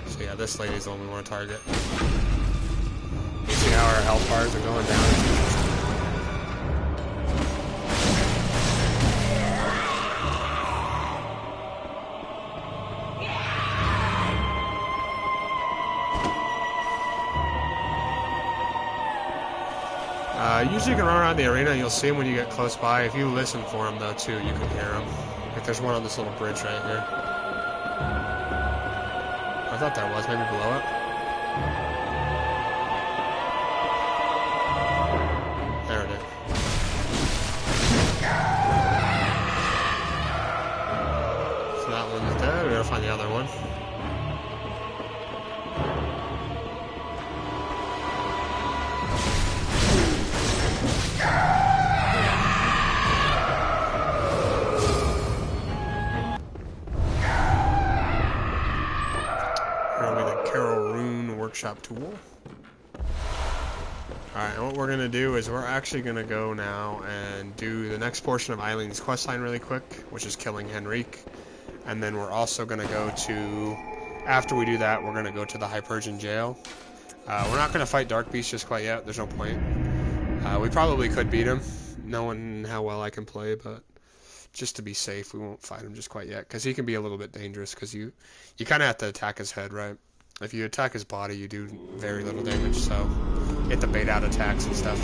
Speaker 1: So yeah, this lady's the one we want to target. You see how our health bars are going down? Usually you can run around the arena and you'll see him when you get close by. If you listen for him though too, you can hear him. Like there's one on this little bridge right here. I thought there was, maybe below it. There it is. So that one's dead, we gotta find the other one. Workshop tool. Alright, and what we're going to do is we're actually going to go now and do the next portion of Eileen's questline really quick, which is killing Henrique. And then we're also going to go to, after we do that, we're going to go to the Hypersian jail. We're not going to fight Dark Beast just quite yet, there's no point. We probably could beat him, knowing how well I can play, but just to be safe, we won't fight him just quite yet, because he can be a little bit dangerous, because you kind of have to attack his head, right? If you attack his body, you do very little damage, so you have to bait out attacks and stuff.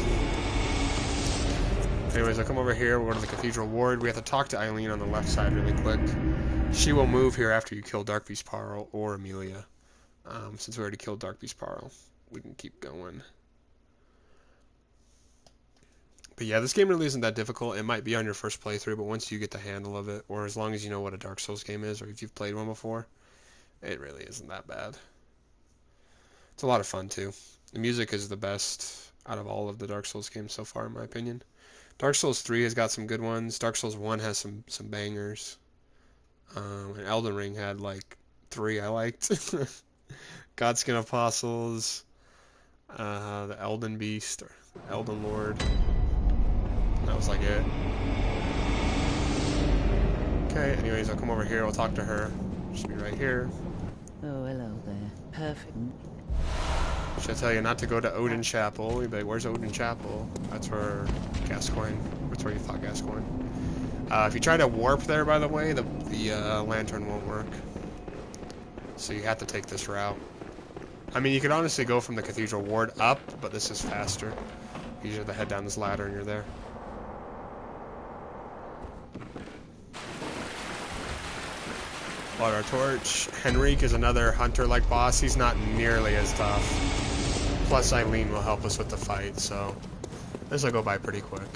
Speaker 1: Anyways, I'll come over here, we'll go to the Cathedral Ward. We have to talk to Eileen on the left side really quick. She will move here after you kill Dark Beast Parl or Amelia. Since we already killed Dark Beast Parl, we can keep going. But yeah, this game really isn't that difficult. It might be on your first playthrough, but once you get the handle of it, or as long as you know what a Dark Souls game is, or if you've played one before, it really isn't that bad. It's a lot of fun too. The music is the best out of all of the Dark Souls games so far, in my opinion. Dark Souls 3 has got some good ones. Dark Souls 1 has some bangers. And Elden Ring had like 3 I liked. Godskin Apostles, the Elden Beast, or Elden Lord. And that was like it. Okay, anyways, I'll come over here, I'll talk to her. She'll be right here.
Speaker 7: Oh, hello there. Perfect.
Speaker 1: Should I tell you not to go to Odin Chapel? You'd be like, where's Odin Chapel? That's where Gascoigne. That's where you fought Gascoigne. If you try to warp there, by the way, the lantern won't work. So you have to take this route. I mean, you could honestly go from the Cathedral Ward up, but this is faster. You just have to head down this ladder and you're there. Water Torch. Henrique is another hunter-like boss. He's not nearly as tough. Plus Eileen will help us with the fight, so this will go by pretty quick.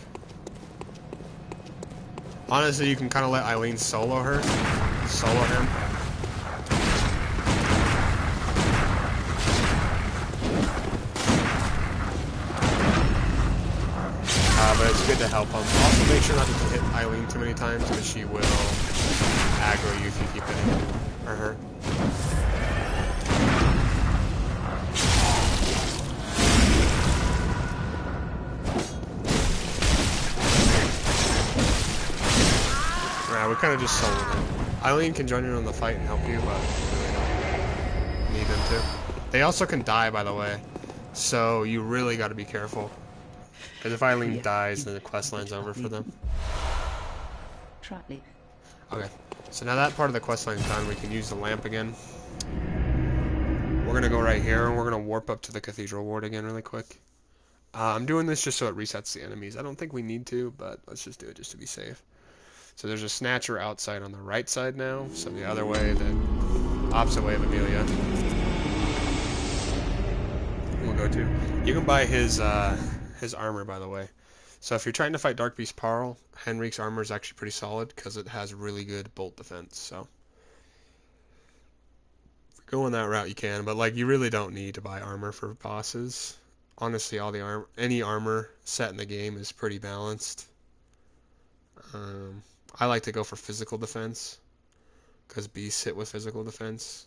Speaker 1: Honestly, you can kind of let Eileen solo her. Solo him. But it's good to help him. Also, make sure not to hit Eileen too many times, because she will aggro you if you keep hitting him or her. Yeah, we kind of just soloed him. Eileen can join in on the fight and help you, but we don't need them to. They also can die, by the way, so you really got to be careful. Because if Eileen dies, then the quest line's over for them. Okay, so now that part of the quest line's done, we can use the lamp again. We're going to go right here, and we're going to warp up to the Cathedral Ward again really quick. I'm doing this just so it resets the enemies. I don't think we need to, but let's just do it just to be safe. So there's a Snatcher outside on the right side now, so the other way, the opposite way of Amelia. We'll go to. You can buy his armor, by the way. So if you're trying to fight Dark Beast Parl, Henrique's armor is actually pretty solid because it has really good bolt defense. So if you're going that route, you can, but like you really don't need to buy armor for bosses. Honestly, any armor set in the game is pretty balanced. I like to go for physical defense because beasts hit with physical defense.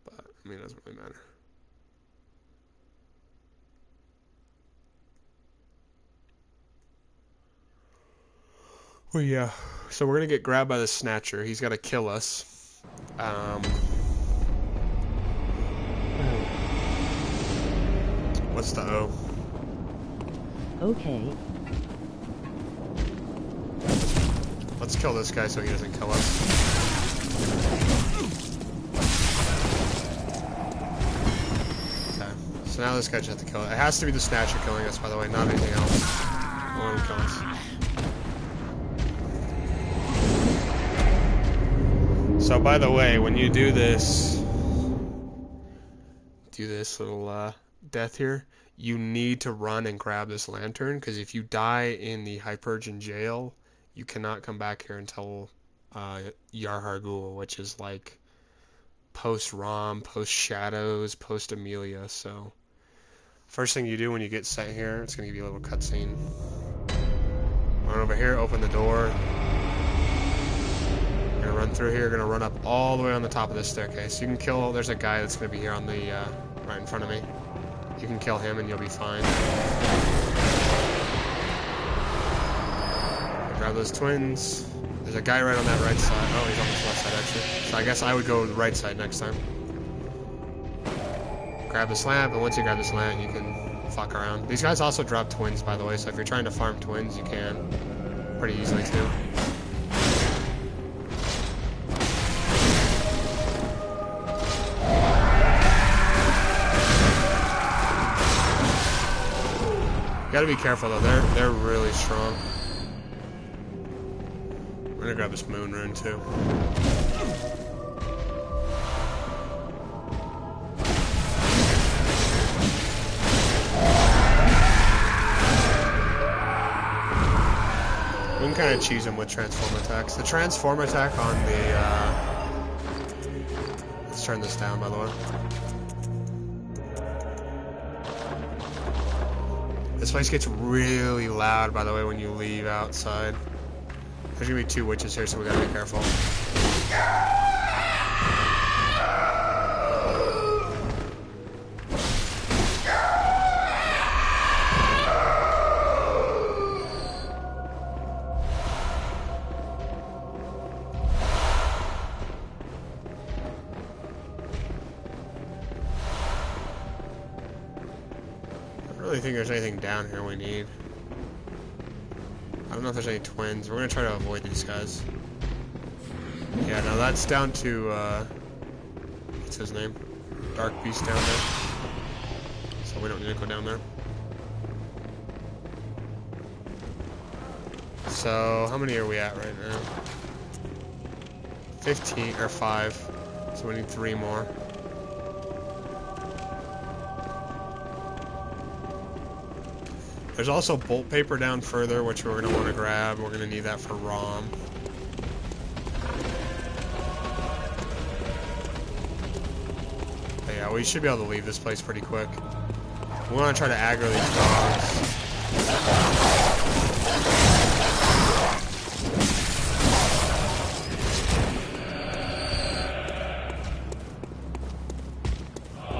Speaker 1: But I mean, it doesn't really matter. Well, yeah. So we're gonna get grabbed by the Snatcher. He's gotta kill us. What's the O?
Speaker 4: Okay.
Speaker 1: Let's kill this guy so he doesn't kill us. Okay. So now this guy just has to kill it. It has to be the Snatcher killing us, by the way, not anything else. Won't kill us. So by the way, when you do this little death here, you need to run and grab this lantern, because if you die in the Hypergen jail, you cannot come back here until Yarhargul, which is like post-Rom, post-Shadows, post-Amelia. So first thing you do when you get sent here, it's going to give you a little cutscene. Run over here, open the door. You're going to run through here, you're going to run up all the way on the top of this staircase. You can kill, there's a guy that's going to be here on the, right in front of me. You can kill him and you'll be fine. Grab those twins. There's a guy right on that right side. Oh, he's on this left side actually. So I guess I would go to the right side next time. Grab this lamp, and once you grab this lamp, you can fuck around. These guys also drop twins, by the way, so if you're trying to farm twins, you can. Pretty easily, too. You gotta be careful though, they're really strong. We're gonna grab this moon rune too. We can kind of cheese them with transform attacks. The transform attack on the let's turn this down by the way. This place gets really loud, by the way, when you leave outside. There's gonna be two witches here, so we gotta be careful. I don't really think there's anything down here we need. I don't know if there's any twins. We're gonna try to avoid these guys. Yeah, no, that's down to, what's his name? Dark Beast down there. So we don't need to go down there. So, how many are we at right now? 15, or 5. So we need 3 more. There's also bolt paper down further, which we're going to want to grab. We're going to need that for ROM. But yeah, we should be able to leave this place pretty quick. We want to try to aggro these dogs.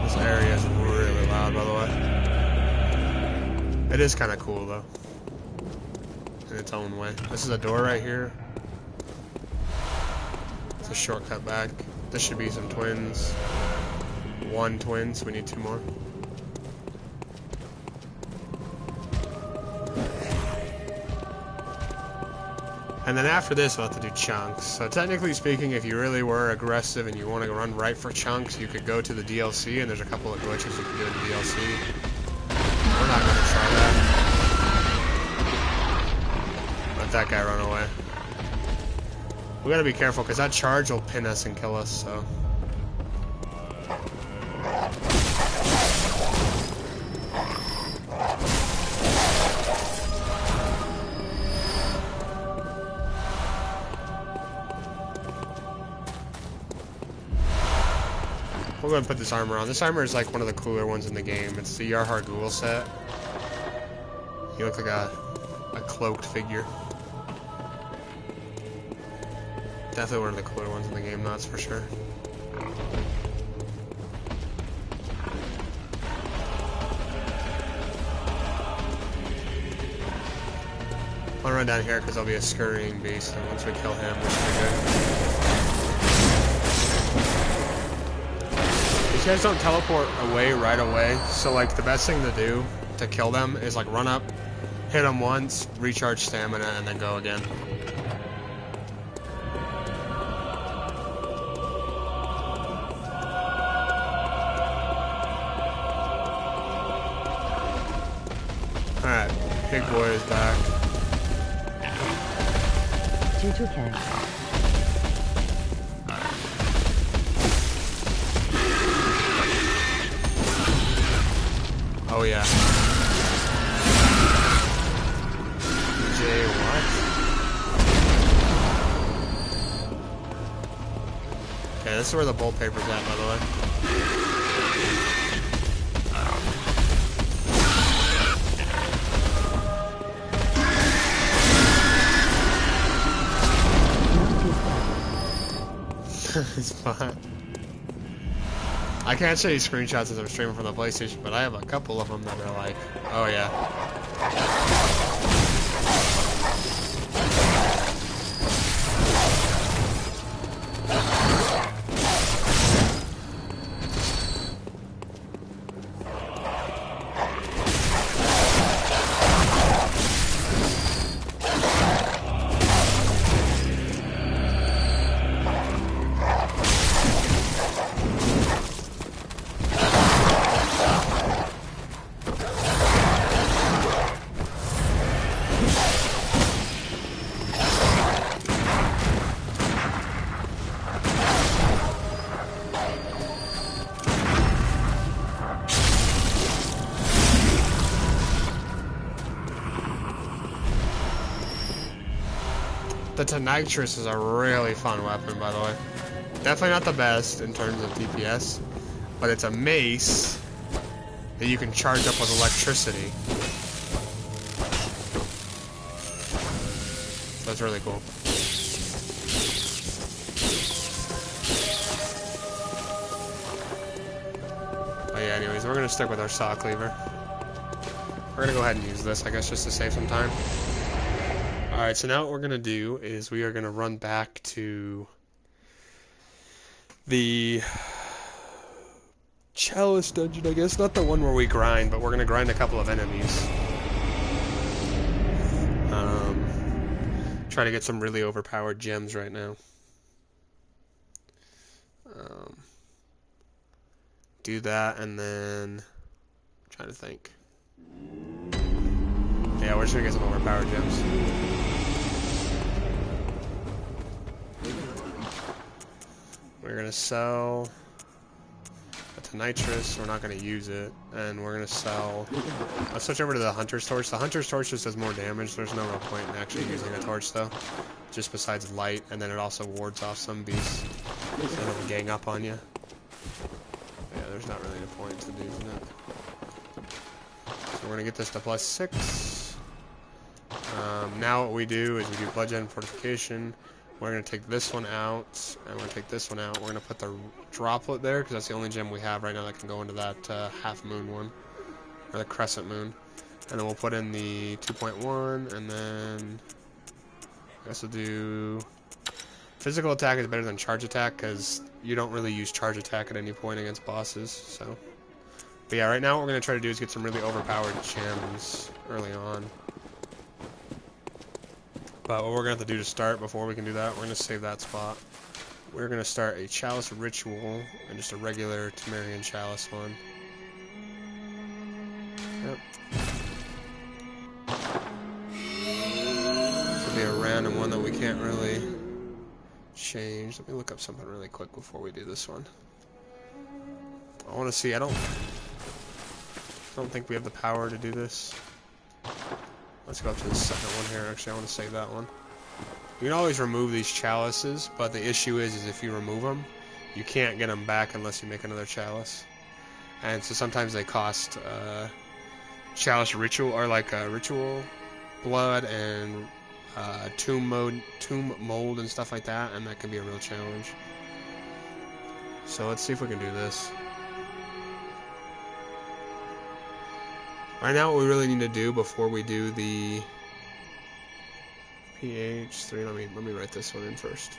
Speaker 1: This area is really loud, by the way. It is kind of cool, though, in its own way. This is a door right here. It's a shortcut back. This should be some twins. 1 twin, so we need 2 more. And then after this, we'll have to do chunks. So technically speaking, if you really were aggressive and you want to run right for chunks, you could go to the DLC, and there's a couple of glitches you can do in the DLC. We're not going to try that. Let that guy run away. We gotta be careful, because that charge will pin us and kill us, so. We're going to put this armor on. This armor is like one of the cooler ones in the game. It's the Yarhargul set. You look like a cloaked figure. Definitely one of the cooler ones in the game, that's for sure. run down here because there'll be a scurrying beast, and once we kill him, we should be good. These guys don't teleport away right away, so like the best thing to do to kill them is like run up, hit them once, recharge stamina, and then go again. Alright, big boy is back.
Speaker 4: Jujuke.
Speaker 1: Oh yeah. Jay, what? Okay, this is where the bolt paper's at, by the way. It's fine. I can't show you screenshots as I'm streaming from the PlayStation, but I have a couple of them that are like, oh yeah. The Tonitrus is a really fun weapon, by the way. Definitely not the best in terms of DPS, but it's a mace that you can charge up with electricity. That's really cool. But yeah, anyways, we're gonna stick with our saw cleaver. We're gonna go ahead and use this, I guess, just to save some time. Alright, so now what we're going to do is we are going to run back to the Chalice dungeon, I guess. Not the one where we grind, but we're going to grind a couple of enemies. Try to get some really overpowered gems right now. Do that, and then... I'm trying to think. Yeah, we're just going to get some overpowered gems. We're gonna sell a Tonitrus, we're not gonna use it, and we're gonna sell... Let's switch over to the Hunter's Torch. The Hunter's Torch just does more damage, there's no real point in actually using a torch though. Just besides light, and then it also wards off some beasts. So it'll gang up on you. Yeah, there's not really a point to using it. So we're gonna get this to +6. Now what we do is we do Bloodborne Fortification. We're going to take this one out, and we're going to take this one out. We're going to put the droplet there, because that's the only gem we have right now that can go into that half moon one, or the crescent moon. And then we'll put in the 2.1, and then I guess we'll do... Physical attack is better than charge attack, because you don't really use charge attack at any point against bosses, so... But yeah, right now what we're going to try to do is get some really overpowered gems early on. But what we're going to have to do to start, before we can do that, we're going to save that spot. We're going to start a Chalice Ritual, and just a regular Temerian Chalice one. Yep. This will be a random one that we can't really change. Let me look up something really quick before we do this one. I want to see, I don't think we have the power to do this. Let's go up to the second one here. Actually, I want to save that one. You can always remove these chalices, but the issue is if you remove them, you can't get them back unless you make another chalice. And so sometimes they cost chalice ritual, or like ritual blood and tomb mold and stuff like that, and that can be a real challenge. So let's see if we can do this. Right now what we really need to do before we do the PH3. Let me write this one in first.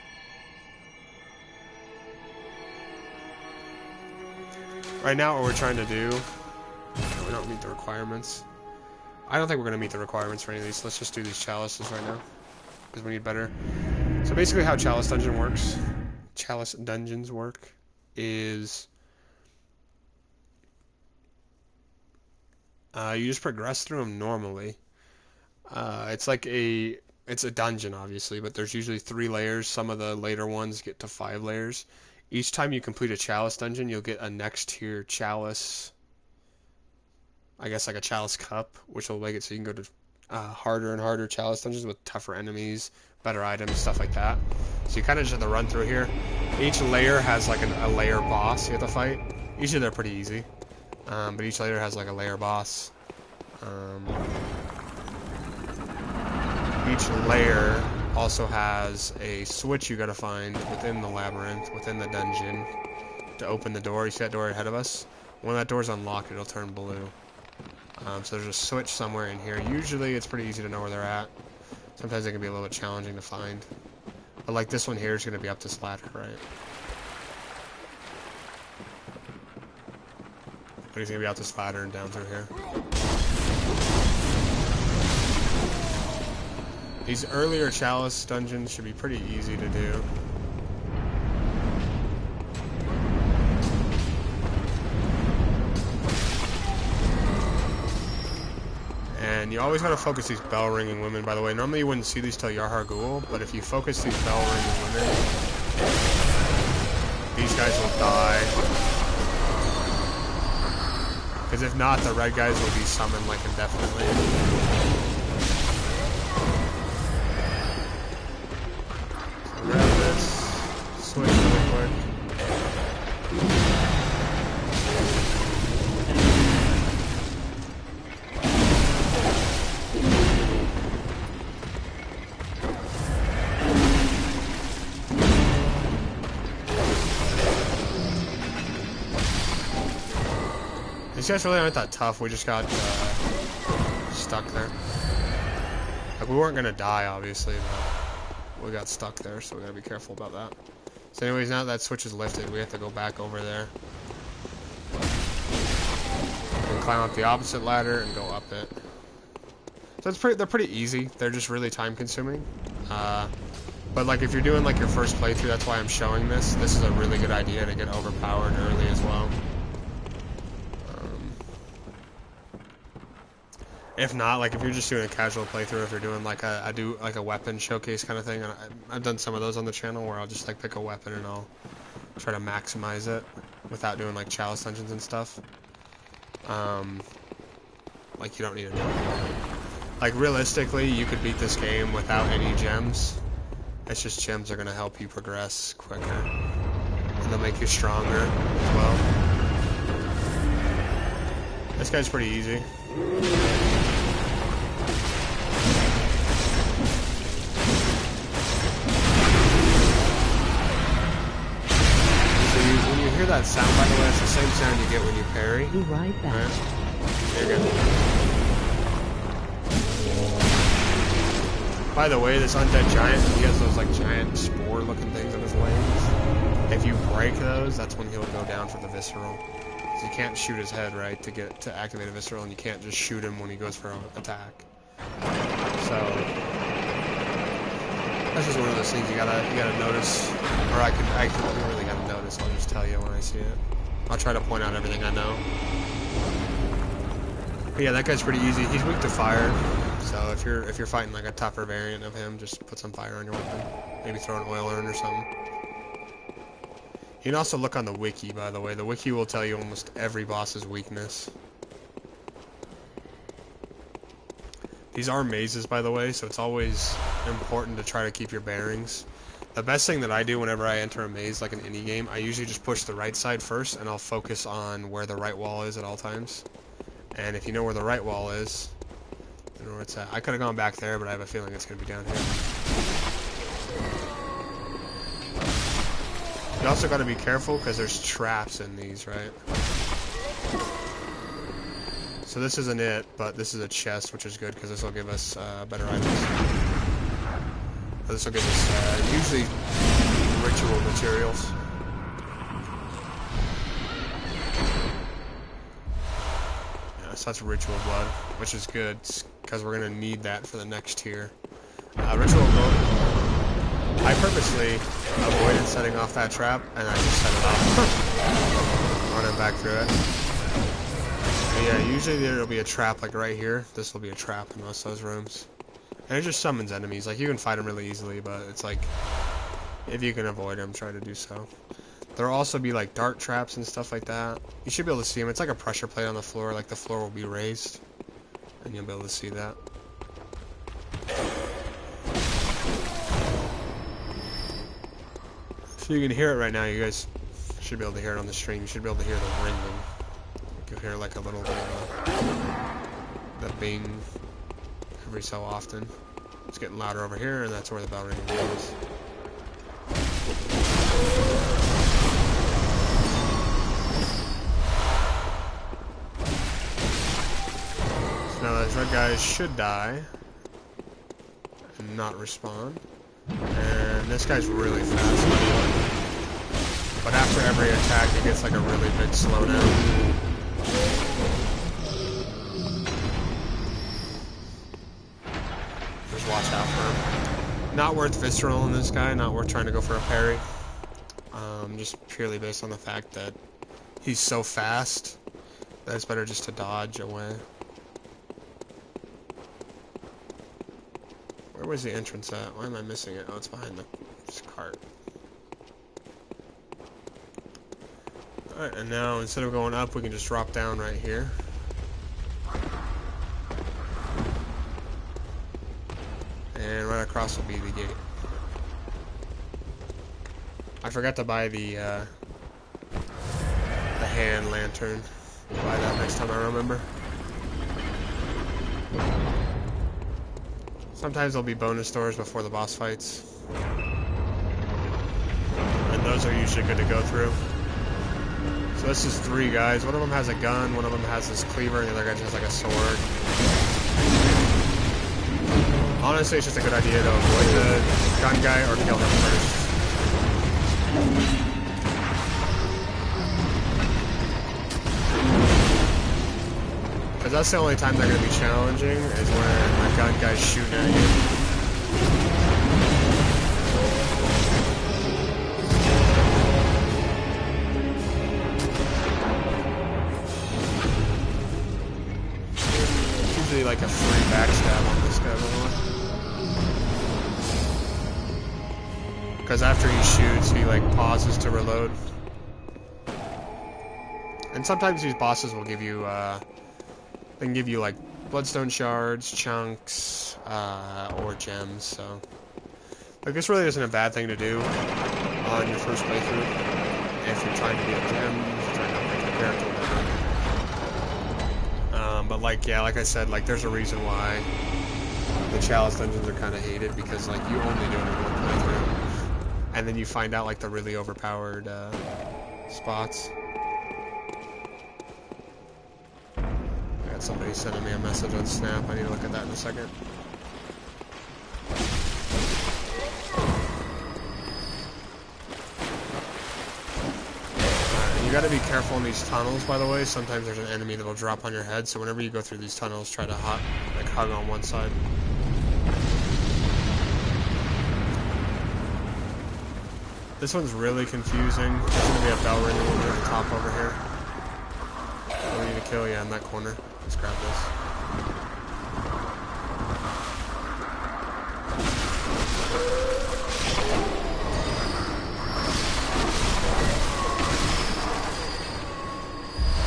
Speaker 1: Right now, what we're trying to do, no, we don't meet the requirements. I don't think we're going to meet the requirements for any of these. Let's just do these chalices right now, because we need better. So basically how chalice dungeons work is you just progress through them normally. It's a dungeon, obviously, but there's usually 3 layers. Some of the later ones get to 5 layers. Each time you complete a chalice dungeon, you'll get a next tier chalice, I guess like a chalice cup, which will make it so you can go to harder and harder chalice dungeons with tougher enemies, better items, stuff like that. So you kind of just have to run through here. Each layer has like a layer boss you have to fight. Usually they're pretty easy, but each layer has like a layer boss. Each layer also has a switch you gotta find within the labyrinth, within the dungeon, to open the door. You see that door ahead of us? When that door's unlocked, it'll turn blue. So there's a switch somewhere in here. Usually it's pretty easy to know where they're at. Sometimes they can be a little bit challenging to find. But like this one here is gonna be up this ladder, right? But he's gonna be out this ladder and down through here. These earlier chalice dungeons should be pretty easy to do. And you always gotta focus these bell ringing women, by the way. Normally you wouldn't see these till Yarhar Ghul, but if you focus these bell ringing women, these guys will die. Because if not, the red guys will be summoned like indefinitely. Grab this, switch really quick. These guys really aren't that tough, we just got stuck there. Like, we weren't gonna die, obviously, but we got stuck there, so we gotta be careful about that. So anyways, now that switch is lifted, we have to go back over there. And climb up the opposite ladder and go up it. So they're pretty easy, they're just really time consuming. But like if you're doing like your first playthrough, that's why I'm showing this. This is a really good idea to get overpowered early as well. If not, like if you're just doing a casual playthrough, if you're doing like a weapon showcase kind of thing, and I've done some of those on the channel where I'll just like pick a weapon and I'll try to maximize it without doing like chalice dungeons and stuff. Like you don't need to do it. Like realistically, you could beat this game without any gems. It's just gems are gonna help you progress quicker, and they'll make you stronger as well. This guy's pretty easy. When you hear that sound, by the way, it's the same sound you get when you parry.
Speaker 4: Be right back.
Speaker 1: Right? There you go. By the way, this undead giant, he has those like giant spore-looking things on his legs. If you break those, that's when he'll go down for the visceral. So you can't shoot his head, right, to activate a visceral, and you can't just shoot him when he goes for an attack. So that's just one of those things you gotta notice, or I can really gotta notice. I'll just tell you when I see it. I'll try to point out everything I know. But yeah, that guy's pretty easy. He's weak to fire, so if you're fighting like a tougher variant of him, just put some fire on your weapon. Maybe throw an oil urn or something. You can also look on the wiki, by the way. The wiki will tell you almost every boss's weakness. These are mazes, by the way, so it's always important to try to keep your bearings. The best thing that I do whenever I enter a maze, like in any game, I usually just push the right side first, and I'll focus on where the right wall is at all times. And if you know where the right wall is, you know where it's at. I could have gone back there, but I have a feeling it's going to be down here. You also got to be careful because there's traps in these, right? So this isn't it, but this is a chest, which is good because this will give us better items. But this will give us usually ritual materials. Yeah, so that's ritual blood, which is good because we're gonna need that for the next tier. Ritual blood. I purposely avoided setting off that trap, and I just set it off. Running back through it. But yeah, usually there'll be a trap like right here. This will be a trap in most of those rooms. And it just summons enemies. Like, you can fight them really easily, but it's like, if you can avoid them, try to do so. There'll also be like dart traps and stuff like that. You should be able to see them. It's like a pressure plate on the floor. Like, the floor will be raised, and you'll be able to see that. So you can hear it right now. You guys should be able to hear it on the stream. You should be able to hear the ringing. You can hear like a little bit of the bing every so often. It's getting louder over here, and that's where the bell ringing goes. So now those red guys should die and not respawn. And this guy's really fast, by the way. But after every attack, it gets like a really big slowdown. Just watch out for him. Not worth visceral in this guy, not worth trying to go for a parry. Just purely based on the fact that he's so fast that it's better just to dodge away. Where was the entrance at? Why am I missing it? Oh, it's behind the cart. Alright, and now instead of going up, we can just drop down right here. And right across will be the gate. I forgot to buy the hand lantern. I'll buy that next time I remember. Sometimes there'll be bonus doors before the boss fights. And those are usually good to go through. So this is 3 guys. One of them has a gun, one of them has this cleaver, and the other guy just has like a sword. Honestly, it's just a good idea to avoid the gun guy or kill him first. Because that's the only time they're going to be challenging, is when a gun guy's shooting at you. Usually like a free backstab on this guy, by the way. Because after he shoots, he like pauses to reload. And sometimes these bosses will give you, they can give you like bloodstone shards, chunks, or gems, so. Like, this really isn't a bad thing to do on your first playthrough. If you're trying to get gems, if you're trying to upgrade your character, whatever. But like, yeah, like I said, like, there's a reason why the chalice dungeons are kind of hated, because like, you only do it in one playthrough. And then you find out like the really overpowered spots. I got somebody sending me a message on Snap. I need to look at that in a second. You gotta be careful in these tunnels, by the way. Sometimes there's an enemy that'll drop on your head, so whenever you go through these tunnels, try to hug on one side. This one's really confusing. There's gonna be a bell ringing one at the top over here. We need to kill you in that corner. Let's grab this.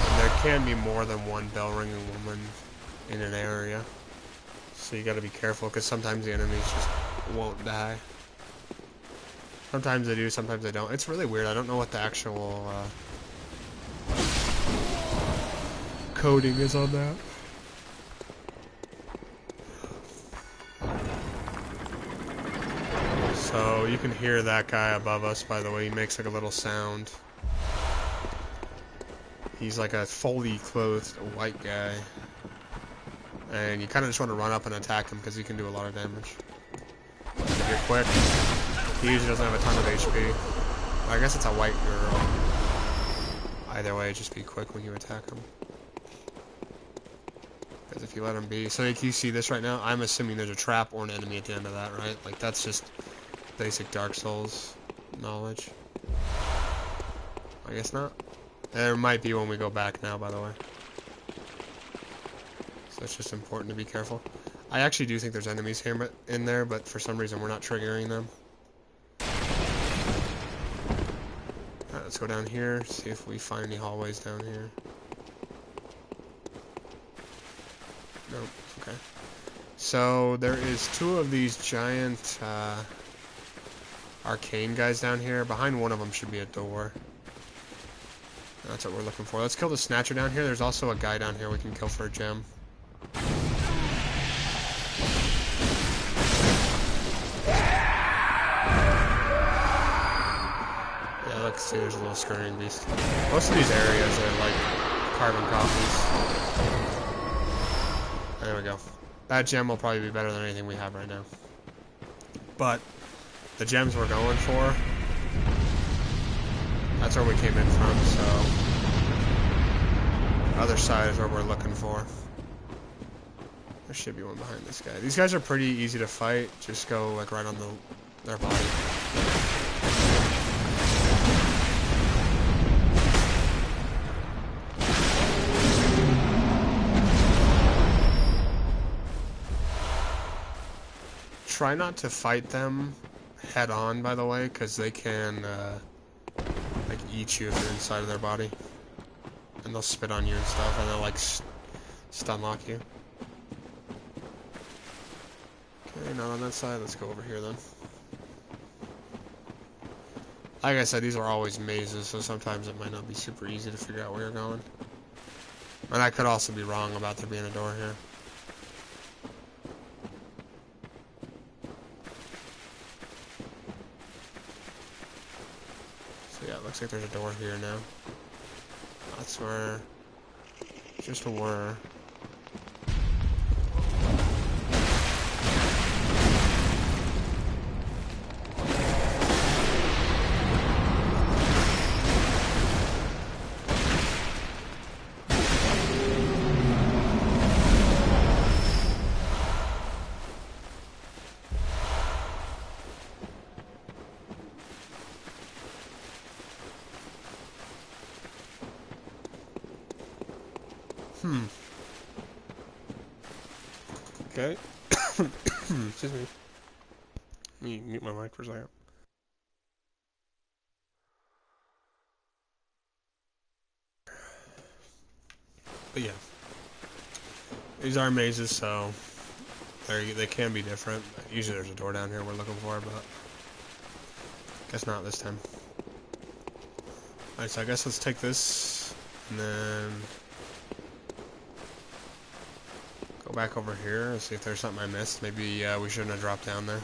Speaker 1: And there can be more than one bell ringing woman in an area. So you gotta be careful, because sometimes the enemies just won't die. Sometimes they do, sometimes they don't. It's really weird. I don't know what the actual coding is on that. So you can hear that guy above us, by the way. He makes like a little sound. He's like a fully clothed white guy. And you kind of just want to run up and attack him because he can do a lot of damage. If you're quick, he usually doesn't have a ton of HP. I guess it's a white girl. Either way, just be quick when you attack him. Because if you let him be... So like you see this right now, I'm assuming there's a trap or an enemy at the end of that, right? Like that's just basic Dark Souls knowledge. I guess not. There might be when we go back now, by the way. So it's just important to be careful. I actually do think there's enemies here in there, but for some reason we're not triggering them. Alright, let's go down here, see if we find any hallways down here. Nope, okay. So there is two of these giant arcane guys down here. Behind one of them should be a door. That's what we're looking for. Let's kill the Snatcher down here. There's also a guy down here we can kill for a gem. Yeah, let's see, there's a little scurrying beast. Most of these areas are like carbon copies. There we go. That gem will probably be better than anything we have right now. But the gems we're going for, that's where we came in from, so other side is where we're looking for. There should be one behind this guy. These guys are pretty easy to fight. Just go like right on their body. Try not to fight them head on, by the way, because they can like eat you if you're inside of their body, and they'll spit on you and stuff, and they'll like stun lock you. Okay, not on that side. Let's go over here then. Like I said, these are always mazes, so sometimes it might not be super easy to figure out where you're going. And I could also be wrong about there being a door here. Yeah, it looks like there's a door here now. That's where... just a were. Okay. Excuse me. Let me mute my mic for a second. But yeah. These are mazes, so they can be different. Usually there's a door down here we're looking for, but guess not this time. Alright, so I guess let's take this and then go back over here and see if there's something I missed. Maybe we shouldn't have dropped down there.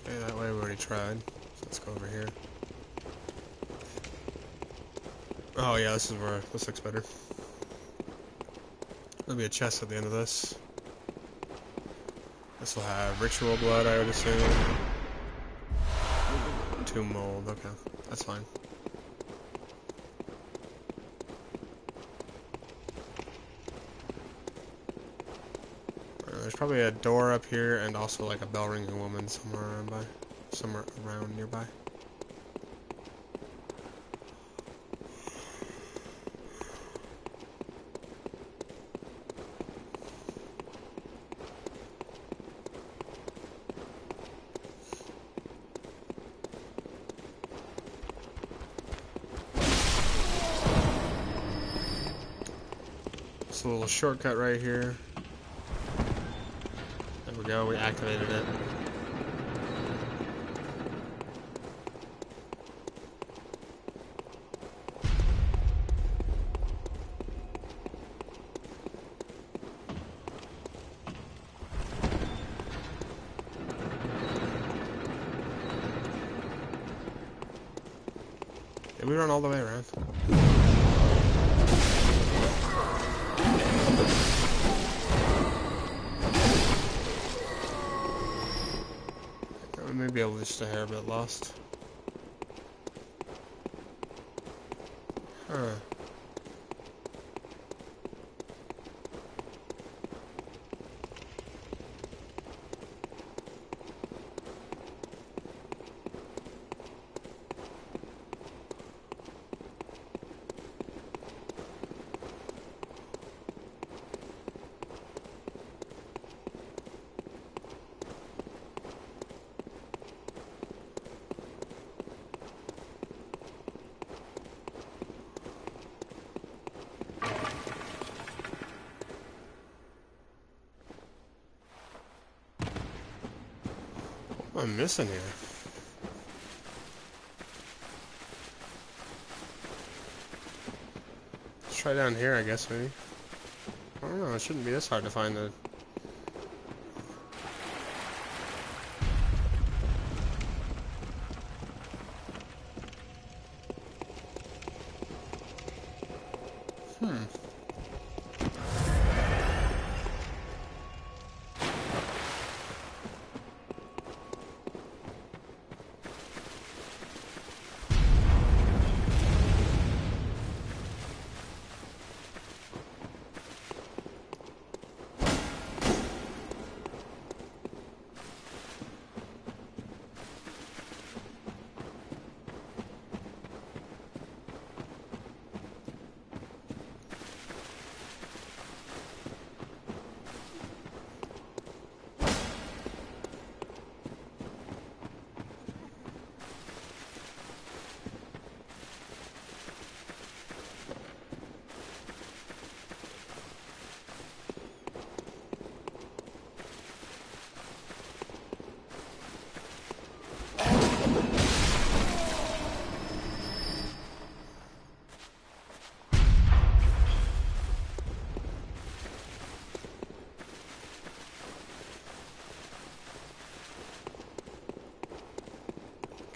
Speaker 1: Okay, that way we already tried. So let's go over here. Oh yeah, this is where this looks better. There'll be a chest at the end of this. This will have ritual blood, I would assume. Tomb mold, okay. That's fine. There's probably a door up here and also like a bell ringing woman somewhere around nearby. A little shortcut right here. There we go, we activated it. Did we run all the way around? We may be able to just a hair bit lost. Huh. What am I missing here? Let's try down here, I guess, maybe. I don't know, it shouldn't be this hard to find the...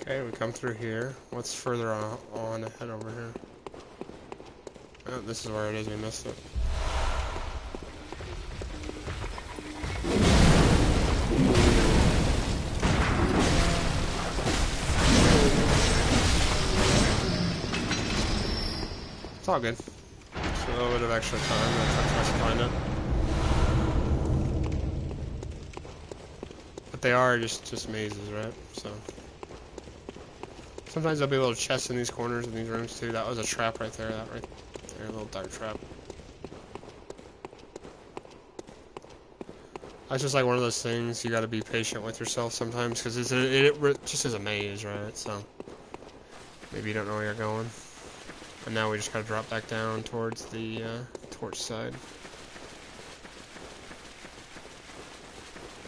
Speaker 1: Okay, we come through here. What's further on ahead over here? Oh, this is where it is. We missed it. It's all good. Just a little bit of extra time. It took us to find it. But they are just mazes, right? So. Sometimes there'll be little chests in these corners in these rooms too. That was a trap right there. That right there, a little dark trap. That's just like one of those things you got to be patient with yourself sometimes because it just is a maze, right? So maybe you don't know where you're going. And now we just gotta drop back down towards the torch side.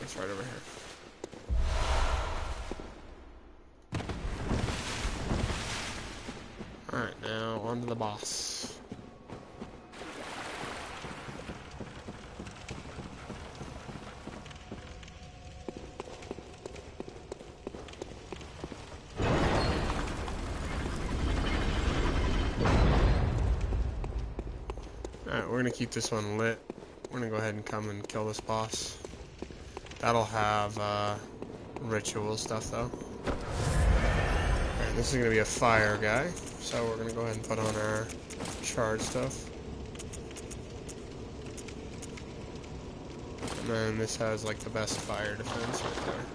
Speaker 1: It's right over here. Alright, now on to the boss. Alright, we're gonna keep this one lit. We're gonna go ahead and come and kill this boss. That'll have ritual stuff though. Alright, this is gonna be a fire guy. So we're gonna go ahead and put on our charge stuff. And then this has like the best fire defense right there.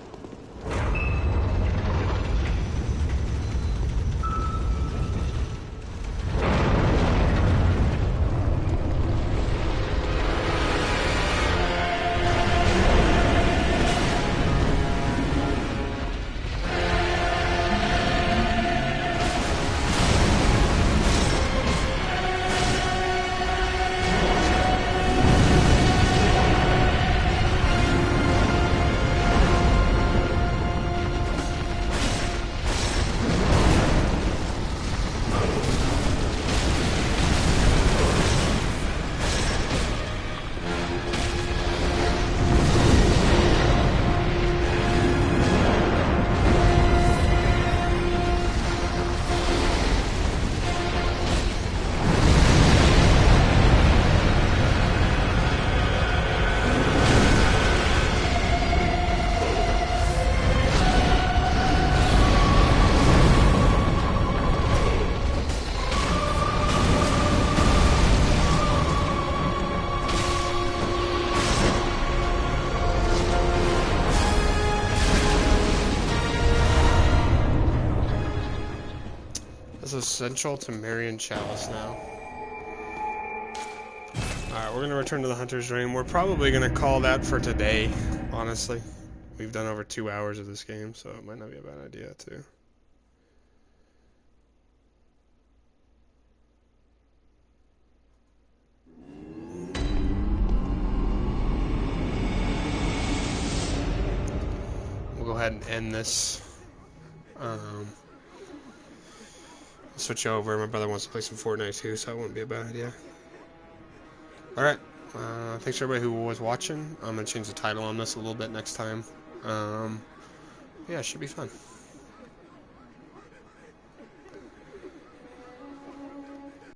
Speaker 1: essential to Marion Chalice now. Alright, we're gonna return to the Hunter's Dream. We're probably gonna call that for today, honestly. We've done over 2 hours of this game, so it might not be a bad idea, too. We'll go ahead and end this. Switch over. My brother wants to play some Fortnite, too, so that wouldn't be a bad idea. Alright, thanks for everybody who was watching. I'm going to change the title on this a little bit next time. Yeah, it should be fun.